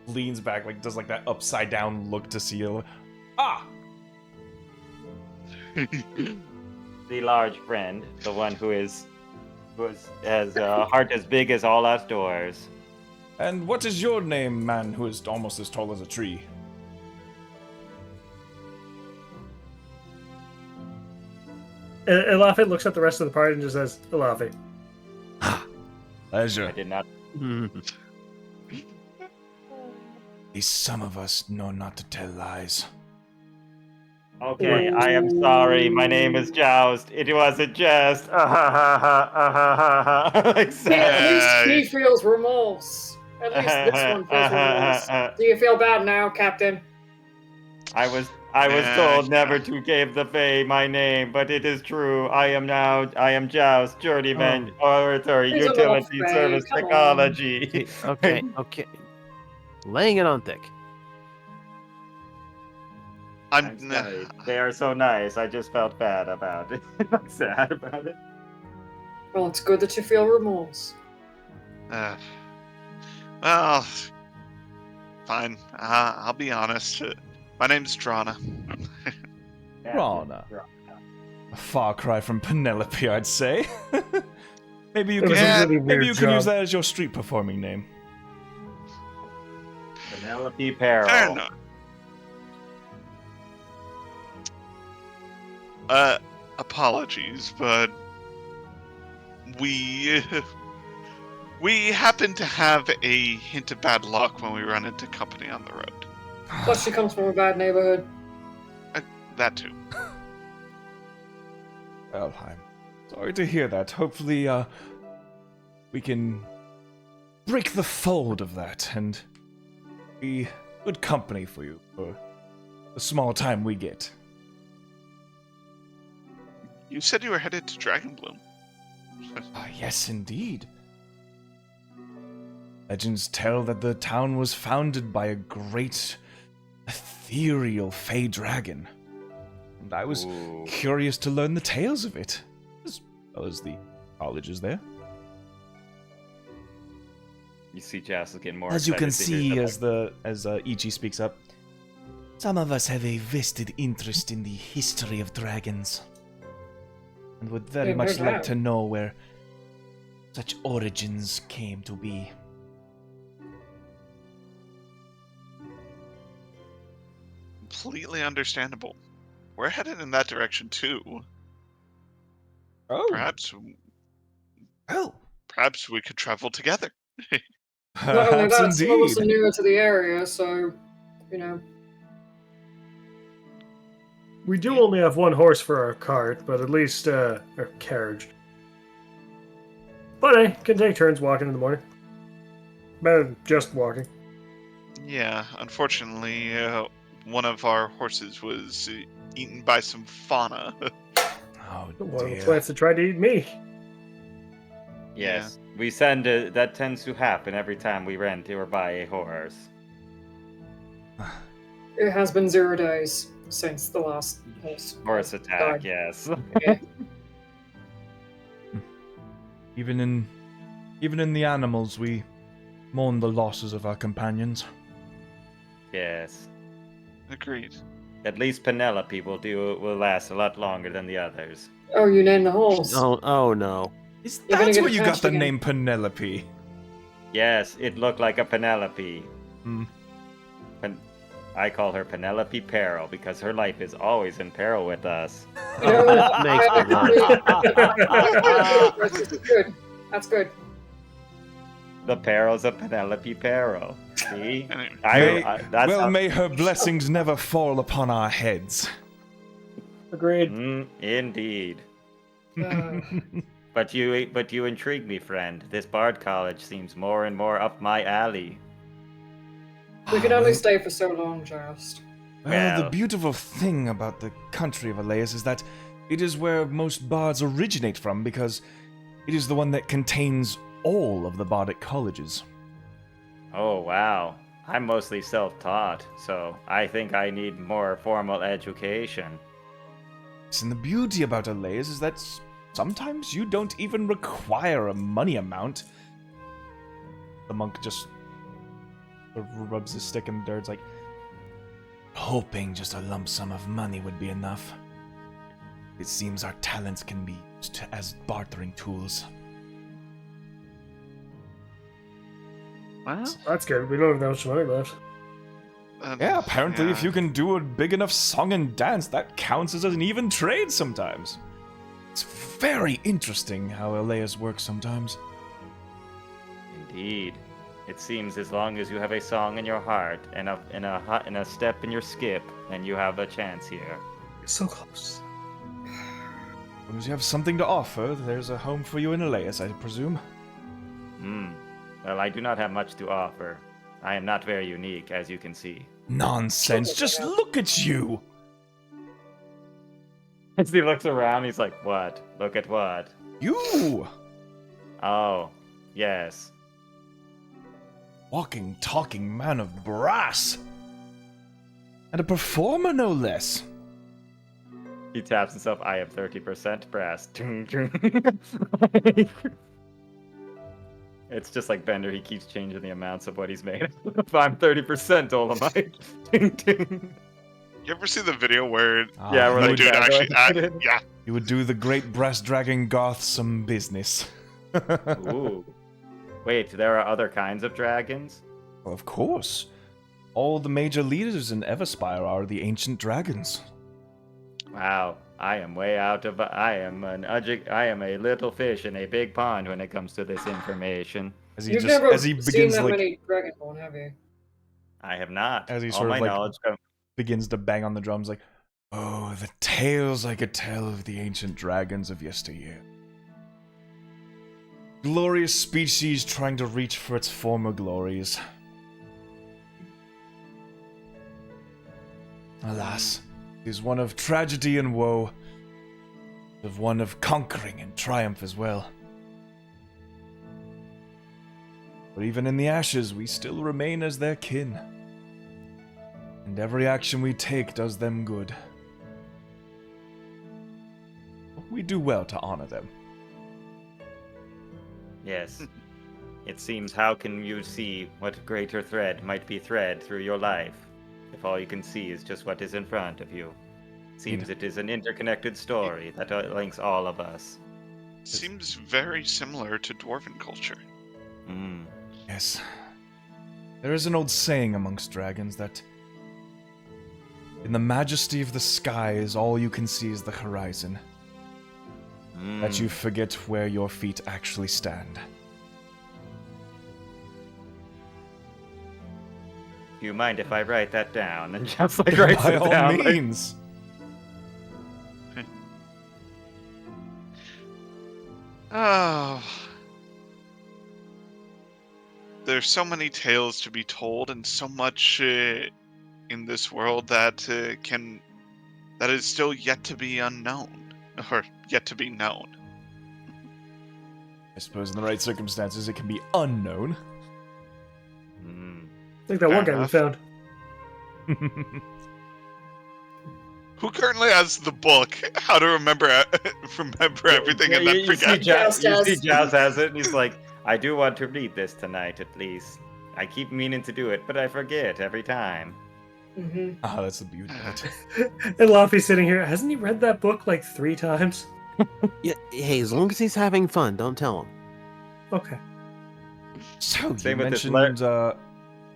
leans back, like does like that upside down look to see you. Ah! The large friend, the one who has a heart as big as all outdoors. And what is your name, man who is almost as tall as a tree? Elafi looks at the rest of the party and just says, Elafi. Pleasure. I did not. Some of us know not to tell lies. Okay, I am sorry. My name is Joust. It was a jest. Like At least he feels remorse. At least this one feels remorse. Do you feel bad now, Captain? I was told never to give the Fae my name, but it is true. I am Joust, journeyman, orator, He's a utility little service Fae, come on. technology. Okay. Laying it on thick. I'm sorry. They are so nice. I just felt bad about it. I'm sad about it. Well, it's good that you feel remorse. Well, fine. I'll be honest. My name's Drana. Rana. A far cry from Penelope, I'd say. Maybe you It can, was a really maybe weird you can use job. that as your street performing name. Penelope Fair Peril. enough. Apologies, but we happen to have a hint of bad luck when we run into company on the road. Plus, she comes from a bad neighborhood. That too. Well, I'm sorry to hear that. Hopefully, we can break the fold of that and be good company for you for the small time we get. You said you were headed to Dragonbloom. Yes, indeed. Legends tell that the town was founded by a great ethereal fey dragon. And I was Ooh. curious to learn the tales of it, as well as the colleges there. You see Jas is getting more As you can excited to hear see, as Ichi speaks up, some of us have a vested interest in the history of dragons, and would very Yeah, no much like doubt. to know where such origins came to be. Completely understandable. We're headed in that direction too. Oh, Perhaps well, we could travel together. Not only perhaps that, some of us are indeed. newer to the area, so, you know. We do only have one horse for our cart, but at least, or carriage. But I can take turns walking in the morning. Better than just walking. Yeah, unfortunately, one of our horses was eaten by some fauna. Oh One of the dear. plants that tried to eat me. Yes, we send that tends to happen every time we rent or buy a horse. It has been 0 days since the last Horse attack, died. yes. Yeah. Even in the animals, we mourn the losses of our companions. Yes. Agreed. At least Penelope will last a lot longer than the others. Oh, you named the horse. Oh no. You're gonna That's get where you got attached the again. name Penelope. Yes, it looked like a Penelope. Hmm. I call her Penelope Peril because her life is always in peril with us. You know, That makes me That's good. That's good. The perils of Penelope Peril. See? Anyway, That's how- May her blessings never fall upon our heads. Agreed. Indeed. Uh, But you intrigue me, friend. This Bard College seems more and more up my alley. we can only stay for so long, Joust. Well, the Well- beautiful thing about the country of Elias is that it is where most bards originate from because it is the one that contains all of the bardic colleges. Oh, wow. I'm mostly self-taught, so I think I need more formal education. And the beauty about Elias is that sometimes you don't even require a money amount. The monk just rubs his stick in the dirt, like, hoping just a lump sum of money would be enough. It seems our talents can be used as bartering tools. Well, That's good. We don't have that much money left. Yeah, apparently if yeah. you can do a big enough song and dance, that counts as an even trade sometimes. It's very interesting how Elias works sometimes. indeed. It seems as long as you have a song in your heart and a step in your skip, then you have a chance here. So close. As long as you have something to offer, there's a home for you in Elias, I presume. Hmm. Well, I do not have much to offer. I am not very unique, as you can see. Nonsense, just look at you! As he looks around, he's like, "What? Look at what? You! Oh, yes. Walking, talking man of brass! And a performer, no less. He taps himself. I have 30% brass. It's just like Bender. He keeps changing the amounts of what he's made. If I'm 30% Dolomite. Ding, ding. You ever see the video where Yeah, we're the like, dude yeah, actually go ahead. yeah, You would do the great brass dragon Garth some business. Ooh. Wait, there are other kinds of dragons? Well, of course. All the major leaders in Everspire are the ancient dragons. Wow, I am way out of. I am a little fish in a big pond when it comes to this information. As he You've just never as he seen begins that like many Dragonborn, have you? I have not. As he All sort of, my like, knowledge comes. begins to bang on the drums like, oh, the tales I could tell of the ancient dragons of yesteryear. Glorious species trying to reach for its former glories. Alas, it is one of tragedy and woe, of one of conquering and triumph as well. But even in the ashes, we still remain as their kin. And every action we take does them good. We do well to honor them. Yes. It seems how can you see what greater thread might be thread through your life if all you can see is just what is in front of you? Seems it is an interconnected story that links all of us. seems very similar to dwarven culture. Mm. Yes. There is an old saying amongst dragons that in the majesty of the skies, all you can see is the horizon. That you forget where your feet actually stand. Do you mind if I write that down? And just like writes By it all down. like- means. Oh. There's so many tales to be told, and so much in this world that that is still yet to be unknown, or yet to be known. I suppose in the right circumstances it can be unknown. Mm. Like that Fair one guy we enough. found. Who currently has the book? How to remember everything and then you see forget? Joust you see does. Joust has it, and he's like, I do want to read this tonight at least. I keep meaning to do it, but I forget every time. Mm-hmm. Ah, that's the beauty of it. And Laffy's sitting here. Hasn't he read that book like 3 times? Yeah, hey, as long as he's having fun, don't tell him. Okay. So, you Same with this mentioned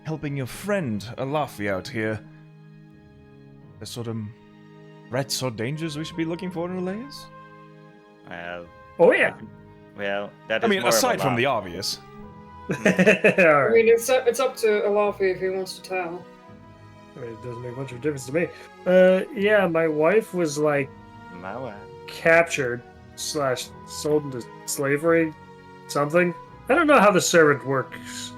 helping your friend Alafi out here. There's sort of threats or dangers we should be looking for in Elias? Well, Oh yeah. well, that I is mean, more of a aside from lot. the obvious. All I right. mean, it's up to Alafi if he wants to tell. I mean, it doesn't make much of a difference to me. Yeah, my wife was like My wife. captured / sold into slavery, something. I don't know how the servant works.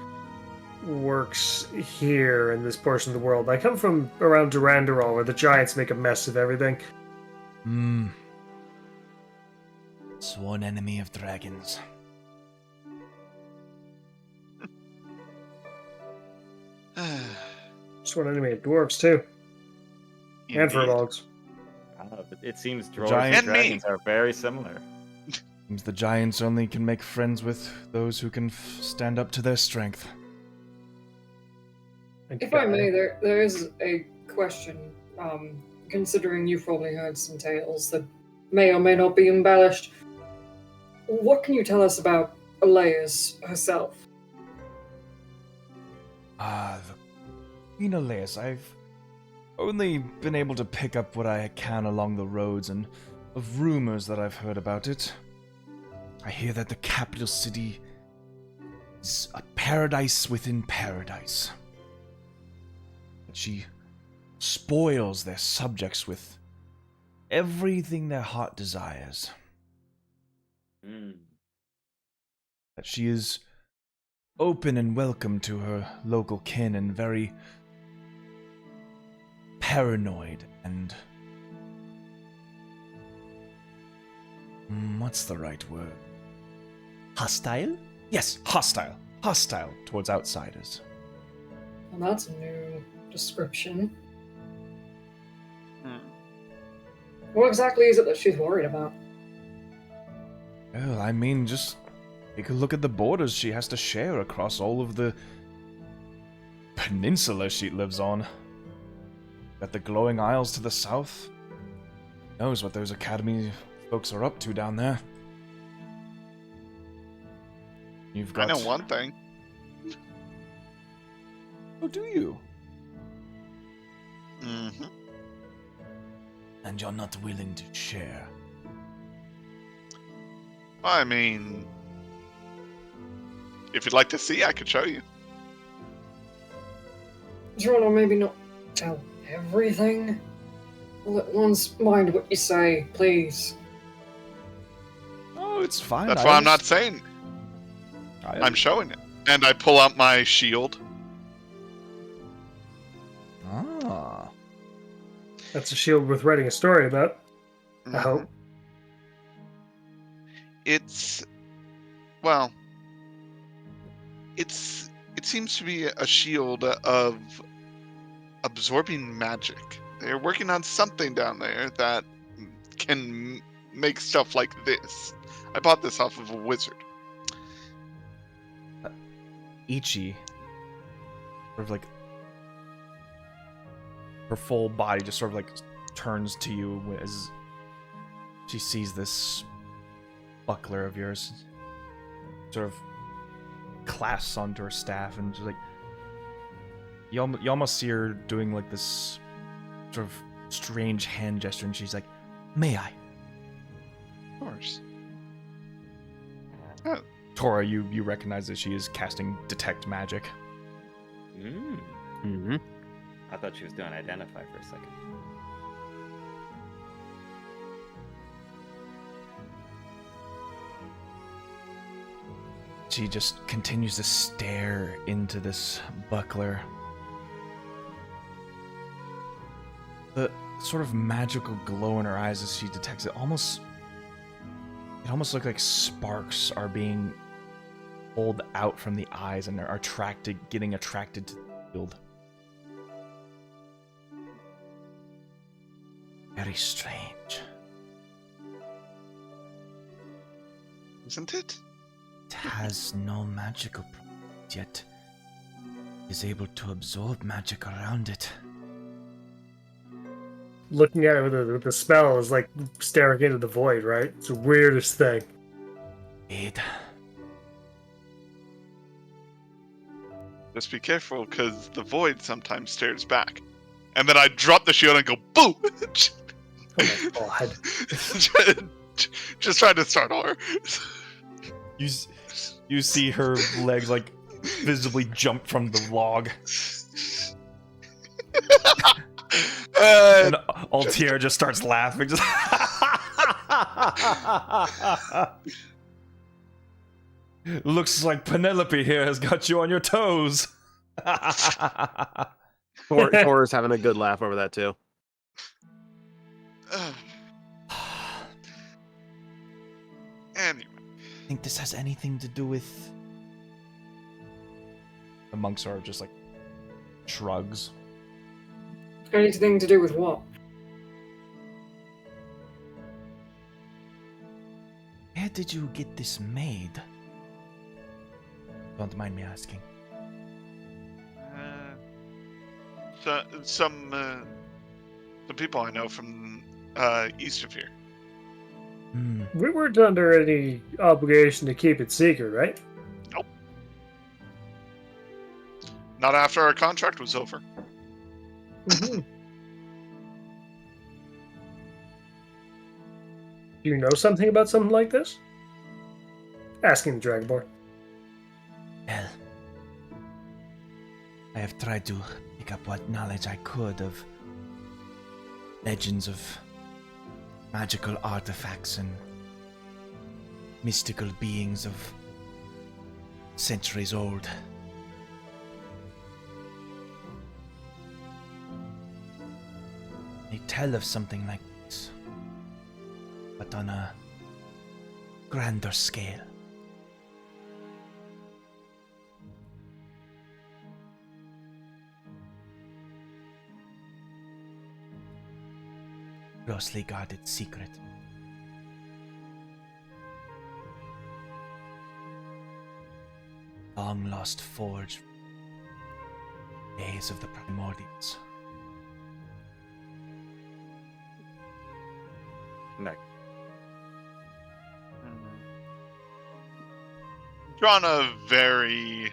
works here in this portion of the world. I come from around Durandorol, where the giants make a mess of everything. Sworn enemy of dragons. Sworn enemy of dwarves, too. And Indeed. furbolgs. But it seems dwarves giant- and dragons are very similar. Seems the giants only can make friends with those who can stand up to their strength. If I may, there is a question. Considering you've probably heard some tales that may or may not be embellished, what can you tell us about Elias herself? The Queen Elias, I've only been able to pick up what I can along the roads and of rumors that I've heard about it. I hear that the capital city is a paradise within paradise. That she spoils their subjects with everything their heart desires. That she is open and welcome to her local kin and very paranoid and what's the right word? Hostile? Yes, hostile. Hostile towards outsiders. Well, that's a new description. What exactly is it that she's worried about? Well, I mean, just take a look at the borders she has to share across all of the peninsula she lives on. Got the glowing isles to the south. Knows what those academy folks are up to down there. You've got... I know one thing. Oh, do you? Mm-hmm. And you're not willing to share. I mean, if you'd like to see, I could show you. Do you want to maybe not tell everything? Let one's mind what you say, please. Oh, it's fine. That's I why I'm not understand. saying it. I'm showing it. And I pull out my shield. Ah. That's a shield worth writing a story about. I hope. It's, well, it seems to be a shield of absorbing magic. They're working on something down there that can make stuff like this. I bought this off of a wizard. Ichi, sort of like, her full body just sort of like turns to you as she sees this buckler of yours, sort of clasps onto her staff, and just like you almost see her doing like this sort of strange hand gesture, and she's like, "May I?" Of course. Tora, you recognize that she is casting detect magic. Mm-hmm. I thought she was doing identify for a second. She just continues to stare into this buckler. The sort of magical glow in her eyes as she detects it almost looks like sparks are being pulled out from the eyes and are getting attracted to the field. Very strange. Isn't it? It has no magical properties, yet is able to absorb magic around it. Looking at it with the spell is like staring into the void, right? It's the weirdest thing. Indeed. Just be careful, because the void sometimes stares back. And then I drop the shield and go, boo! Oh my god. Just trying to start over. You see her legs like visibly jump from the log. And Altier just starts laughing. Just looks like Penelope here has got you on your toes. Tor's having a good laugh over that too. Anyway, Think this has anything to do with... The monks are just like shrugs. Anything to do with what? Where did you get this made? Don't mind me asking. some people I know from east of here. Hmm. We weren't under any obligation to keep it secret, right? Not after our contract was over. Do you know something about something like this? Asking the Dragonborn. Well, I have tried to pick up what knowledge I could of legends of magical artifacts and mystical beings of centuries old. They tell of something like this, but on a grander scale. Closely guarded secret. Long lost forge. Days of the primordials. No. Drana very,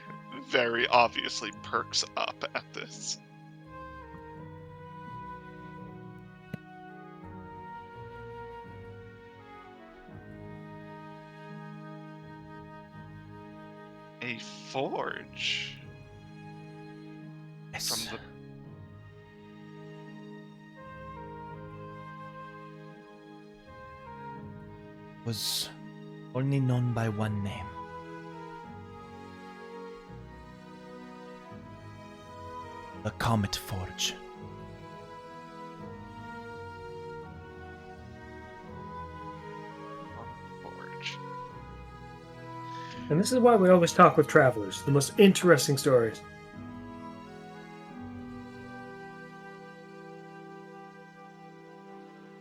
very obviously perks up at this. A forge. Yes. From the... Was only known by one name. The Comet Forge. forge. And this is why we always talk with travelers. The most interesting stories.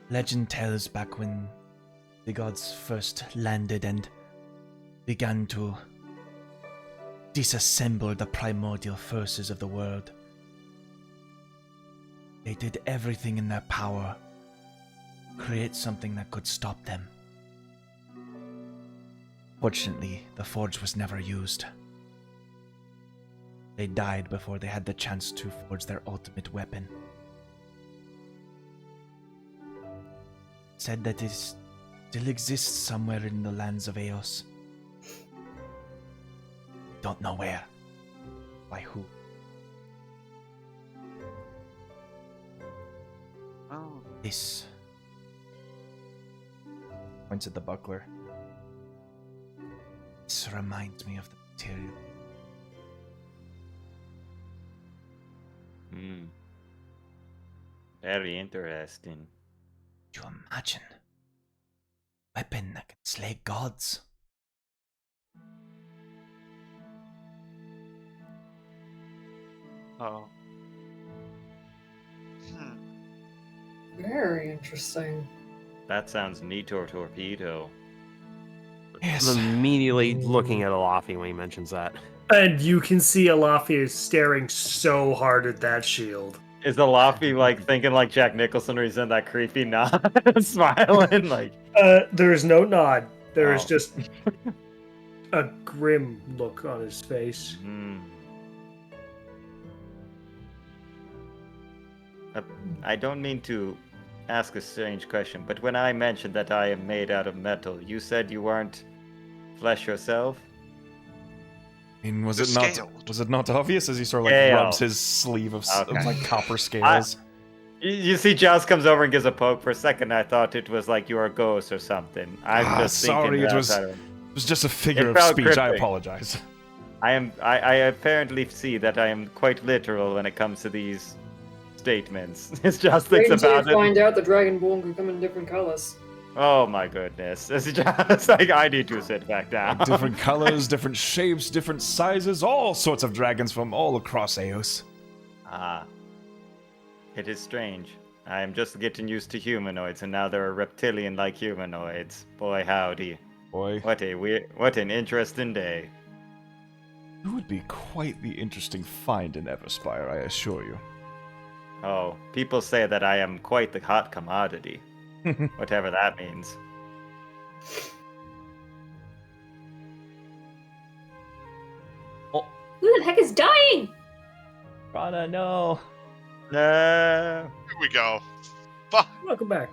Legend tells back when the gods first landed and began to disassemble the primordial forces of the world. They did everything in their power to create something that could stop them. Fortunately, the forge was never used. They died before they had the chance to forge their ultimate weapon. Said that it still exists somewhere in the lands of Eos. Don't know where. By who. Oh. This points at the buckler. This reminds me of the material. Hmm. Very interesting. Do you imagine? Weapon that can slay gods. Oh. Very interesting. That sounds Nitor Torpedo. Yes. I'm immediately looking at Alafi when he mentions that. And you can see Alafia staring so hard at that shield. Is the Laffy like thinking like Jack Nicholson or he's in that creepy nod smiling like There's no nod. There is Oh. just a grim look on his face. I don't mean to ask a strange question, but when I mentioned that I am made out of metal, you said you weren't flesh yourself? I mean, was The it scales. not obvious as he sort of like Scale. rubs his sleeve of Okay. like copper scales? You see Joust comes over and gives a poke. For a second I thought it was like you were a ghost or something. I'm just thinking sorry, it that was outside of- it was just a figure It of felt speech. I cryptic. apologize. I apparently see that I am quite literal when it comes to these statements. It's just Wait thinks until about you it. find out the Dragonborn can come in different colors. Oh my goodness. It's just like I need to sit back down. Different colors, different shapes, different sizes, all sorts of dragons from all across Eos. Ah. It is strange. I am just getting used to humanoids, and now there are reptilian-like humanoids. Boy, howdy. Boy, What an interesting day. you would be quite the interesting find in Everspire, I assure you. Oh, people say that I am quite the hot commodity. Whatever that means. Who the heck is dying? Rana, no. No. Here we go. Fuck. Welcome back.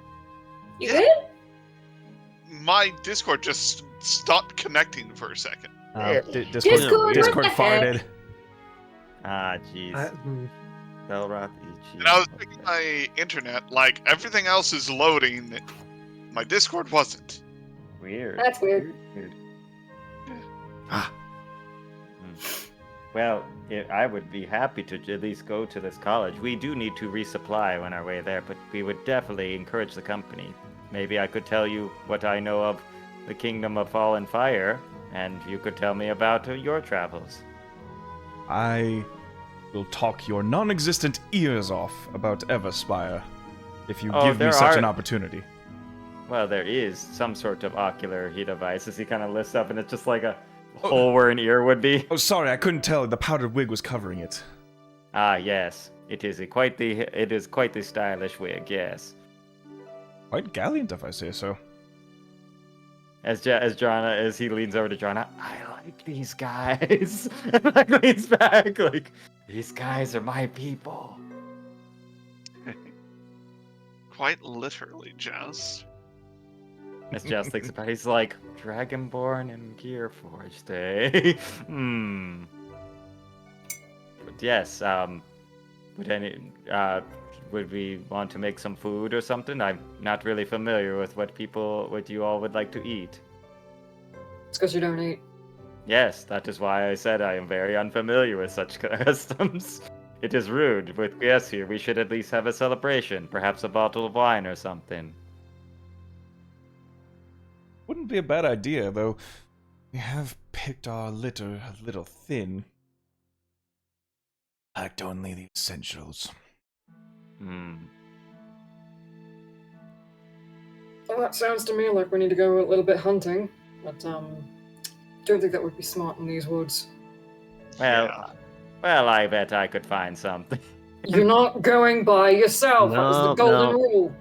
You Yeah. good? My Discord just stopped connecting for a second. Discord, Discord what the heck? farted. Ah, jeez. Belroth, Ichi. And I was checking my internet, like everything else is loading. My Discord wasn't. Weird. That's weird. Ah. Well, I would be happy to at least go to this college. We do need to resupply on our way there, but we would definitely encourage the company. Maybe I could tell you what I know of the Kingdom of Fallen Fire, and you could tell me about your travels. I will talk your non-existent ears off about Everspire if you Oh, give me there such are- an opportunity. Well, there is some sort of ocular heat device as he kind of lifts up, and it's just like a hole where an ear would be. Oh, sorry, I couldn't tell. The powdered wig was covering it. Ah, yes. It is quite the stylish wig, yes. Quite gallant, if I say so. As he leans over to Jonna, I like these guys. And like leans back, like these guys are my people. Quite literally, just. As Jess thinks about it, he's like, Dragonborn and Gearforged, eh? Hmm. But yes, would we want to make some food or something? I'm not really familiar with what you all would like to eat. It's because you don't eat. Yes, that is why I said I am very unfamiliar with such customs. It is rude. With guests here, we should at least have a celebration. Perhaps a bottle of wine or something. Wouldn't be a bad idea, though. We have picked our litter a little thin. Packed only the essentials. Hmm. Well, that sounds to me like we need to go a little bit hunting, but don't think that would be smart in these woods. Well, I bet I could find something. You're not going by yourself. That was the No, golden no. rule.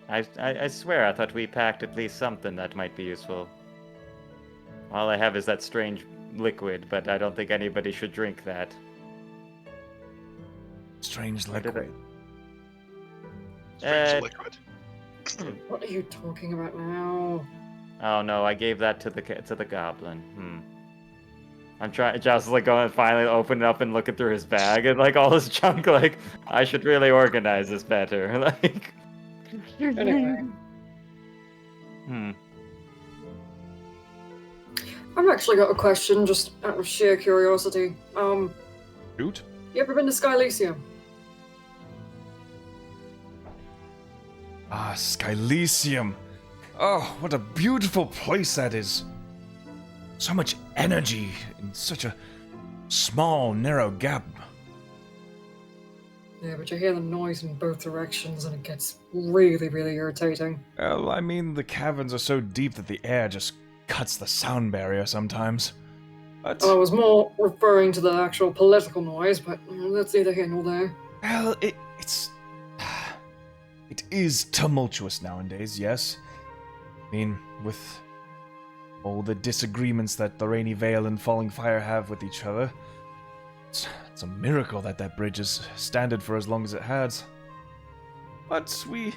I swear I thought we packed at least something that might be useful. All I have is that strange liquid, but I don't think anybody should drink that. Strange What did liquid. Strange Uh, liquid. What are you talking about now? Oh no, I gave that to the goblin. I'm trying. Just like going finally open it up and looking through his bag and like all his junk. Like I should really organize this better. Like. Anyway, I've actually got a question, just out of sheer curiosity. Shoot. You ever been to Skylysium? Ah, Skylysium. Oh, what a beautiful place that is. So much energy in such a small, narrow gap. Yeah, but you hear the noise in both directions and it gets really, really irritating. Well, I mean, the caverns are so deep that the air just cuts the sound barrier sometimes. But, I was more referring to the actual political noise, but that's neither here nor there. well, it's... It is tumultuous nowadays, yes. I mean, with all the disagreements that the Rainy Vale and Falling Fire have with each other, it's a miracle that that bridge has standed for as long as it has. But we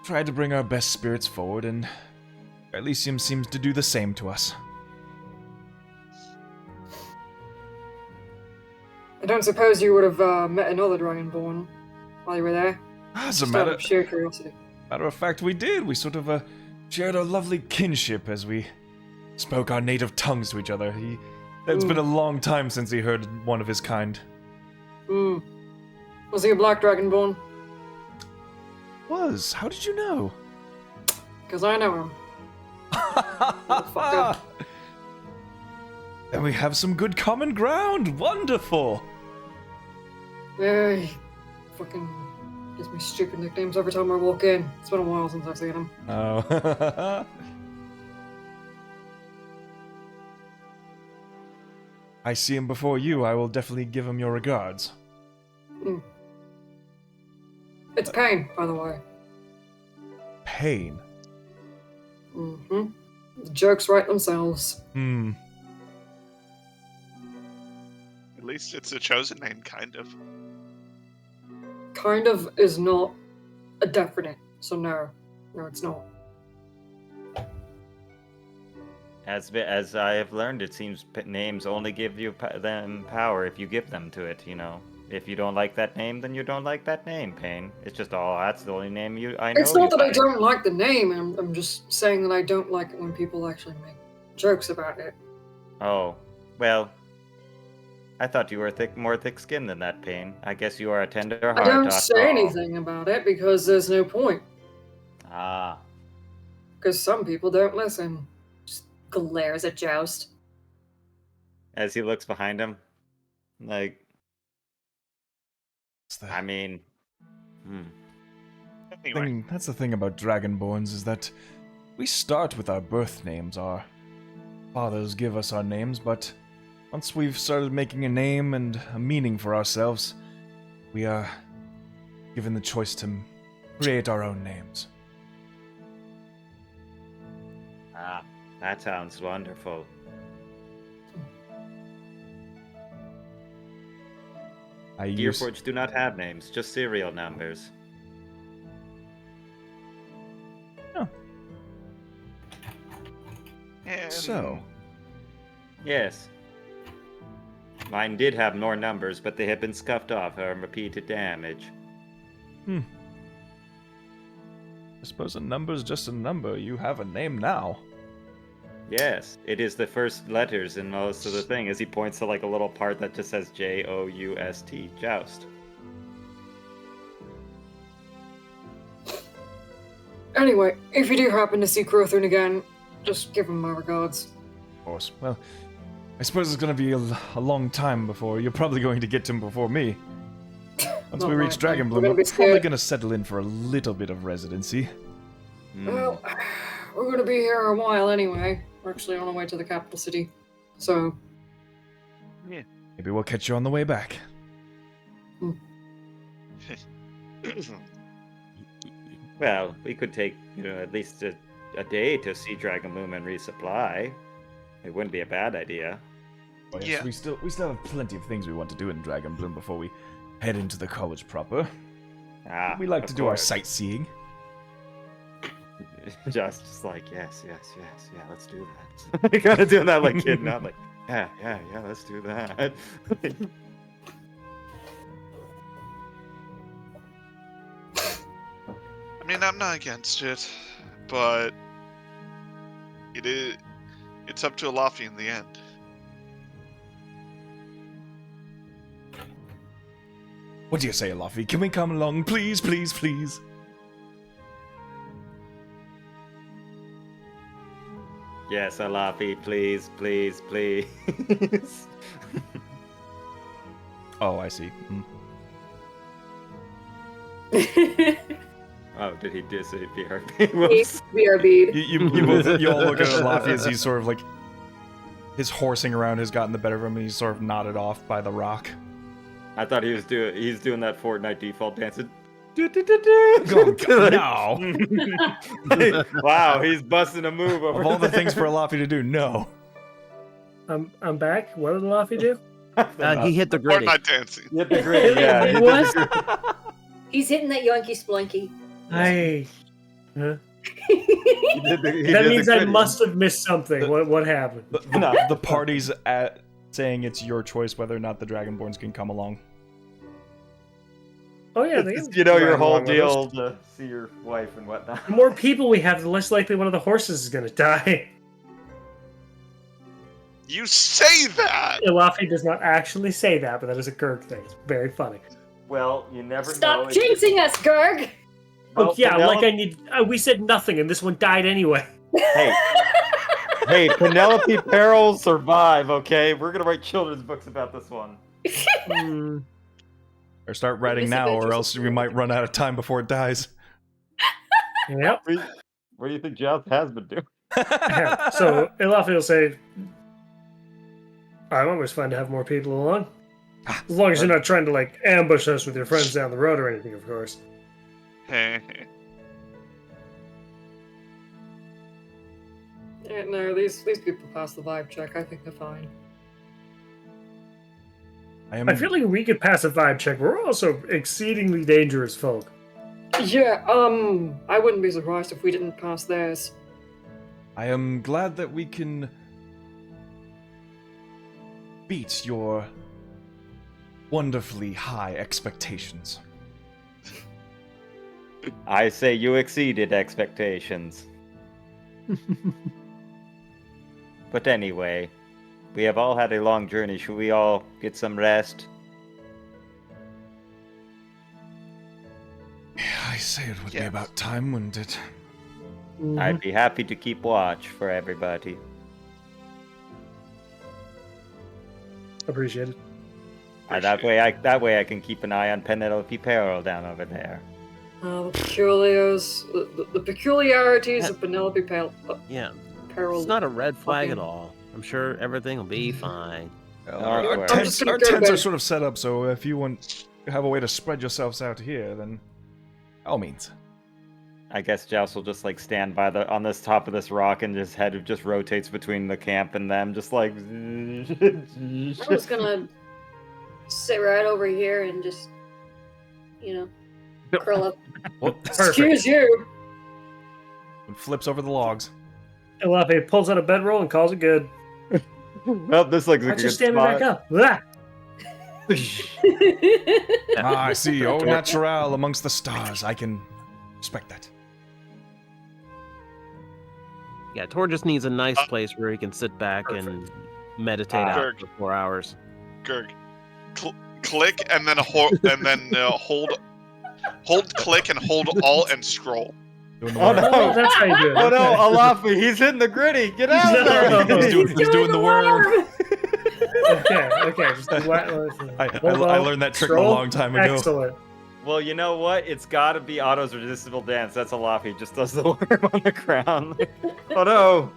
try to bring our best spirits forward, and Elysium seems to do the same to us. I don't suppose you would have met another Dragonborn while you were there? As a Just out matter, of sheer curiosity. Matter of fact, we did. We sort of shared a lovely kinship as we spoke our native tongues to each other. It's been a long time since he heard one of his kind. Hmm. Was he a black dragonborn? Was? How did you know? Because I know him. Motherfucker. And we have some good common ground. Wonderful. Yeah, he fucking gives me stupid nicknames every time I walk in. It's been a while since I've seen him. Oh. I see him before you. I will definitely give him your regards. It's Pain, by the way. Pain. Mm-hmm. The jokes write themselves. At least it's a chosen name, kind of. Kind of is not a definite, so no. No, it's not. As I have learned, it seems names only give you them power if you give them to it. You know, if you don't like that name, then you don't like that name. Pain. It's just that's the only name I know. It's not you that I like. don't like the name, I'm just saying that I don't like it when people actually make jokes about it. Oh, well. I thought you were more thick-skinned than that, Pain. I guess you are a tender heart. I don't after say all. anything about it because there's no point. Ah. Because some people don't listen. Glares at Joust. As he looks behind him, like, That's the I mean, Anyway, that's the thing about Dragonborns is that we start with our birth names. Our fathers give us our names, but once we've started making a name and a meaning for ourselves, we are given the choice to create our own names. that sounds wonderful. I use Gearforge do not have names, just serial numbers. and so. Yes. Mine did have more numbers, but they have been scuffed off from repeated damage. I suppose a number's just a number. You have a name now. Yes, it is the first letters in most of the thing, as he points to like a little part that just says Joust, Joust. Anyway, if you do happen to see Crowthorne again, just give him my regards. Of course. Well, I suppose it's going to be a long time before you're probably going to get to him before me. Once Not we reach right, Dragonbloom, we're gonna we're be probably scared. going to settle in for a little bit of residency. Well, we're gonna be here a while anyway. We're actually on our way to the capital city. So, Maybe we'll catch you on the way back. Well, we could take, at least a day to see Dragonbloom and resupply. It wouldn't be a bad idea. Oh, yes, Yeah. we still have plenty of things we want to do in Dragonbloom before we head into the college proper. We like of to do our course. sightseeing. Just like, yes, yeah, let's do that. You gotta do that like kid, not like, yeah, let's do that. I mean, I'm not against it, but it's up to Alafi in the end. What do you say, Luffy? Can we come along, please, please, please? Yes, Alafi, please. Oh, I see. Oh, did he disappear? Whoops. BRB. You all look at Luffy as he's sort of like his horsing around has gotten the better of him, and he's sort of nodded off by the rock. I thought he's doing that Fortnite default dance. Oh, no! Wow, he's busting a move over Of all the there. things for Luffy to do, no. I'm back. What did Laffy do? He hit the gritty. Fortnite dancing. You hit the grid, yeah. he did What? He's hitting that Yankee Splunky. Hey. Huh? He did the That means I gritty. must have missed something. What happened? The party's saying it's your choice whether or not the Dragonborns can come along. Oh yeah, they It's, can you know, your ride whole along with us. deal to see your wife and whatnot. The more people we have, the less likely one of the horses is going to die. You say that. Ilafi does not actually say that, but that is a Gurg thing. It's very funny. Well, you never know. Stop jinxing us, Gurg! Oh Well, yeah, like Penelope- we said nothing, and this one died anyway. Hey, hey, Penelope Peril survive. Okay, we're gonna write children's books about this one. Hmm. Or start writing now, or else we might run out of time before it dies. Yep. What do you think Joust has been doing? So Ilafi will say, "I'm always fun to have more people along, as long as you're not trying to like ambush us with your friends down the road or anything, of course." No, these people pass the vibe check. I think they're fine. I feel like we could pass a vibe check. We're also exceedingly dangerous folk. Yeah, I wouldn't be surprised if we didn't pass theirs. I am glad that we can beat your wonderfully high expectations. I say you exceeded expectations. But anyway, we have all had a long journey. Should we all get some rest? I say it would be Yes. about time, wouldn't it? I'd be happy to keep watch for everybody. Appreciate it. That way I can keep an eye on Penelope Peril down over there. The peculiarities of Penelope Yeah, Peril. it's not a red flag at Okay. all. I'm sure everything will be fine. Alright. Our I'm tents, just gonna our go to tents are bed. sort of set up, so if you want to have a way to spread yourselves out here, then by all means. I guess Joust will just like stand by on this top of this rock and his head just rotates between the camp and them, just like. I'm just gonna sit right over here and just, curl up. Excuse you. And flips over the logs. Ilafi pulls out a bedroll and calls it good. Well, this looks like I'm a good just standing back spot. up. Ah! I see. Oh, natural amongst the stars. I can respect that. Yeah, Tor just needs a nice place where he can sit back and meditate out Gurg. for 4 hours. Gurg, click and then hold click and hold alt and scroll. Doing the Oh, work. no. Oh, that's how you do it. Oh no, Okay. Alafi, he's hitting the gritty. Get out of there! No. He's doing the worm. Okay. Just I learned that trick a long time ago. Excellent. Well, you know what? It's gotta be Otto's resistible dance. That's Alafi. Just does the worm on the ground. Oh no!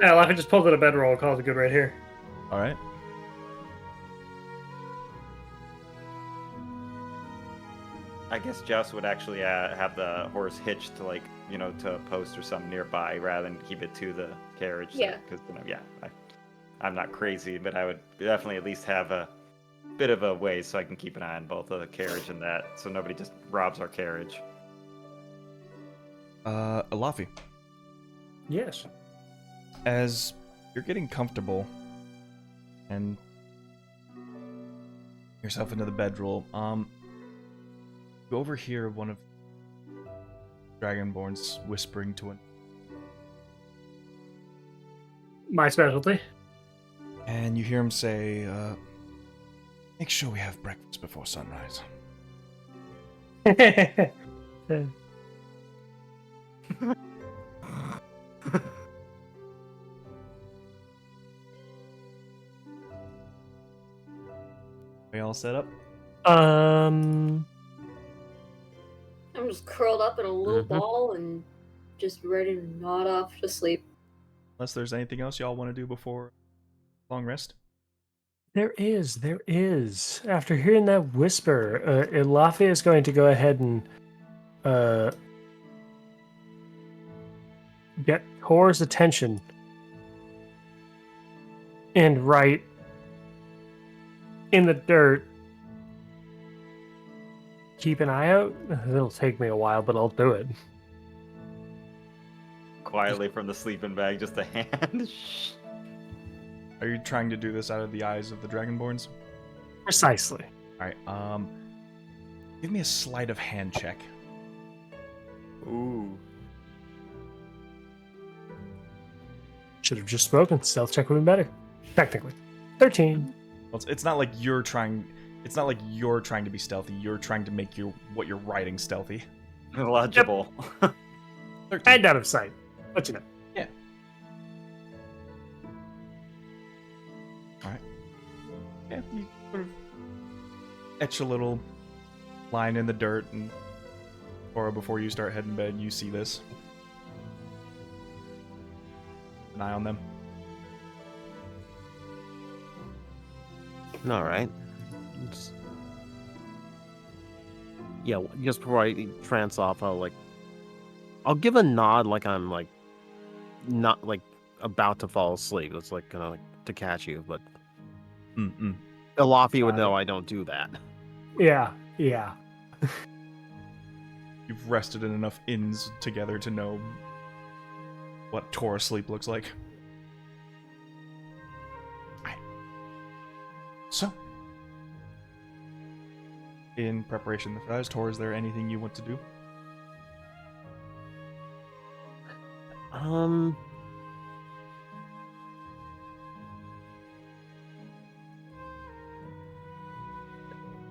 Yeah, Ilafi just pulled out a bedroll and called it good right here. All right. I guess Joust would actually have the horse hitched to to a post or something nearby rather than keep it to the carriage. Yeah. Because I'm not crazy, but I would definitely at least have a bit of a way so I can keep an eye on both the carriage and that, so nobody just robs our carriage. Alafi, Yes. as you're getting comfortable and yourself into the bedroll, you overhear one of Dragonborns whispering to an, My specialty. and you hear him say, "Make sure we have breakfast before sunrise." We all set up? um. I'm just curled up in a little Mhm. ball and just ready to nod off to sleep. Unless there's anything else y'all want to do before long rest? There is. After hearing that whisper, Ilafi is going to go ahead and get Tor's attention and write in the dirt. Keep an eye out. It'll take me a while, but I'll do it. Quietly from the sleeping bag, just a hand. Are you trying to do this out of the eyes of the Dragonborns? Precisely. Alright, Give me a sleight of hand check. Ooh. Should have just spoken. Stealth check would be better. Technically. 13. Well, it's not like you're trying. It's not like you're trying to be stealthy. You're trying to make what you're writing stealthy. Legible. 13. And out of sight. Let you know. Yeah. All right. Yeah, you sort of etch a little line in the dirt, and or before you start heading to bed, you see this. An eye on them. All right. Yeah, just before I trance off, I'll give a nod like I'm like not like about to fall asleep. It's like kind of like to catch you, but Elafi would know I don't do that. Yeah. You've rested in enough inns together to know what Torah sleep looks like. Alright. So, in preparation for that, Torah, is there anything you want to do?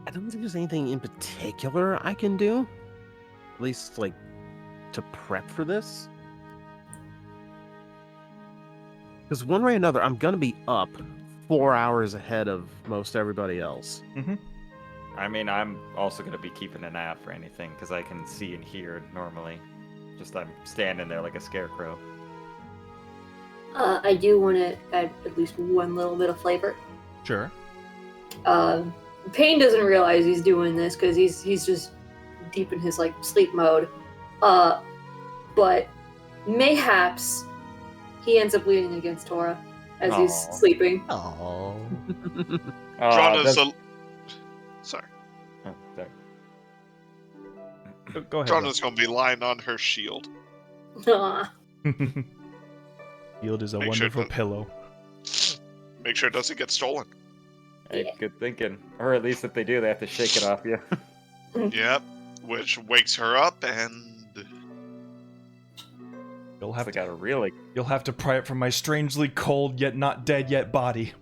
I don't think there's anything in particular I can do. At least, like, to prep for this. Because one way or another, I'm going to be up 4 hours ahead of most everybody else. Mm-hmm. I mean, I'm also going to be keeping an eye out for anything, because I can see and hear normally. Just I'm standing there like a scarecrow. I do want to add at least one little bit of flavor. Sure. Payne doesn't realize he's doing this because he's just deep in his like sleep mode. But mayhaps he ends up leaning against Torah as he's Aw. sleeping. Oh. Drana's That's- sorry. oh, sorry. Go ahead. Drana's gonna be lying on her shield. Aw. Shield is a Make sure wonderful to- pillow. Make sure it doesn't get stolen. Hey, good thinking. Or at least if they do, they have to shake it off you. Yep. Which wakes her up and You'll I have got a really. You'll have to pry it from my strangely cold yet not dead yet body.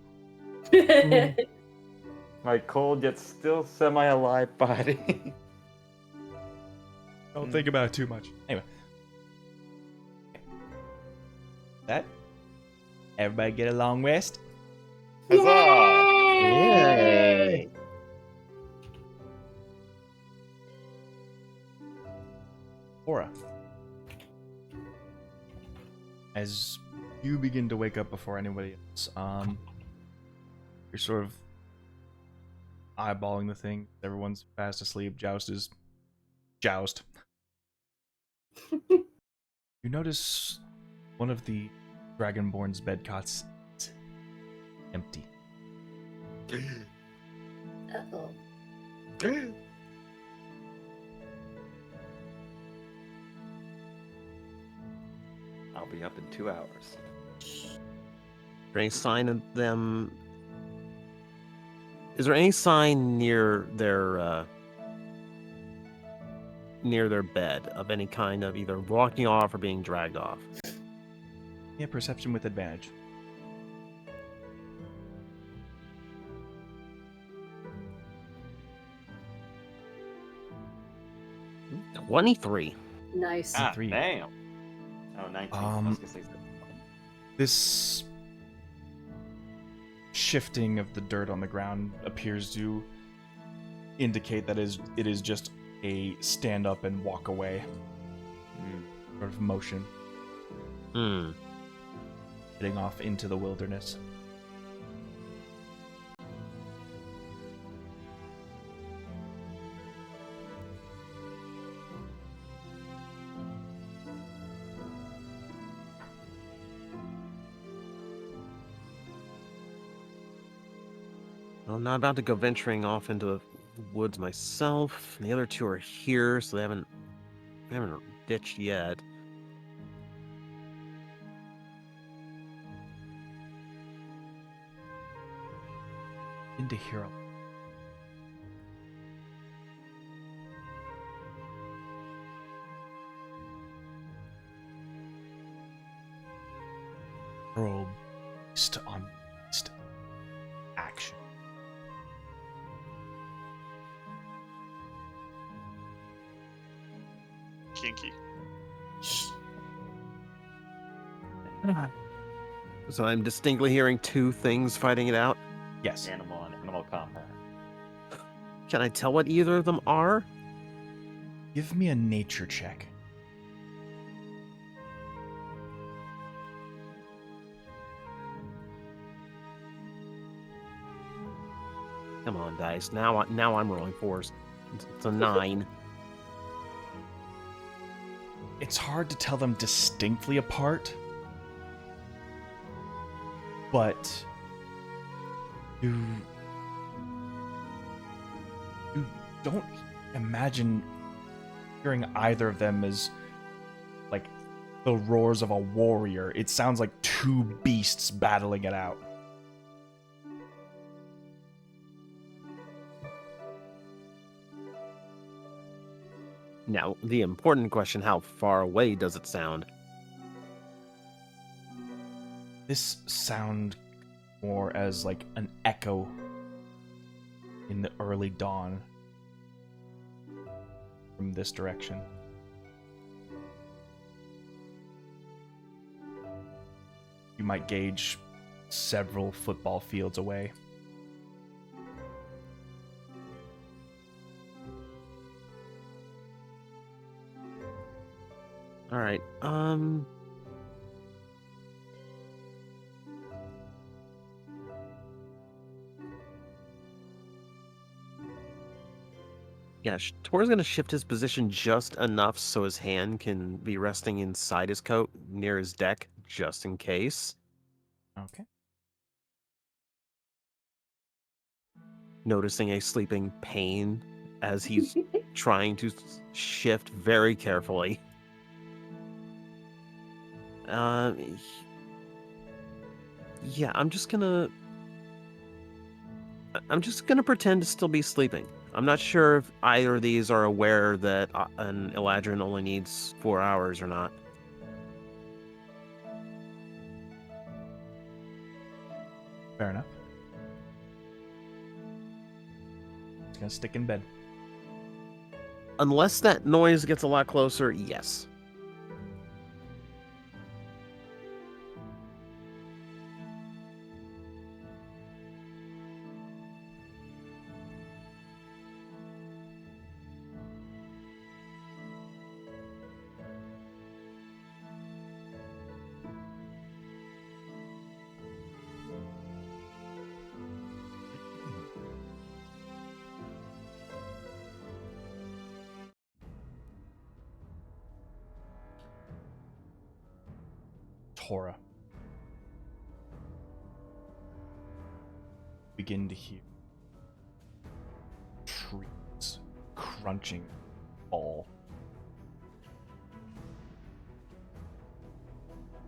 My cold yet still semi-alive body. Don't think about it too much. Anyway. That. Everybody get a long rest. Huzzah! Yay! Aura. As you begin to wake up before anybody else, you're sort of eyeballing the thing. Everyone's fast asleep. Joust. You notice one of the Dragonborn's bed cots is empty. Uh-oh. I'll be up in 2 hours. Is there any sign of them? Is there any sign near their bed of any kind of either walking off or being dragged off? Yeah, perception with advantage. 23. Nice. Ah, Three. damn. Oh, 19. I was gonna say so. This shifting of the dirt on the ground appears to indicate that it is just a stand up and walk away sort of motion, Hmm. heading off into the wilderness. I'm not about to go venturing off into the woods myself. The other two are here, so they haven't ditched yet. Into hero. Roll beast on beast action. Kinky. So I'm distinctly hearing two things fighting it out. Yes. Animal on animal combat. Can I tell what either of them are? Give me a nature check. Come on, dice. Now I'm rolling fours. It's a 9. It's hard to tell them distinctly apart, but you don't imagine hearing either of them as like the roars of a warrior. It sounds like two beasts battling it out. Now, the important question, how far away does it sound? This sound more as like an echo in the early dawn from this direction. You might gauge several football fields away. All right. Yeah, Tor's gonna shift his position just enough so his hand can be resting inside his coat near his deck, just in case. Okay. Noticing a sleeping pain as he's trying to shift very carefully. Yeah, I'm just gonna pretend to still be sleeping. I'm not sure if either of these are aware that an Eladrin only needs 4 hours or not. Fair enough. It's gonna stick in bed. Unless that noise gets a lot closer, yes. Tora. Begin to hear trees crunching fall.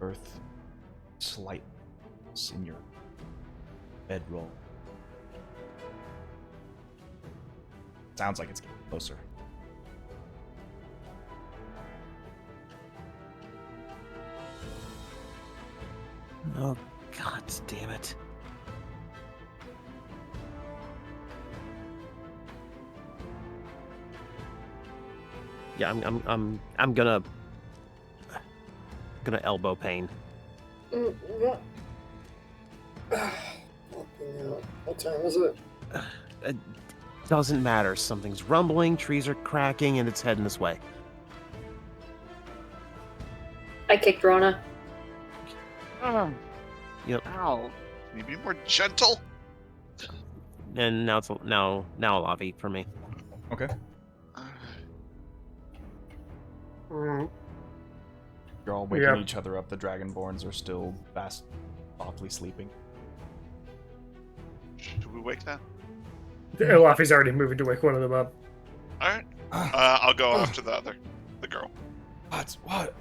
Earth slight in your bedroll. Sounds like it's getting closer. Oh, god damn it. Yeah, I'm gonna elbow pain. What? Fucking hell. What time is it? It doesn't matter. Something's rumbling, trees are cracking, and it's heading this way. I kicked Rona. Yep. Ow. Can you be more gentle? And now it's now Lavi for me. Okay. You're all waking Yeah. each other up. The Dragonborns are still softly sleeping. Should we wake them? Laffy's already moving to wake one of them up. All right. I'll go after the girl. What?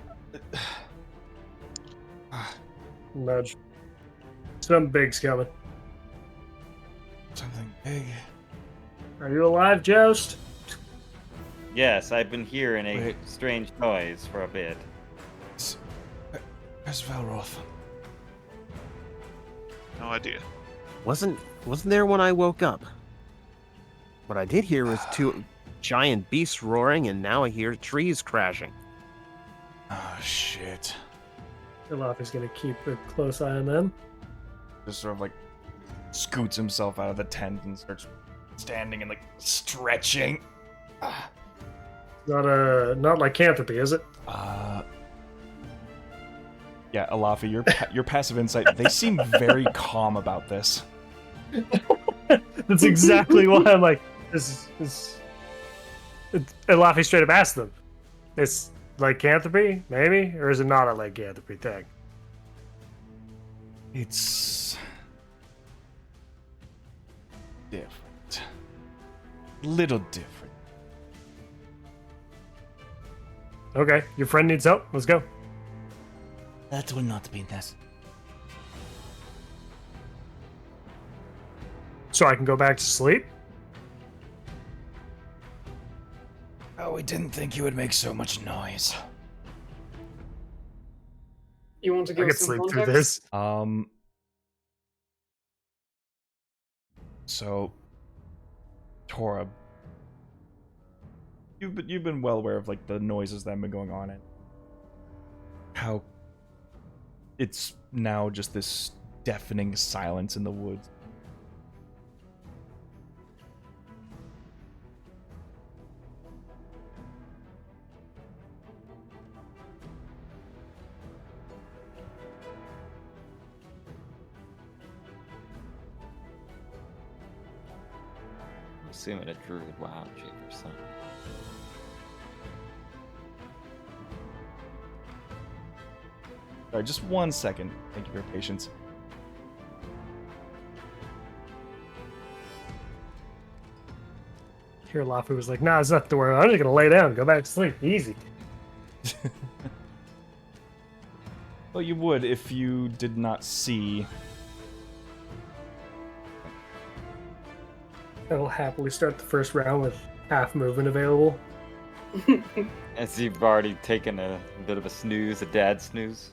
Nudge. Something big's coming. Something big. Are you alive, Joust? Yes, I've been hearing a Wait. strange noise for a bit. Where's Velroth? No idea. Wasn't there when I woke up? What I did hear was two giant beasts roaring, and now I hear trees crashing. Oh, shit. Elafi's gonna keep a close eye on them. Just sort of like scoots himself out of the tent and starts standing and like stretching. Ah. Not lycanthropy, is it? Yeah, Alafi, your passive insight, they seem very calm about this. That's exactly why I'm like, Elafi straight up asked them. It's lycanthropy, maybe? Or is it not a lycanthropy thing? It's different. Little different. Okay, your friend needs help. Let's go. That will not be necessary. So I can go back to sleep? Oh, we didn't think you would make so much noise. You want to I give can us some sleep through context? this. So, Tora, you've been well aware of like the noises that have been going on and how it's now just this deafening silence in the woods. I'm assuming a druid wild shape or something. Sorry, just 1 second. Thank you for your patience. Here, Elafi was like, nah, it's nothing to worry about. I'm just gonna lay down and go back to sleep. Easy. Well, you would if you did not see. I will happily start the first round with half movement available. As you've already taken a bit of a snooze, a dad snooze.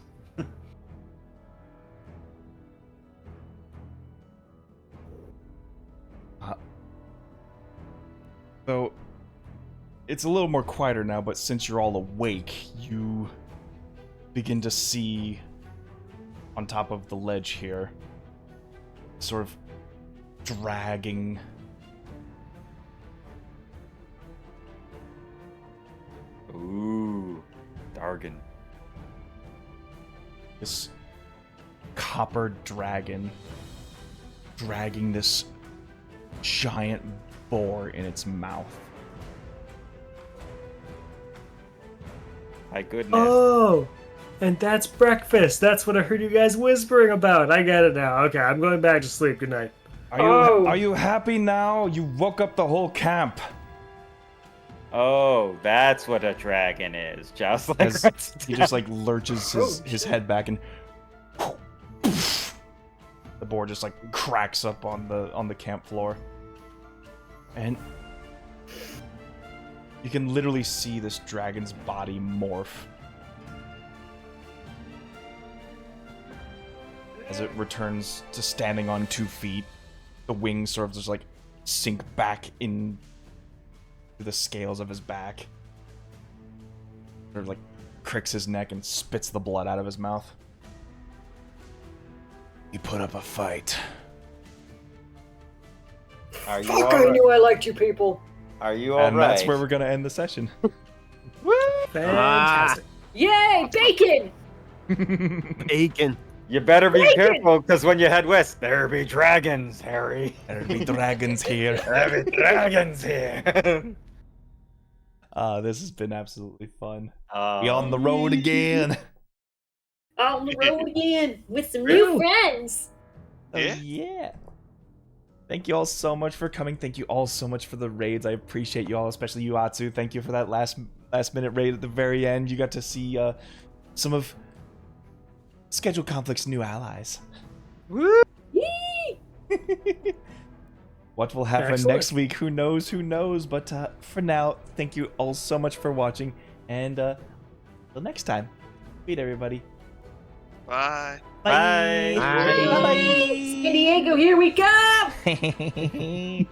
So, it's a little more quieter now, but since you're all awake, you begin to see on top of the ledge here, sort of dragging Ooh, Dargan. this copper dragon dragging this giant boar in its mouth. My goodness. Oh, and that's breakfast. That's what I heard you guys whispering about. I get it now. Okay, I'm going back to sleep. Good night. Oh. Are you happy now? You woke up the whole camp. Oh, that's what a dragon is. Just like As he just like lurches Oh, his head back and the board just like cracks up on the camp floor. And you can literally see this dragon's body morph as it returns to standing on 2 feet. The wings sort of just like sink back in to the scales of his back. Sort of like cricks his neck and spits the blood out of his mouth. You put up a fight. Are you Fuck, I alright? knew I liked you people. Are you And alright? that's where we're gonna end the session. Fantastic. Yay, bacon! Bacon. You better be Bacon! careful, because when you head west, there be dragons, Harry. There'll be dragons here. There be dragons here. This has been absolutely fun. We Um, on the road again. On the road again with some new friends. Oh, Yeah. yeah. Thank you all so much for coming. Thank you all so much for the raids. I appreciate you all, especially you, Atsu. Thank you for that last minute raid at the very end. You got to see some of Schedule Conflict's new allies. Yee! What will happen Excellent. next week? Who knows? Who knows? But for now, thank you all so much for watching. And till next time, meet everybody. Bye. Bye. Bye. San Diego, here we come!